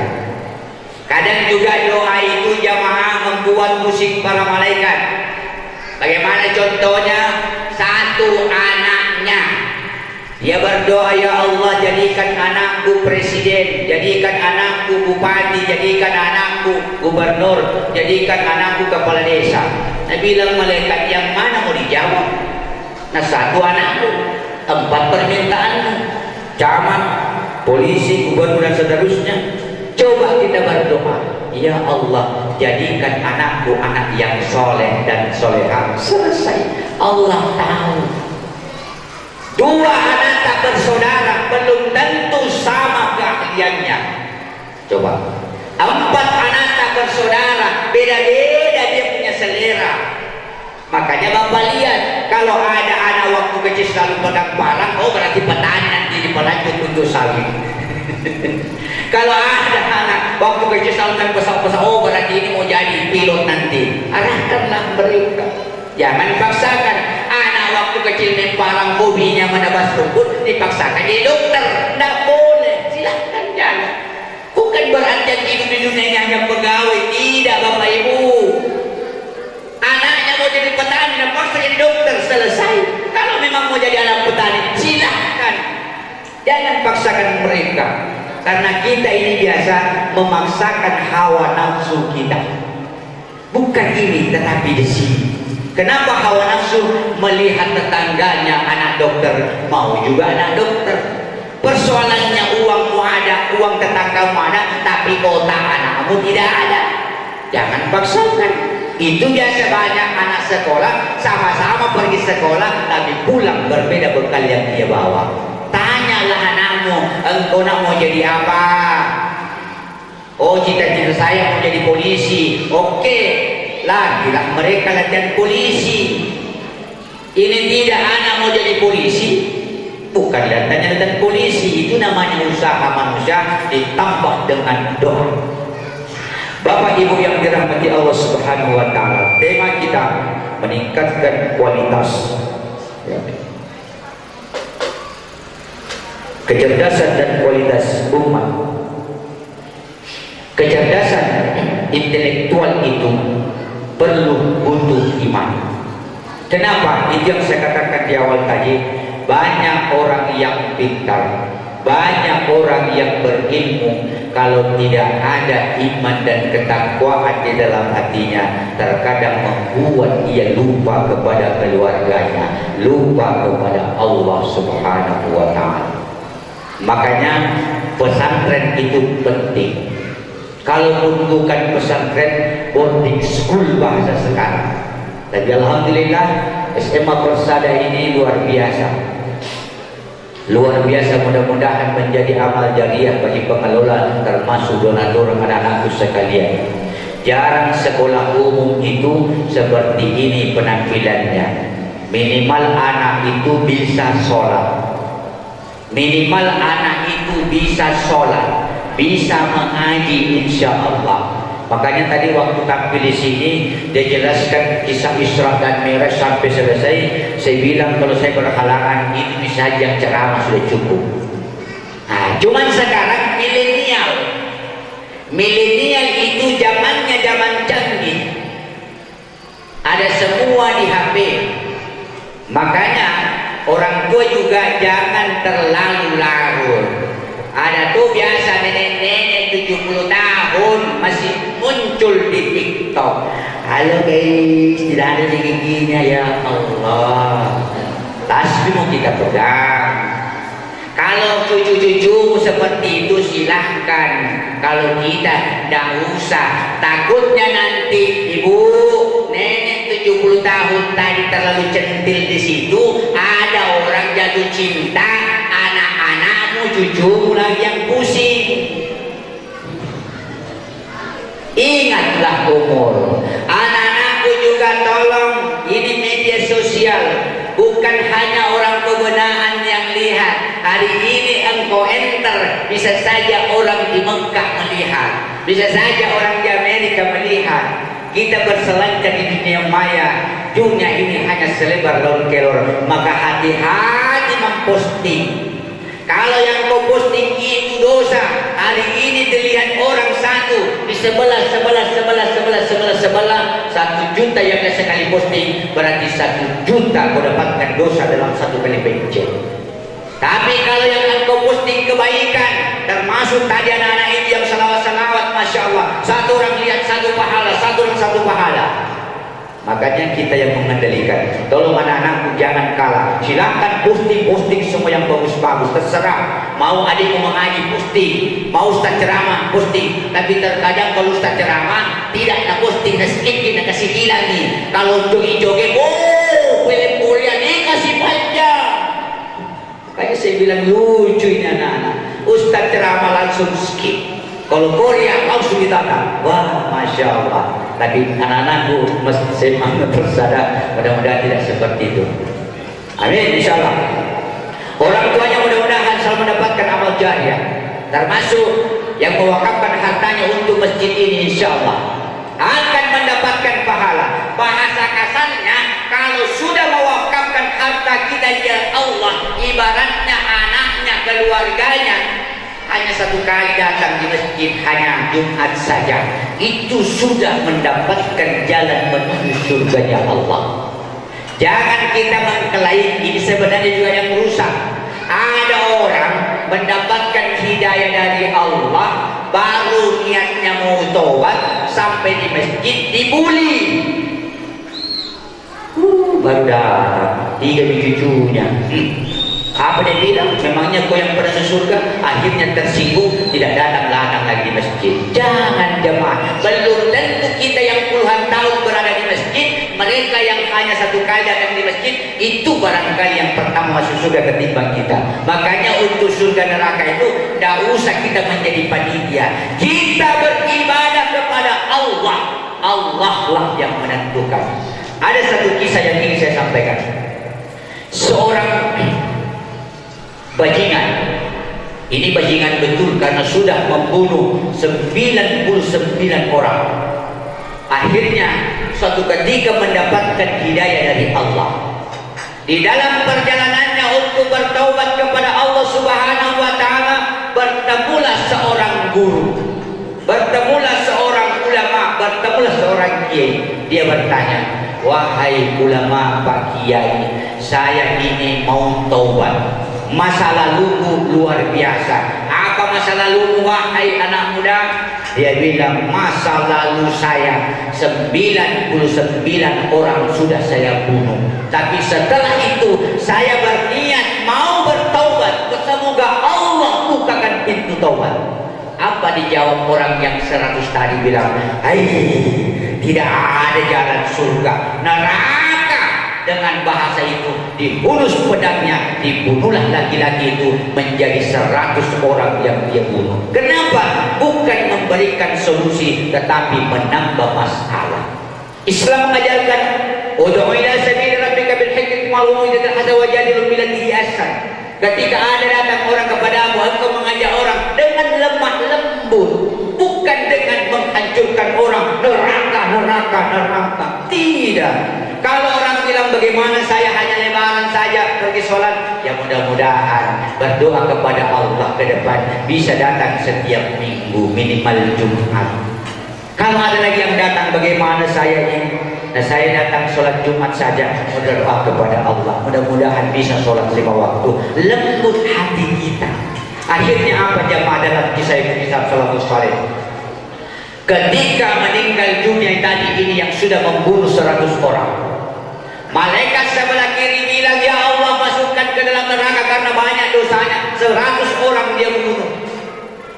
Kadang juga doa itu jamaah membuat pusing para malaikat. Bagaimana contohnya? Satu anaknya, dia berdoa, ya Allah jadikan anakku presiden, jadikan anakku anakku bupati, jadikan anakku gubernur, jadikan anakku kepala desa. Nah bilang malaikat, yang mana mau dijawab? Nah 1 anakku, 4 permintaanmu, camat, polisi, gubernur dan seterusnya. Coba kita berdoa, ya Allah, jadikan anakku anak yang soleh dan solehah. Selesai. Allah tahu. 2 anak tak bersaudara belum tentu sama keahliannya. Coba 4 anak tak bersaudara, beda-beda dia punya selera. Makanya Bapak lihat, kalau ada anak waktu kecil selalu pegang parang, oh berarti petani nanti dipelanjut untuk sawit. Kalau ada anak waktu kecil selalu main pesawat-pesawat, oh berarti ini mau jadi pilot nanti. Arahkanlah mereka, jangan dipaksakan. Anak waktu kecil main parang, hobinya menebas rumput, dipaksakan jadi dokter. Tidak boleh, silahkan jangan. Bukan berarti hidup di dunia ini hanya pegawai, tidak Bapak Ibu. Anaknya mau jadi petani, dipaksa jadi dokter, selesai. Kalau memang mau jadi anak petani, silahkan. Jangan paksakan mereka. Karena kita ini biasa memaksakan hawa nafsu kita. Bukan ini, tetapi di sini. Kenapa hawa nafsu? Melihat tetangganya anak dokter, mau juga anak dokter. Persoalannya uangmu ada, uang tetanggamu ada, tapi otak anakmu tidak ada. Jangan paksakan. Itu biasa banyak anak sekolah sama-sama pergi sekolah, tapi pulang berbeda bekal yang dia bawa. Tanyalah anakmu, engkau nak mau jadi apa? Oh, cita-cita saya mau jadi polisi. Oke, lagilah mereka latihan polisi. Ini tidak anak mau jadi polisi, bukan latihan polisi. Itu namanya usaha manusia ditambah dengan doa. Bapak Ibu yang dirahmati Allah Subhanahu wa taala, tema kita meningkatkan kualitas. Ya. Kecerdasan dan kualitas umat. Kecerdasan intelektual itu butuh iman. Kenapa? Itu yang saya katakan di awal tadi. Banyak orang yang pintar, banyak orang yang berilmu, kalau tidak ada iman dan ketakwaan di dalam hatinya, terkadang membuat ia lupa kepada keluarganya, lupa kepada Allah Subhanahu wa taala. Makanya pesantren itu penting. Kalau bukan pesantren, boarding school bahasa sekarang. Tapi alhamdulillah SMA Persada ini luar biasa. Luar biasa, mudah-mudahan menjadi amal jariah bagi pengelola termasuk donatur anak-anakku sekalian. Jarang sekolah umum itu seperti ini penampilannya. Minimal anak itu bisa sholat. Minimal anak itu bisa sholat, bisa mengaji insya Allah. Makanya tadi waktu tampil di sini dia jelaskan kisah Isra dan Mi'raj sampai selesai. Saya bilang kalau saya berhalangan ini bisa yang ceramah sudah cukup. Nah, cuman sekarang milenial itu zamannya zaman canggih. Ada semua di HP. Makanya orang tua juga jangan terlalu larut. Ada tuh biasa nenek-nenek 70 tahun masih muncul di TikTok. Halo guys, tidak ada giginya ya Allah. Tasbih mau kita pegang. Kalau cucu-cucumu seperti itu silahkan. Kalau kita tidak usah. Takutnya nanti ibu nenek 70 tahun tadi terlalu centil di situ, ada orang jatuh cinta, anak-anakmu, cucumu lagi yang pusing. Ingatlah umur. Anak-anakku juga tolong, ini media sosial, bukan hanya orang kebenaran yang lihat. Hari ini engkau enter, bisa saja orang di Mekah melihat, bisa saja orang di Amerika melihat. Kita berselancar di dunia maya. Dunia ini hanya selebar daun kelor. Maka hati-hati memposting. Kalau yang kau posting itu dosa. Hari ini dilihat orang satu di sebelah 1 juta yang sekali posting, berarti 1 juta kau dapatkan dosa dalam 1 kali pencet. Tapi kalau yang engkau posting kebaikan, termasuk tadi anak-anak itu yang salawat langsung satu pahala. Makanya kita yang mengendalikan. Tolong anak-anakku jangan kalah. Silakan posting semua yang bagus-bagus, terserah. Mau adikmu mengaji posting, mau ustaz ceramah posting. Tapi terkadang kalau ustaz ceramah tidak nak posting, nak skip, nak kasih hilang nih. Kalau joget-joget, film Korea nih kasih panjang. Kayak saya bilang lucu ini anak-anak. Ustaz ceramah langsung skip. Kalau Korea langsung ditata. Wah, masya Allah. Tapi anak-anakku mesti semangat terus ada. Mudah-mudahan tidak seperti itu. Amin, insya Allah. Orang tuanya mudah-mudahan selalu mendapatkan amal jariah. Termasuk yang mewakafkan hartanya untuk masjid ini, insya Allah akan mendapatkan pahala. Bahasa kasarnya, kalau sudah mewakafkan harta kita ya Allah, ibaratnya anaknya, keluarganya, hanya satu kali datang di masjid, hanya Jumat saja, itu sudah mendapatkan jalan menuju surganya Allah. Jangan kita mengklaim ini sebenarnya juga yang rusak. Ada orang mendapatkan hidayah dari Allah, baru niatnya mau tobat, sampai di masjid dibully. Baru datang 3 cucunya. Apa dia bilang? Memangnya kau yang pernah ke surga? Akhirnya tersinggung, tidak datang lagi di masjid. Jangan jemaah. Belum tentu kita yang puluhan tahun berada di masjid, mereka yang hanya satu kali datang di masjid, itu barangkali yang pertama masuk surga ketimbang kita. Makanya untuk surga neraka itu tidak usah kita menjadi panitia. Kita beribadah kepada Allah. Allah lah yang menentukan. Ada satu kisah yang ingin saya sampaikan. Seorang bajingan, ini bajingan betul karena sudah membunuh 99 orang. Akhirnya suatu ketika mendapatkan hidayah dari Allah. Di dalam perjalanannya untuk bertaubat kepada Allah Subhanahu wa taala, bertemulah seorang guru, bertemulah seorang ulama, bertemulah seorang kiai. Dia bertanya, "Wahai ulama, Pak Kiai, saya ini mau taubat. Masa laluku luar biasa." Apa masa lalumu wahai anak muda? Dia bilang, masa lalu saya 99 orang sudah saya bunuh. Tapi setelah itu saya berniat mau bertaubat. Semoga Allah bukakan pintu taubat. Apa dijawab orang yang 100 tadi bilang, tidak ada jalan surga, neraka. Dengan bahasa itu dibunuh pedangnya, dibunuhlah laki-laki itu menjadi 100 orang yang dia bunuh. Kenapa? Bukan memberikan solusi, tetapi menambah masalah. Islam mengajarkan, ud'u ila sabili rabbika bil hikmati wal mau'izatil hasanah wajadilhum billati hiya ahsan. Ketika ada datang orang kepadamu, engkau mengajak orang dengan lemah lembut, bukan dengan menghancurkan orang, neraka. Tidak. Kalau orang bilang bagaimana saya hanya lebaran saja pergi sholat, ya mudah-mudahan berdoa kepada Allah ke depan bisa datang setiap minggu minimal Jumat. Kalau ada lagi yang datang bagaimana saya ini, nah saya datang sholat Jumat saja, berdoa kepada Allah mudah-mudahan bisa sholat 5 waktu. Lembut hati kita. Akhirnya apa jamaah dalam kisah salafus saleh? Ketika meninggal dunia tadi ini yang sudah membunuh 100 orang, malaikat sebelah kiri bilang, ya Allah masukkan ke dalam neraka karena banyak dosanya, 100 orang dia membunuh.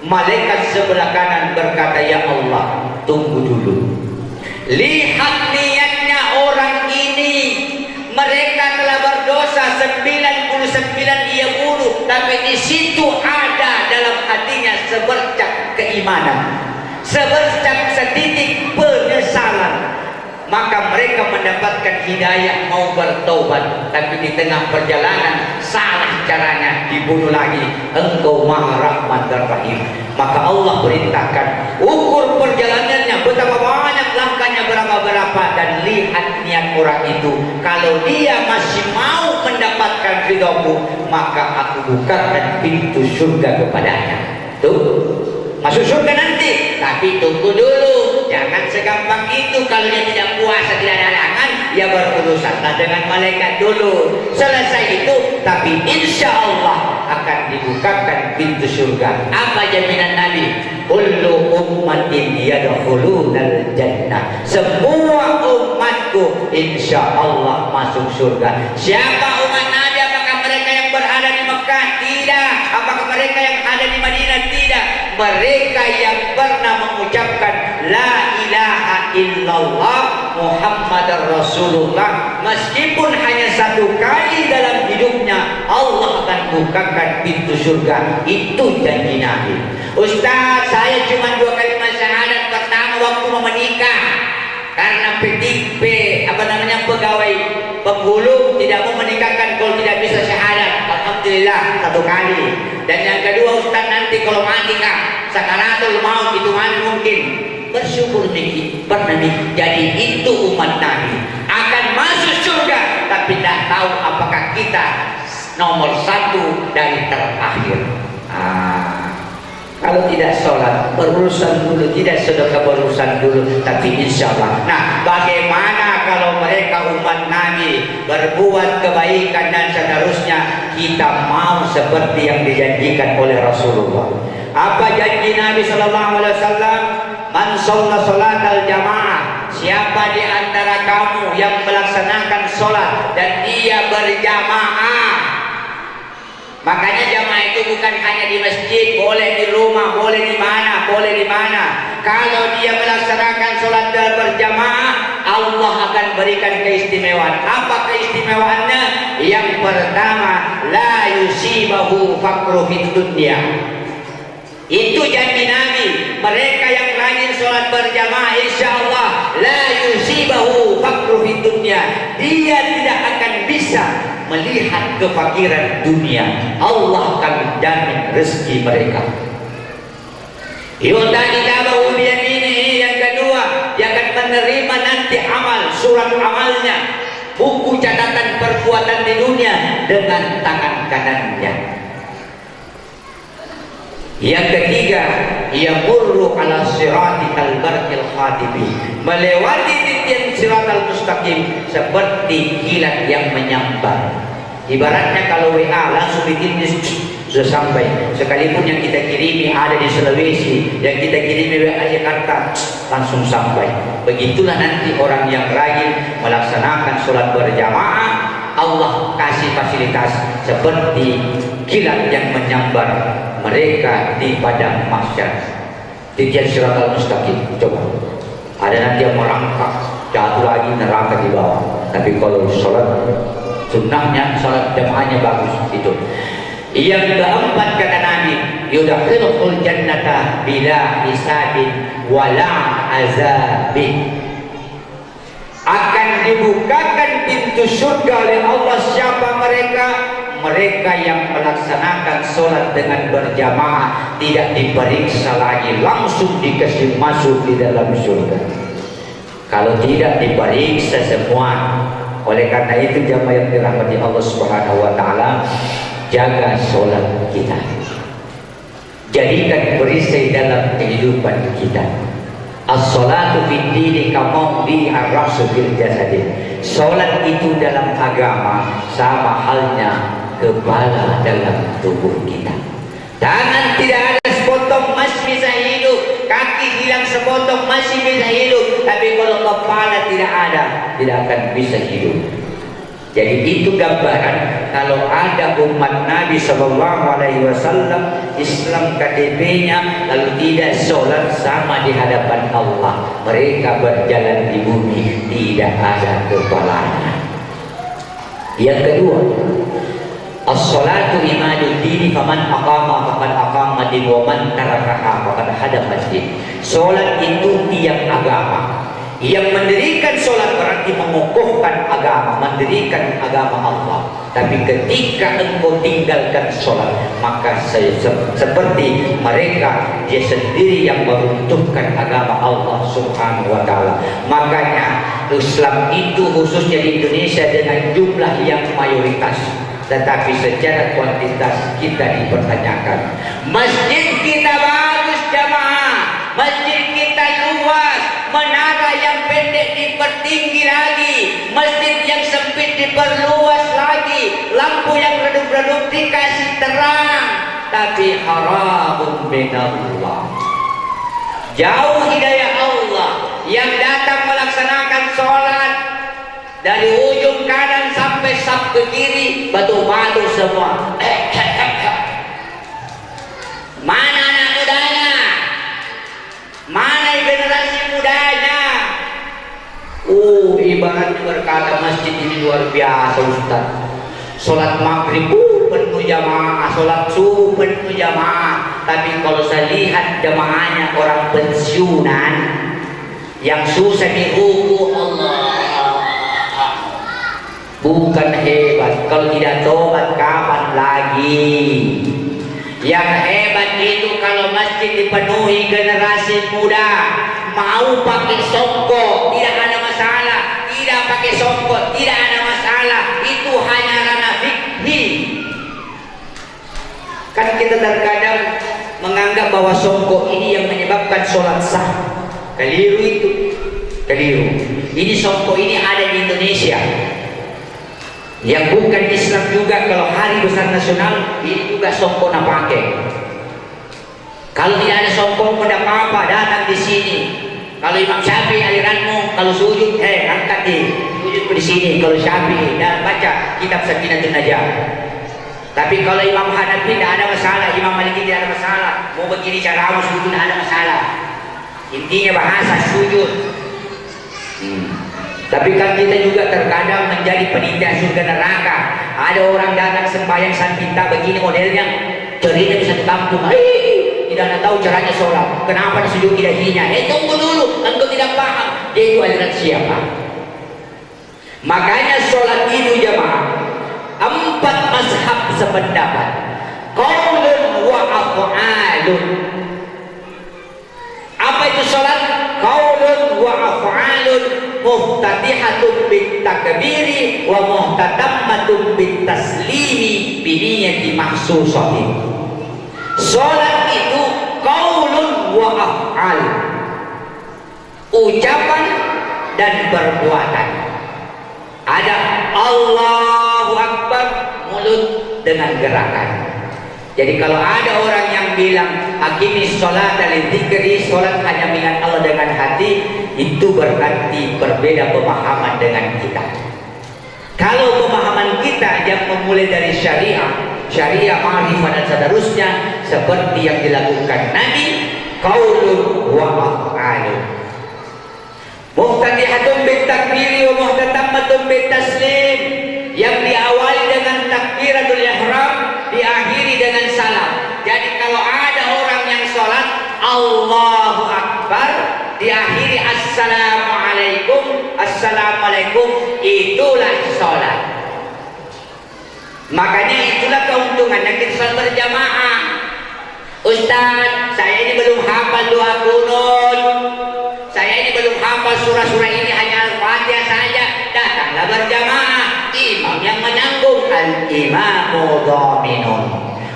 Malaikat sebelah kanan berkata, ya Allah tunggu dulu, lihat niatnya orang ini. Mereka telah berdosa 99 ia bunuh, tapi di situ ada dalam hatinya sebercak keimanan, sebercak setitik penyesalan. Maka mereka mendapatkan hidayah mau bertobat, tapi di tengah perjalanan salah caranya, dibunuh lagi. Engkau Maha Rahman dan Rahim. Maka Allah perintahkan, ukur perjalanannya betapa banyak langkahnya, berapa dan lihat niat orang itu. Kalau dia masih mau mendapatkan ridhamu, maka aku bukakan pintu surga kepadanya. Tuh, masuk surga nanti, tapi tunggu dulu, jangan segampang itu. Kalau dia tidak puasa, tidak ada halangan, ya berurusanlah dengan malaikat dulu. Selesai itu, tapi insya Allah akan dibukakan pintu surga. Apa jaminan Nabi? kullu ummatin yadkhulunal jannah. Semua umatku insya Allah masuk surga. Siapa umat Nabi? Apakah mereka yang berada di Mekah? Tidak. Apakah mereka yang ada di Madinah? Tidak. Mereka yang pernah mengucapkan la ilaha illallah Muhammadar Rasulullah, meskipun hanya satu kali dalam hidupnya, Allah akan bukakan pintu surga. Itu janji Nabi. Ustaz, saya cuma 2 kalimat syahadat. Pertama waktu mau menikah, karena pegawai penghulu tidak mau menikahkan kalau tidak bisa syahadat. Alhamdulillah 1 kali. Dan yang kedua, Ustaz, nanti kalau mati kah, sakaratul maut itu mana mungkin. Bersyukur nih, pernah nih. Jadi itu umat Nabi akan masuk surga, tapi tidak tahu apakah kita nomor 1 dari terakhir. Kalau tidak sholat, berurusan dulu. Tidak sedekah, berurusan dulu. Tapi insya Allah. Nah, bagaimana kalau mereka umat Nabi berbuat kebaikan dan seterusnya, kita mau seperti yang dijanjikan oleh Rasulullah. Apa janji Nabi Sallallahu Alaihi Wasallam? Man sholla sholatal jamaah. Siapa di antara kamu yang melaksanakan sholat dan dia berjamaah? Makanya jamaah itu bukan hanya di masjid, boleh di rumah, boleh di mana, boleh di mana. Kalau dia melaksanakan sholat berjamaah, Allah akan berikan keistimewaan. Apa keistimewaannya? Yang pertama, la yusibahu faqru fid dunya. Itu janji Nabi. Mereka yang rajin sholat berjamaah, insya Allah la yusibahu faqru fid dunya. Dia tidak akan bisa melihat kefakiran dunia. Allah akan jamin rezeki mereka. Ini yang kedua, yang akan menerima nanti amal, surat amalnya, buku catatan perbuatan di dunia dengan tangan kanannya. Yang ketiga, yamurru ala siratikal barqil khatibi, melewati titian siratal mustaqim seperti kilat yang menyambar. Ibaratnya kalau WA langsung bikin sudah sampai. Sekalipun yang kita kirimi ada di Sulawesi, yang kita kirimi WA Jakarta langsung sampai. Begitulah nanti orang yang rajin melaksanakan sholat berjamaah, Allah kasih fasilitas seperti kilat yang menyambar mereka di padang mahsyar. Titian siratal mustaqim. Coba ada nanti yang merangkak jatuh lagi neraka di bawah. Tapi kalau sholat sunnahnya, sholat jamaahnya bagus itu. Yang keempat kata Nabi, yudkhilul jannata bila hisabin wala azabin. Akan dibukakan pintu surga oleh Allah. Siapa mereka? Mereka yang melaksanakan sholat dengan berjamaah, tidak diperiksa lagi, langsung dikasih masuk di dalam surga. Kalau tidak diperiksa semua. Oleh karena itu jamaah yang dirahmati Allah Subhanahu wa taala, jaga sholat kita. Jadikan perisai dalam kehidupan kita. As-salatu fid dini kamawdi ar-rasu fil jasadi. Sholat itu dalam agama sama halnya kepala dalam tubuh kita. Tangan tidak ada sepotong masih bisa hidup, kaki hilang sepotong masih bisa hidup, tapi kalau kepala tidak ada, tidak akan bisa hidup. Jadi itu gambaran kalau ada umat Nabi Sallallahu Alaihi Wasallam, Islam KTP-nya lalu tidak sholat sama di hadapan Allah, mereka berjalan di bumi tidak ada kepalanya. Yang kedua, as-salatu imadud dini faman aqama faqad aqama din wa man tarakaha faqad hadama din. Salat itu tiang agama. Yang mendirikan salat berarti mengokohkan agama, mendirikan agama Allah. Tapi ketika engkau tinggalkan salat, maka seperti mereka, dia sendiri yang meruntuhkan agama Allah Subhanahu wa taala. Makanya Islam itu khususnya di Indonesia dengan jumlah yang mayoritas, tetapi secara kuantitas kita dipertanyakan. Masjid kita bagus jamaah, masjid kita luas, menara yang pendek dipertinggi lagi, masjid yang sempit diperluas lagi, lampu yang redup-redup dikasih terang, tapi haramun minallah. Jauh hidayah Allah. Yang datang melaksanakan sholat dari ujung kanan sampai saf ke kiri batu-batu semua. Mana anak mudanya? Mana generasi mudanya? Ibaratnya berkata masjid ini luar biasa Ustaz. Sholat maghrib penuh jamaah, sholat subuh penuh jamaah. Tapi kalau saya lihat jamaahnya orang pensiunan yang susah diruku, Allah, bukan hebat. Kalau tidak tobat kapan lagi? Yang hebat itu kalau masjid dipenuhi generasi muda, mau pakai songkok tidak ada masalah, tidak pakai songkok tidak ada masalah, itu hanya ranah fikih. Kan kita terkadang menganggap bahwa songkok ini yang menyebabkan sholat sah. Keliru itu, keliru. Ini songkok ini ada di Indonesia. Yang bukan Islam juga kalau hari besar nasional ini juga songkok nak pakai. Kalau tidak ada songkok tidak apa-apa, datang di sini. Kalau Imam Syafi'i aliranmu, kalau sujud angkat sujud di sini. Kalau Syafi'i dan baca kitab Sakinatun Najah. Tapi kalau Imam Hanafi tidak ada masalah, Imam Maliki tidak ada masalah. Mau begini cara sujud tidak ada masalah. Intinya bahasa sujud. Tapi kan kita juga terkadang menjadi penitia surga neraka. Ada orang datang sembahyang santinta begini modelnya, cerita di satu kampung, tidak ada tahu caranya sholat. Kenapa disujud dahinya? Tunggu dulu, engkau tidak paham. Dia itu aliran siapa? Makanya sholat itu jamaah 4 mazhab sependapat. Qaulun wa af'alun. Apa itu sholat? Qaulun wa af'alun, muftatihatun bit takbiri wa muhtatammatun bit taslimi bi niyyati mahsusatin. Salat itu qaulun wa af'al, ucapan dan perbuatan. Ada Allahu Akbar, mulut dengan gerakan. Jadi kalau ada orang yang bilang aqimis sholat dari dzikri, sholat hanya mengingat Allah dengan hati, itu berarti berbeda pemahaman dengan kita. Kalau pemahaman kita yang memulai dari syariah, ma'rifah dan seterusnya seperti yang dilakukan Nabi, qaulun wa af'alun, muftatihatun bit takbiri wa muhtatammatun bit taslim, yang diawali dengan takbiratul ihram, diakhiri dengan salam. Jadi kalau ada orang yang sholat Allahu Akbar, diakhiri Assalamualaikum, itulah sholat. Makanya itulah keuntungannya kita sholat berjamaah. Ustaz, saya ini belum hafal doa kunut, saya ini belum hafal surah-surah ini, hanya Al-Fatihah saja. Datanglah berjamaah, imam yang menanggung, al-imamu dhaminun.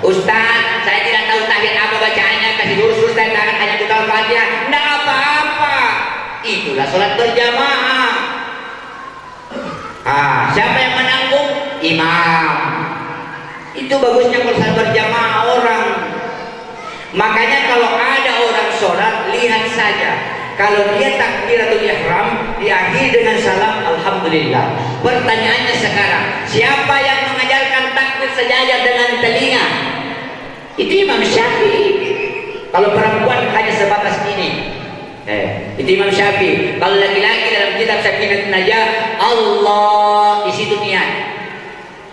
Ustaz, saya tidak tahu tahiyat apa bacaannya, kasih lurus Ustaz, tangan hanya buka Al-Fatihah. Tidak apa-apa, itulah sholat berjamaah. Siapa yang menanggung? Imam. Itu bagusnya kalau sholat berjamaah orang. Makanya kalau ada orang sholat, lihat saja. Kalau dia takbiratul ihram diakhiri dengan salam, alhamdulillah. Pertanyaannya sekarang, siapa yang mengajarkan takbir sejajar dengan telinga? Itu Imam Syafi'i. Kalau perempuan hanya sebatas ini. Itu Imam Syafi'i. Kalau laki-laki dalam kitab Sakinatun Najah, Allah di situ niat.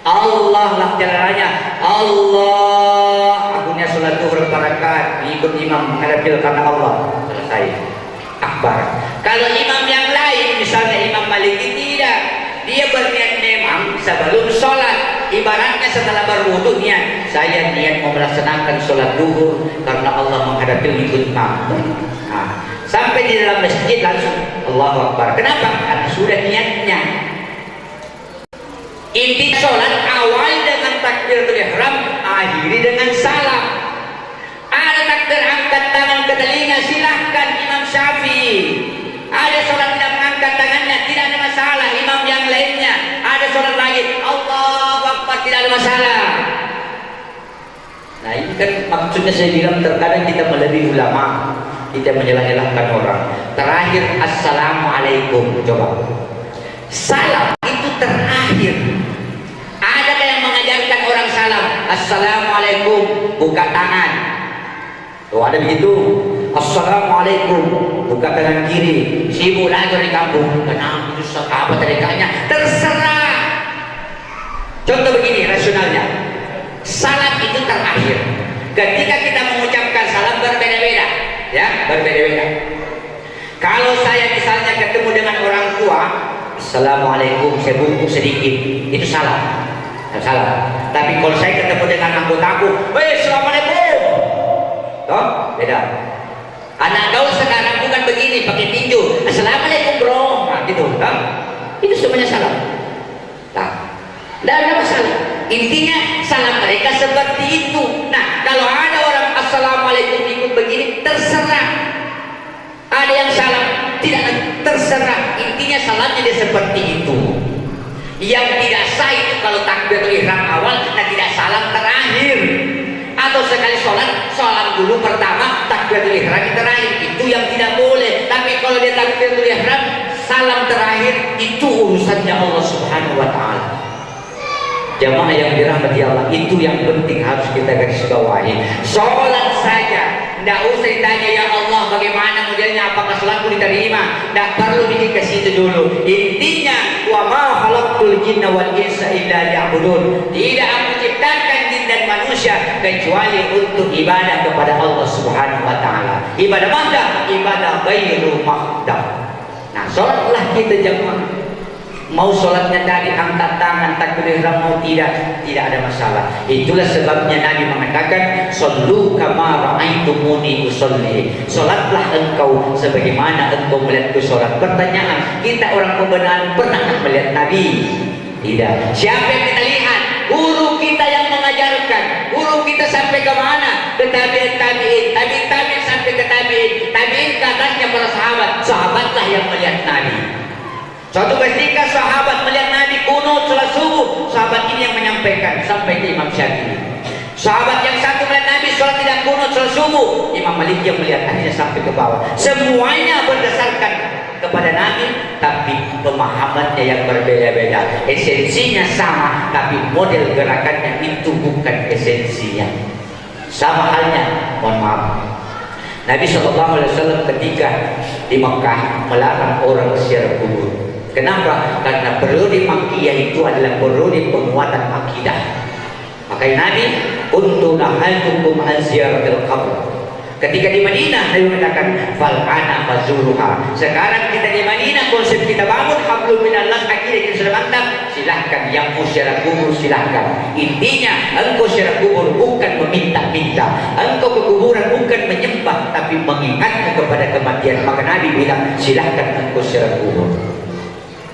Allah lah jalanannya. Allah, akunya sholat zuhur rakaat, ikut imam menghadapil karena Allah. Selesai. Akbar. Kalau imam yang lain, misalnya Imam Maliki, tidak, dia berniat memang sebelum sholat, ibaratnya setelah berwudu niat, saya niat mau melaksanakan sholat zuhur karena Allah menghadapi ikut imam. Sampai di dalam masjid langsung Allahu Akbar. Kenapa? Karena sudah niatnya. Inti sholat awal dengan takbiratul ihram, akhiri dengan salam. Ada takbir angkat tangan ke telinga, silahkan Imam Syafi'i. Ada sholat tidak mengangkat tangannya, tidak ada masalah. Imam yang lainnya ada sholat lagi Allahu Akbar, tidak ada masalah. Nah ini kan maksudnya saya bilang terkadang kita melebihi ulama. kita menyelah-nyelahkan orang. Terakhir assalamualaikum. Coba. Salam itu terakhir. Adakah yang mengajarkan orang salam assalamualaikum buka tangan? Tuh ada begitu. Assalamualaikum buka tangan kiri. Sibuk lagi di kampung. Kenapa itu apa tadikanya? Terserah. Contoh begini rasionalnya. Salam itu terakhir. Ketika kita mengucapkan salam berbeda-beda, ya berbeda-beda. Kalau saya misalnya ketemu dengan orang tua, assalamualaikum, saya bungkuk sedikit, itu salam. Salam. Tapi kalau saya ketemu dengan anggotaku, assalamualaikum, toh beda. Anak gaul sekarang bukan begini, pakai tinju, assalamualaikum bro, nah, gitu, toh? Itu semuanya salam. Nah, tidak ada masalah. Intinya salam mereka seperti itu. Nah, kalau ada orang assalamualaikum ikut begini, terserah. Ada yang salam tidak, terserah. Intinya salamnya dia seperti itu. Yang tidak sah itu kalau takbiratul ihram awal dan tidak salam terakhir. Atau sekali sholat, salam dulu pertama, takbiratul ihram terakhir. Itu yang tidak boleh. Tapi kalau dia takbiratul ihram, salam terakhir, itu urusannya Allah Subhanahu wa Ta'ala. Jamaah yang dirahmati Allah, itu yang penting harus kita garis bawahi. Sholat saja, tidak usah ditanya ya Allah bagaimana modelnya, apakah sholatku diterima. Tidak perlu bikin ke situ dulu. Intinya, wa ma khalaqtul jinna wal insa illa liya'budun. Tidak aku ciptakan jin dan manusia kecuali untuk ibadah kepada Allah Subhanahu wa Ta'ala. Ibadah mahdah, ibadah ghairu mahdah. Nah, sholatlah kita jamaah. Mau sholatnya tadi angkat tangan takbir ihram mau tidak ada masalah. Itulah sebabnya Nabi mengatakan sallu kama ra'aitumuni usolli. Sholatlah engkau sebagaimana engkau melihatku sholat. Pertanyaan, kita orang pembenaran pernah melihat Nabi? Tidak. Siapa yang kita lihat? Guru kita yang mengajarkan. Guru kita sampai ke mana? Ke tabi'in, tabi'in sampai ke tabi'in ke atasnya para sahabat. Sahabatlah yang melihat Nabi. Suatu ketika sahabat melihat Nabi kunut salat subuh, sahabat ini yang menyampaikan sampai ke Imam Syafi'i. Sahabat yang satu melihat Nabi sholat tidak kunut salat subuh, Imam Malik yang melihat akhirnya sampai ke bawah. Semuanya berdasarkan kepada Nabi, tapi pemahamannya yang berbeda-beda. Esensinya sama, tapi model gerakannya itu bukan esensinya. Sama halnya, mohon maaf. Nabi SAW ketika di Mekah melarang orang ziarah kubur. Kenapa? Karena periode Makkiyah itu adalah periode penguatan akidah. Makanya Nabi kuntu nahaltukum an ziyaratil qabr. Ketika di Madinah Nabi mengatakan fal ana fazuruha. Sekarang kita di Madinah, konsep kita bangun hablum minallah, akidah kita sudah mantap. Silahkan yang mau ziarah kubur silahkan. Intinya engkau ziarah kubur bukan meminta-minta. Engkau ke kuburan bukan menyembah, tapi mengingatkan kepada kematian. Maka Nabi bilang silahkan engkau ziarah kubur.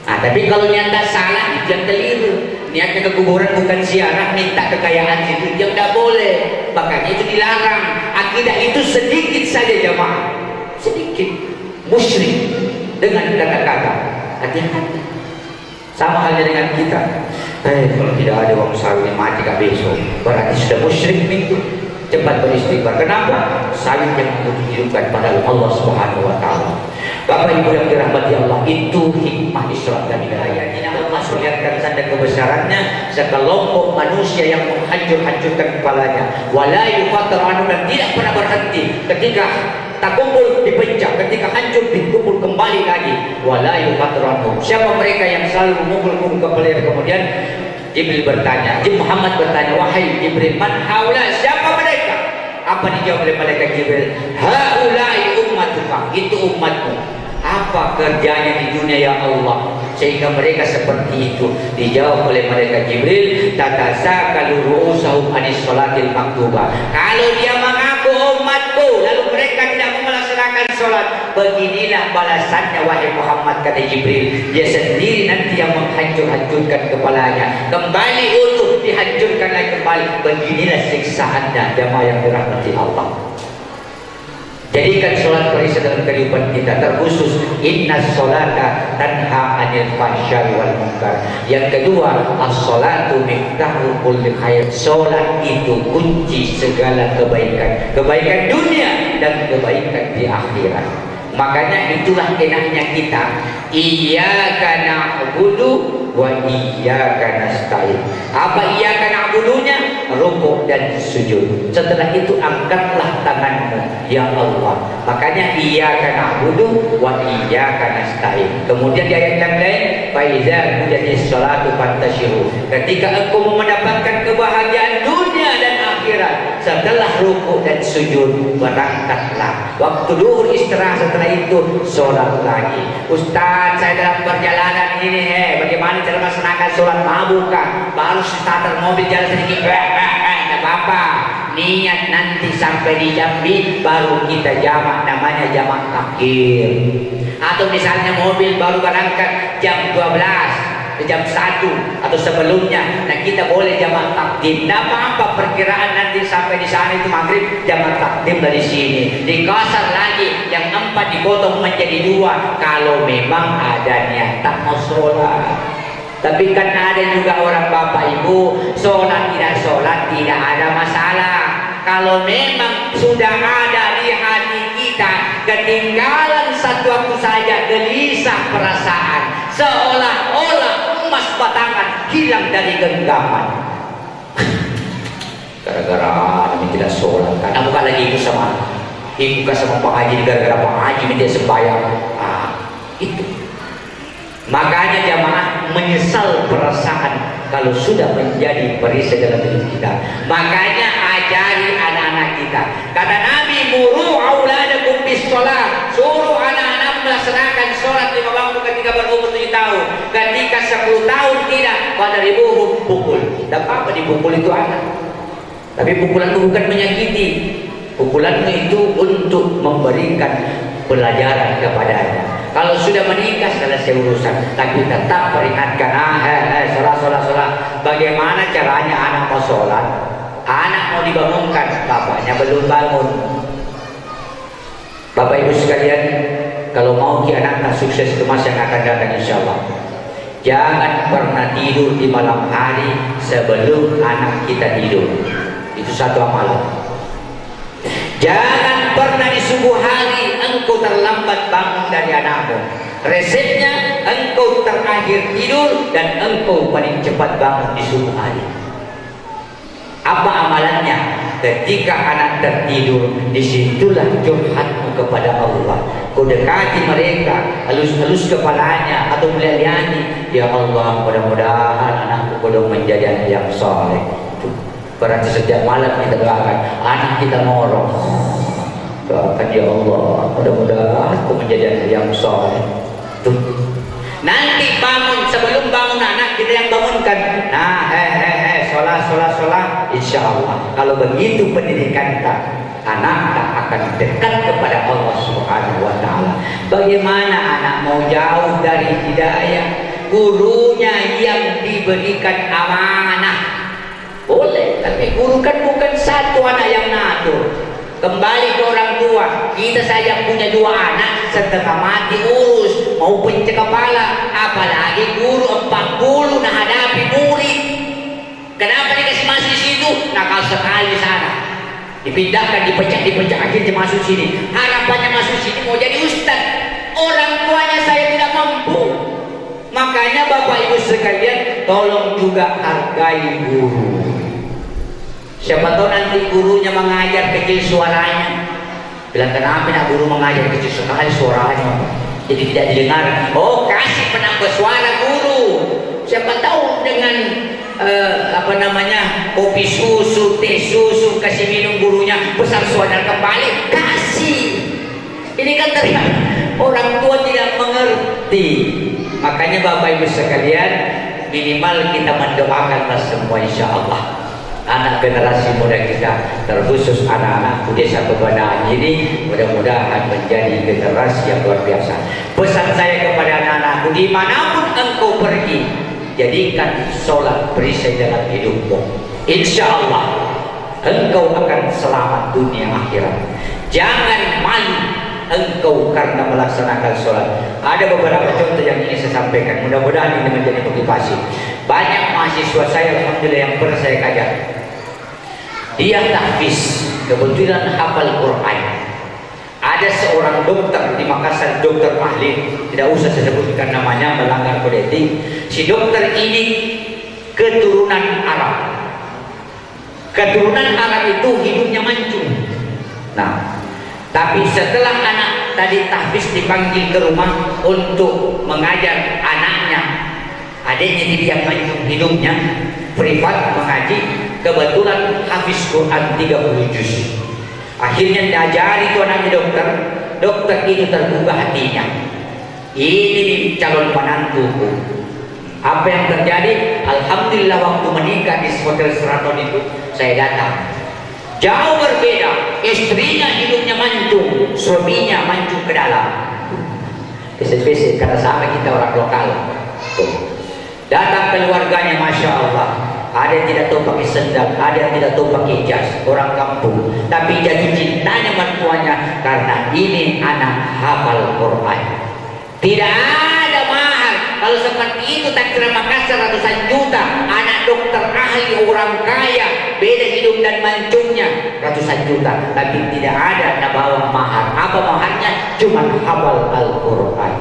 Nah, tapi kalau niatnya salah, itu yang keliru. Niatnya ke kuburan bukan ziarah, minta kekayaan itu, yang tidak boleh. Makanya itu dilarang. Akidah itu sedikit saja jamaah, sedikit. Musyrik dengan kata-kata. Hati-hati. Sama halnya dengan kita. Kalau tidak ada uang sawit mati gak besok, berarti sudah musyrik itu. Cepat beristighfar. Kenapa? Sawit yang untuk dihidupkan pada Allah Subhanahu wa Ta'ala. Bapak Ibu yang dirahmati Allah, itu hikmah Isra dan Mi'raj. Ini Allah perlihatkan tanda kebesarannya, sekelompok manusia yang menghancur-hancurkan kepalanya. Wala yufatranu, dan tidak pernah berhenti. Ketika tak kumpul dipecah, ketika hancur dikumpul kembali lagi. Wala yufatranu. Siapa mereka yang selalu memukul-mukul kepalanya? Kemudian Jibril bertanya, Muhammad bertanya, wahai Jibril, man haula, siapa mereka? Apa dijawab oleh malaikat Jibril? Haulai ummatuka, itu umatmu. Apa kerjanya di dunia ya Allah sehingga mereka seperti itu? Dijawab oleh malaikat Jibril, tatasakalu ru'usahum anis sholatil maktubah. Kalau dia mengaku umatku lalu mereka tidak mau melaksanakan sholat, beginilah balasannya wahai Muhammad, kata Jibril. Dia sendiri nanti yang menghancur-hancurkan kepalanya, kembali utuh dihancurkan lagi kembali. Beginilah siksaannya jamaah yang dirahmati Allah. Jadikan sholat perisai dalam kehidupan kita, terkhusus inna sholata tanha anil fahsya'i wal munkar. Yang kedua, as-sholatu miftahu kulli khair. Sholat itu kunci segala kebaikan, kebaikan dunia dan kebaikan di akhirat. Makanya itulah enaknya kita, iyyaka na'budu wa iyyaka nasta'in. Apa iyyaka na'budunya? Rukuk dan sujud. Setelah itu angkatlah tanganmu, ya Allah. Makanya iyyaka na'budu wa iyyaka nasta'in. Kemudian di ayat yang lain, fa idza qudiyatis sholatu fantashiru. Ketika engkau mendapatkan kebahagiaan dunia dan akhirat, setelah rukuk dan sujud, berangkatlah. Waktu duhur istirahat, setelah itu sholat lagi. Ustaz, saya dalam perjalanan ini, bagaimana cara melaksanakan sholat? Bukan, baru starter mobil jalan sedikit, tidak apa-apa. Niat nanti sampai di Jambi, baru kita jamak, namanya jamak takhir. Atau misalnya mobil baru berangkat jam 12, jam 1 atau sebelumnya, nah kita boleh jamak takdim. Tidak apa-apa, perkiraan nanti sampai di sana itu maghrib, jamak takdim dari sini. Dikasar lagi, yang 4 dipotong menjadi 2 kalau memang ada niat tak mau sholat. Tapi kan ada juga orang bapak ibu sholat tidak ada masalah. Kalau memang sudah ada di hati kita ketinggalan satu waktu saja gelisah perasaan, seolah-olah emas batangan hilang dari genggaman. Gara-gara kami tidak sholat, karena bukan lagi ikut sama Pak Haji, gara-gara Pak Haji minta sembahyang. Itu. Makanya jamaah menyesal perasaan kalau sudah menjadi perisai dalam hidup kita. Makanya ajari anak-anak kita. Kata Nabi, muru auladakum bis sholat. Suruh anak-anak melaksanakan sholat 5 waktu ketika berumur 7 tahun. Ketika 10 tahun tidak, wadribuhum, pukul. Tak apa dipukul itu anak. Tapi pukulan itu bukan menyakiti. Pukulanmu itu untuk memberikan pelajaran kepadanya. Kalau sudah menikah selesai urusan, tapi tetap peringatkan, sholat. Bagaimana caranya anak mau sholat? Anak mau dibangunkan, bapaknya belum bangun. Bapak ibu sekalian, kalau mau anak sukses ke masa yang akan datang insya Allah, jangan pernah tidur di malam hari sebelum anak kita tidur. Itu satu amalan. Jangan pernah di subuh hari engkau terlambat bangun dari anakmu. Resepnya engkau terakhir tidur dan engkau paling cepat bangun di subuh hari. Apa amalannya? Ketika anak tertidur, disitulah curhatmu kepada Allah. Kau dekati mereka, halus-halus kepalanya atau melaliani, ya Allah, mudah-mudahan anakku kau menjadi anak yang soleh. Berarti setiap malam kita doakan, anak kita ngorok, doakan ya Allah, mudah-mudahan aku menjadi anak yang soleh. Tuh. Nanti bangun, sebelum bangun anak kita yang bangunkan. Nah, sholat. Insya Allah, kalau begitu pendidikan kita, anak akan dekat kepada Allah Subhanahu Wa Taala. Bagaimana anak mau jauh dari hidayah? Gurunya yang diberikan amanah. Boleh, tapi guru kan bukan satu anak yang ngatur. Kembali ke orang tua. Kita saja punya 2 anak, setengah mati urus, mau pencet kepala, apalagi guru 40 nah hadapi murid. Kenapa dikasih masuk di situ? Nakal sekali sana. Dipindahkan, dipecah, akhirnya masuk sini. Harapannya masuk sini mau jadi ustaz. Orang tuanya saya tidak mampu. Makanya Bapak Ibu sekalian, tolong juga hargai guru. Siapa tahu nanti gurunya mengajar kecil suaranya. Bilang, kenapa nak guru mengajar kecil sekali suaranya? Jadi tidak didengar. Oh, kasih penambah suara guru. Siapa tahu dengan kopi susu, teh susu, kasih minum gurunya, besar suara kembali, kasih. Ini kan terlihat orang tua tidak mengerti. Makanya Bapak Ibu sekalian, minimal kita mendoakanlah semua insya Allah. Anak generasi muda kita, terkhusus anak-anak desa Kebanaan ini, mudah-mudahan menjadi generasi yang luar biasa. Pesan saya kepada anak-anakku, dimanapun engkau pergi, jadikan sholat perisai dalam hidupmu. Insya Allah engkau akan selamat dunia akhirat. Jangan malu engkau karena melaksanakan sholat. Ada beberapa contoh yang ingin saya sampaikan. Mudah-mudahan ini menjadi motivasi. Banyak mahasiswa saya, alhamdulillah, yang pernah saya kajar, dia tahfiz, kebetulan hafal Quran. Ada seorang dokter di Makassar, dokter ahli, tidak usah saya sebutkan namanya, melanggar kode etik. Si dokter ini keturunan Arab. Keturunan Arab itu hidupnya mancung. Nah, tapi setelah anak tadi tahfiz dipanggil ke rumah untuk mengajar anaknya, adiknya didiam mancung hidupnya, privat mengaji, kebetulan hafiz Quran 30 juz. Akhirnya diajari itu anaknya dokter. Dokter itu tergugah hatinya. Ini calon menantuku. Apa yang terjadi? Alhamdulillah waktu menikah di hotel Sheraton itu saya datang. Jauh berbeda. Istrinya hidupnya mancung, suaminya mancung ke dalam. Spesifik karena sama kita orang lokal. Tuh. Datang keluarganya, masya Allah. Ada yang tidak tahu pakai sendal, ada yang tidak tahu pakai jas, orang kampung. Tapi jatuh cintanya mertuanya karena ini anak hafal Quran. Tidak ada mahar. Kalau seperti itu tak kira Makassar ratusan juta. Anak dokter ahli, orang kaya, beda hidup dan mancungnya ratusan juta. Tapi tidak ada nak bawa mahar. Apa maharnya? Cuma hafal Al-Quran.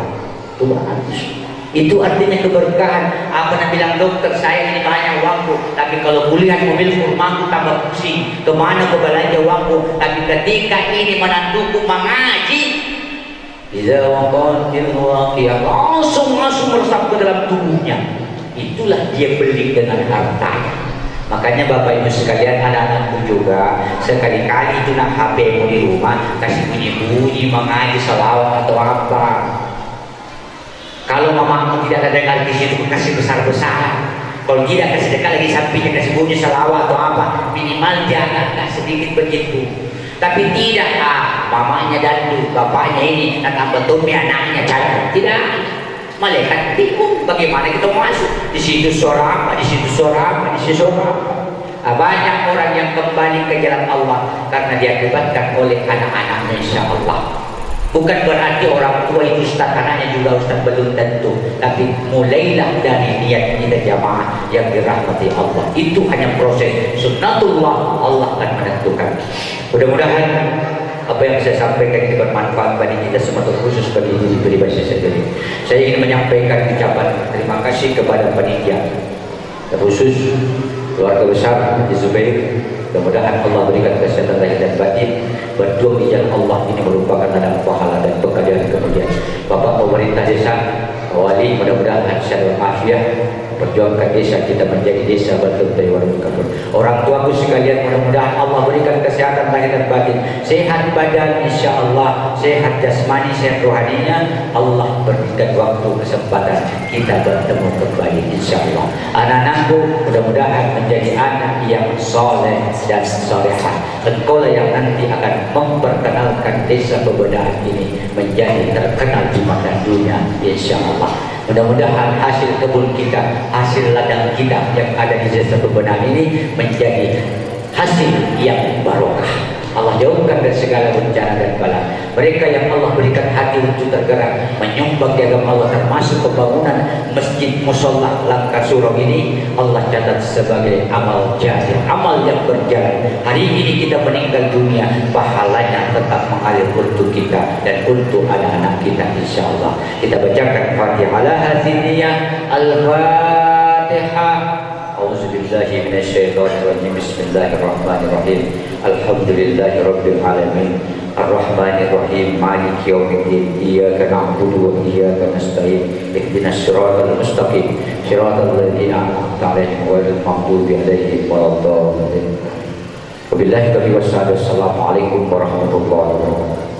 Itu artinya keberkahan. Apa nak bilang dokter, saya ini banyak uangku, tapi kalau kuliah mobil rumahku tambah pusing. Kemana aku belanja uangku? Tapi ketika ini menantuku mengaji, bisa waqatil waqiyah, langsung meresap ke dalam tubuhnya. Itulah dia beli dengan hartanya. Makanya Bapak Ibu sekalian, anak-anakku juga, sekali-kali itu nak HP di rumah, kasih bunyi-bunyi mengaji salawat atau apa. Kalau mamamu tidak ada dengar di situ, kasih besar-besar. Kalau tidak, kasih dekat lagi sampingnya, kasih bunyi salawat atau apa. Minimal jangan sedikit begitu. Tapi tidak, mamanya dadu, bapaknya ini, tambah tumpi anaknya cari. Tidak, malaikat bingung bagaimana kita masuk. Di situ suara apa, di situ suara apa, di situ suara apa. Banyak orang yang kembali ke jalan Allah karena diakibatkan oleh anak-anaknya, insya Allah. Bukan berarti orang tua itu ustaz, anaknya juga ustaz, belum tentu. Tapi mulailah dari niat kita jamaah yang dirahmati Allah. Itu hanya proses sunnatullah, Allah akan menentukan. Mudah-mudahan apa yang saya sampaikan ini bermanfaat bagi kita semua, terkhusus bagi diri pribadi saya sendiri. Saya ingin menyampaikan ucapan terima kasih kepada panitia, terkhusus keluarga besar Haji Zubair. Mudah-mudahan Allah berikan kesehatan lahir dan batin. Berdoa di jalan Allah ini merupakan ladang pahala dan pekerjaan kemudian. Bapak pemerintah desa, wali, mudah-mudahan sehat walafiat, perjuangkan desa kita menjadi desa bertentu warung kabur. Orang tuaku sekalian, mudah-mudahan Allah berikan kesehatan lahir dan batin, sehat badan insya Allah, sehat jasmani, sehat rohaninya. Allah berikan waktu kesempatan kita bertemu kembali insya Allah. Anak-anakku mudah-mudahan menjadi anak yang soleh dan solehah. Engkaulah yang nanti akan memperkenalkan desa Pebedaan ini menjadi terkenal di mata dunia insya Allah. Mudah-mudahan hasil kebun kita, hasil ladang kita yang ada di desa Pebedaan ini menjadi hasil yang barokah. Allah jauhkan dari segala bencana dan bala. Mereka yang Allah berikan hati untuk tergerak menyumbang di agama Allah, termasuk pembangunan masjid musola Langkah Surau ini, Allah catat sebagai amal jariah, amal yang berjalan. Hari ini kita meninggal dunia, pahalanya tetap mengalir untuk kita dan untuk anak-anak kita insya Allah. Kita bacakan Fatihah ala haziniyah Al-Fatihah. A'udzubillahi minasyaitonirrajim. Bismillahirrahmanirrahim. Alhamdulillahi rabbil alamin. Ar-Rahmanirrahim. Maliki yaumiddin. Iyyaka na'budu wa iyyaka nasta'in. Ihdinas siratal mustaqim. Siratal ladzina an'amta 'alaihim ghairil maghdubi 'alaihim waladdallin. Wabillahi taufiq wassalam. Assalamualaikum warahmatullahi wabarakatuh.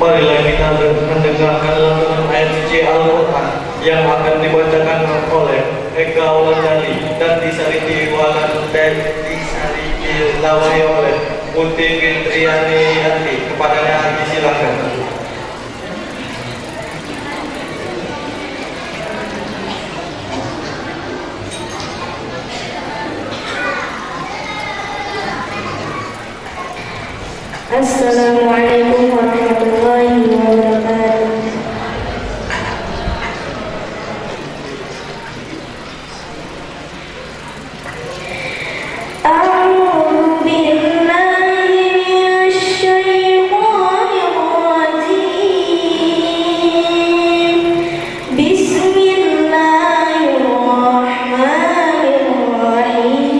Marilah kita mendengarkan lantunan ayat suci Al-Quran yang akan dibacakan oleh Eka Wulandari dan disaliti oleh Putih Fitriani Yanti. Kepadanya disilakan. Assalamualaikum warahmatullahi wabarakatuh. A'udzu billahi minasy syaithanir rajim. Bismillahirrahmanirrahim.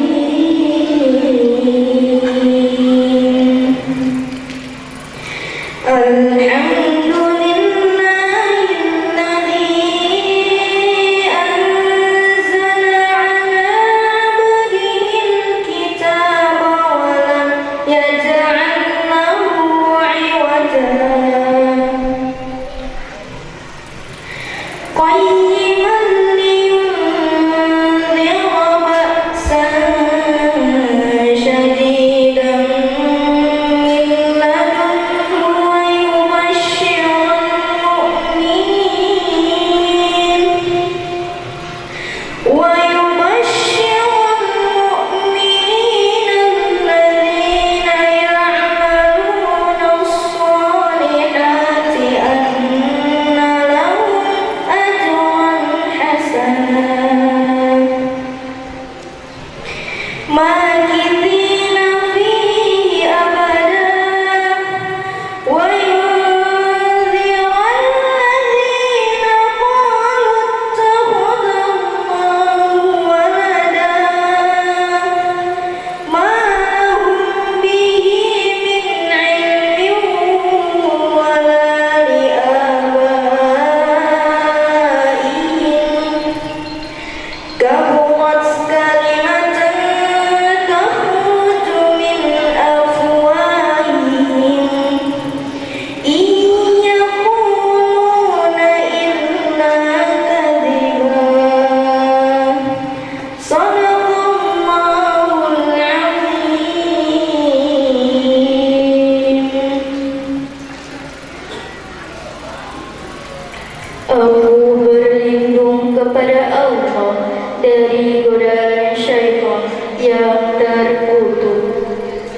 dari godaan syaitan yang terkutuk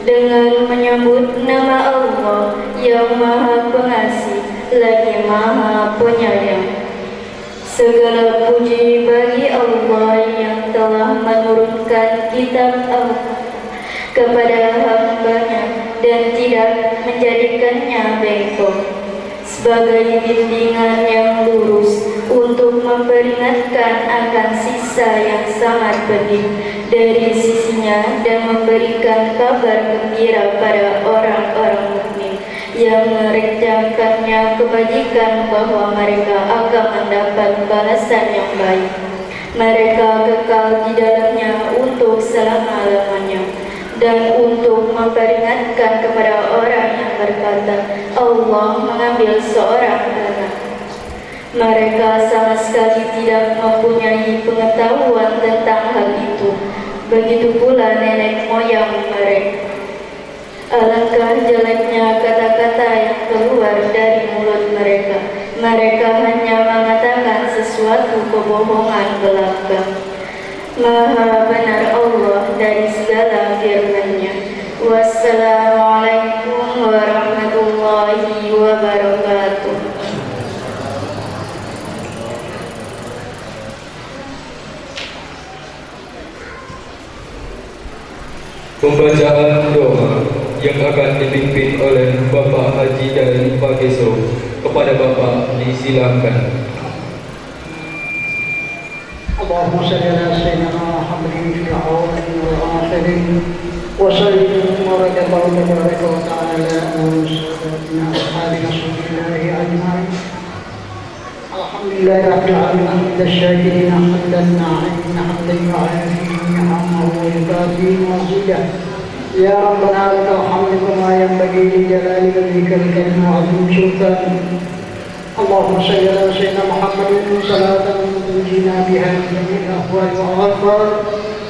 dengan menyebut nama Allah yang Maha Pengasih lagi Maha Penyayang. Segala puji bagi Allah yang telah menurunkan kitab Allah kepada hamba-Nya dan tidak menjadikannya bengkok, sebagai bimbingan yang lurus untuk memperingatkan akan siksa yang sangat pedih dari sisinya dan memberikan kabar gembira pada orang-orang mukmin yang merencanakannya kebajikan bahwa mereka akan mendapat balasan yang baik. Mereka kekal di dalamnya untuk selama-lamanya. Dan untuk memperingatkan kepada orang yang berkata Allah mengambil seorang anak, mereka sama sekali tidak mempunyai pengetahuan tentang hal itu. Begitu pula nenek moyang mereka. Alangkah jeleknya kata-kata yang keluar dari mulut mereka. Mereka hanya mengatakan sesuatu kebohongan belaka. Maha benar Allah dari segala firman-Nya. Wassalamualaikum warahmatullahi wabarakatuh. Pembacaan doa yang akan dipimpin oleh Bapak Haji dari Pageso. Kepada Bapak disilakan. اللهم صل على سيدنا محمد في الأولين والآخرين وسلم وبارك الله تبارك وتعالى على سيدنا أصحاب رسول الله أجمعين. الحمد لله رب العالمين الشاكرين حمدا ناعمين حمدا يعافي نعمه ويكافي مزيدا. يا ربنا لك الحمد كما ينبغي لجلال وجهك الكريم وعظيم سلطانك. اللهم صل على سيدنا محمد صلاة تنجينا بها من جميع الأهوال والآثار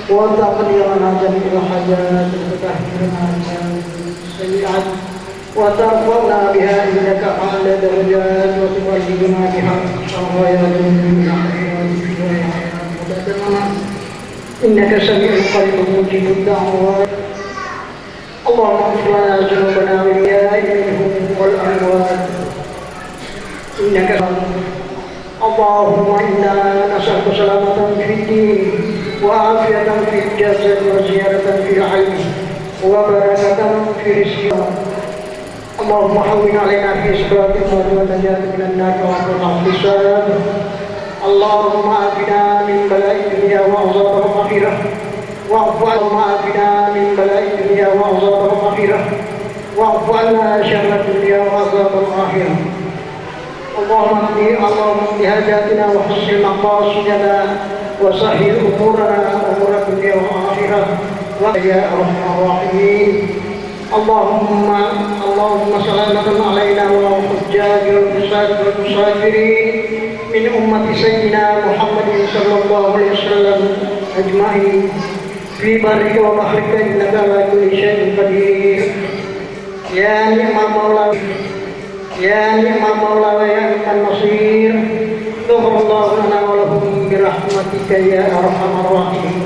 وتقضي لنا جميع الحاجات وتطهرنا بها السيئات وترفعنا بها إنك أعلى درجات وتبلغنا بها غايات من خيرات في الدنيا إنك سميع قريب مجيب الدعوات اللهم اغفر لنا ذنوبنا والأحياء منهم والأموات إنك اللهم إنا نسألك سلامة في الدين وعافية في الجسد وزيادة في العلم وبركة في رزقنا اللهم هون علينا في سكرات الموت ونجاة من النار وقنا الحساب اللهم عافنا من بلاء الدنيا وعذاب الآخرة اللهم عافنا من بلاء الدنيا وعذاب الآخرة واعف عنا شر الدنيا وعذاب الآخرة اللهم اقض حاجاتنا وحسن مقاصدنا وسهل أمورنا أمور الدنيا والآخرة ويا أرحم الراحمين اللهم سلامة علينا وعلى الحجاج والمسافرين من أمة سيدنا محمد صلى الله عليه وسلم أجمعين في برك وبحرك إنك على كل شيء قدير يا نعم المولى ويا نعم النصير غفر الله لنا ولهم برحمتك يا أرحم الراحمين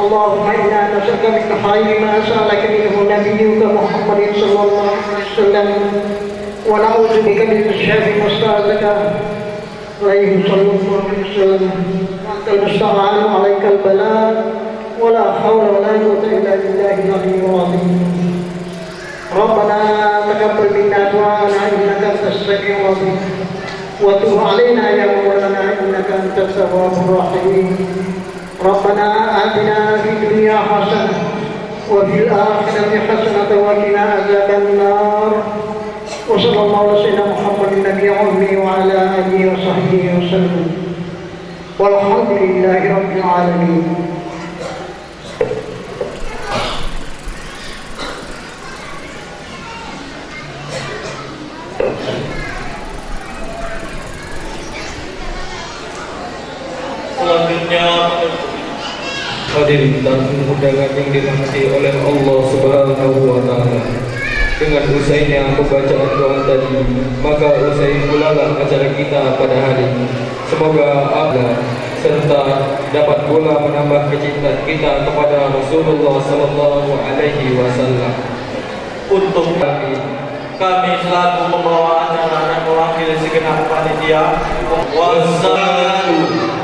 اللهم إنا نسألك من خير ما سألك منه نبيك محمد صلى الله عليه وسلم ونعوذ بك من شر ما استعاذك عليه صلى الله عليه وسلم وأنت المستعان عليك البلاء ولا حول ولا قوة إلا بالله العلي العظيم ربنا تقبل منا دعاءنا إنك أنت السميع العليم وتب علينا يا مولانا إنك أنت التواب الرحيم ربنا آتنا في الدنيا حسنة وفي الآخرة حسنة وقنا عذاب النار وصلى الله على سيدنا محمد النبي الأمي وعلى آله وصحبه وسلم والحمد لله رب العالمين. Selanjutnya hadirin dan undangan yang dirahmati oleh Allah Subhanahu wa taala. Dengan usainya pembacaan doa tadi, maka usai pulalah acara kita pada hari ini. Semoga Allah serta dapat pula menambah kecintaan kita kepada Rasulullah sallallahu alaihi wasallam. untuk kami selaku membawa acara dan mewakili segenap panitia. Wassalamualaikum.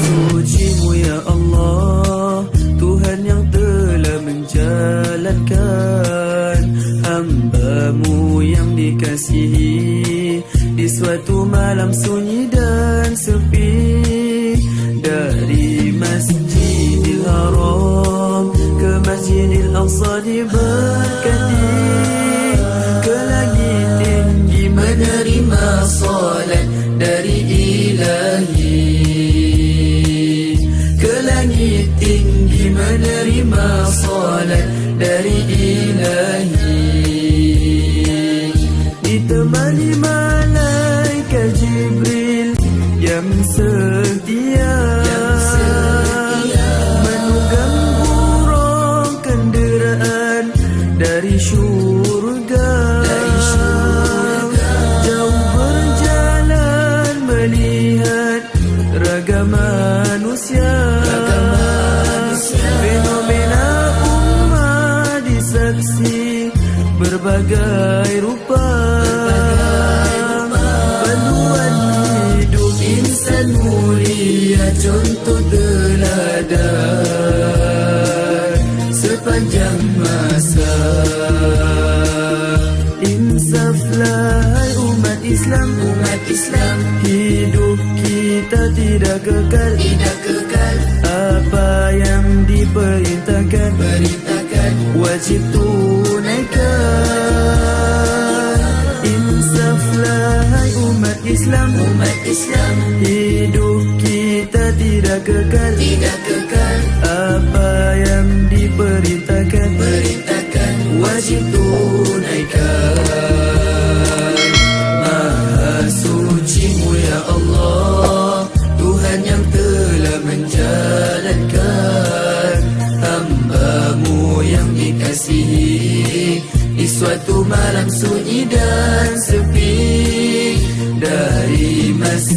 Suci-Mu ya Allah, Tuhan yang telah menjalankan hamba-Mu yang dikasihi di suatu malam sunyi dan sepi, dari Masjidil Haram ke Masjidil Aqsa diberkati, ke langit tinggi menerima salat dari Ilahi, ke langit tinggi menerima salat dari Ilahi, ditemani malaikat Jibril yang setia menunggang burung kenderaan dari syurga, jauh berjalan melihat ragam manusia, fenomena umat disaksi berbagai rupa, panduan hidup insan mulia, contoh teladan sepanjang masa. Insaflah hai umat Islam, hidup kita tidak kekal, apa yang diperintahkan wajib tunaikan. Insaflah hai umat Islam, Islam. Hidup kita tidak kekal, apa yang diperintahkan, wajib tunaikan. Maha suci-Mu ya Allah, Tuhan yang telah menjalankan hamba-Mu yang dikasihi di suatu malam sunyi dan sepi.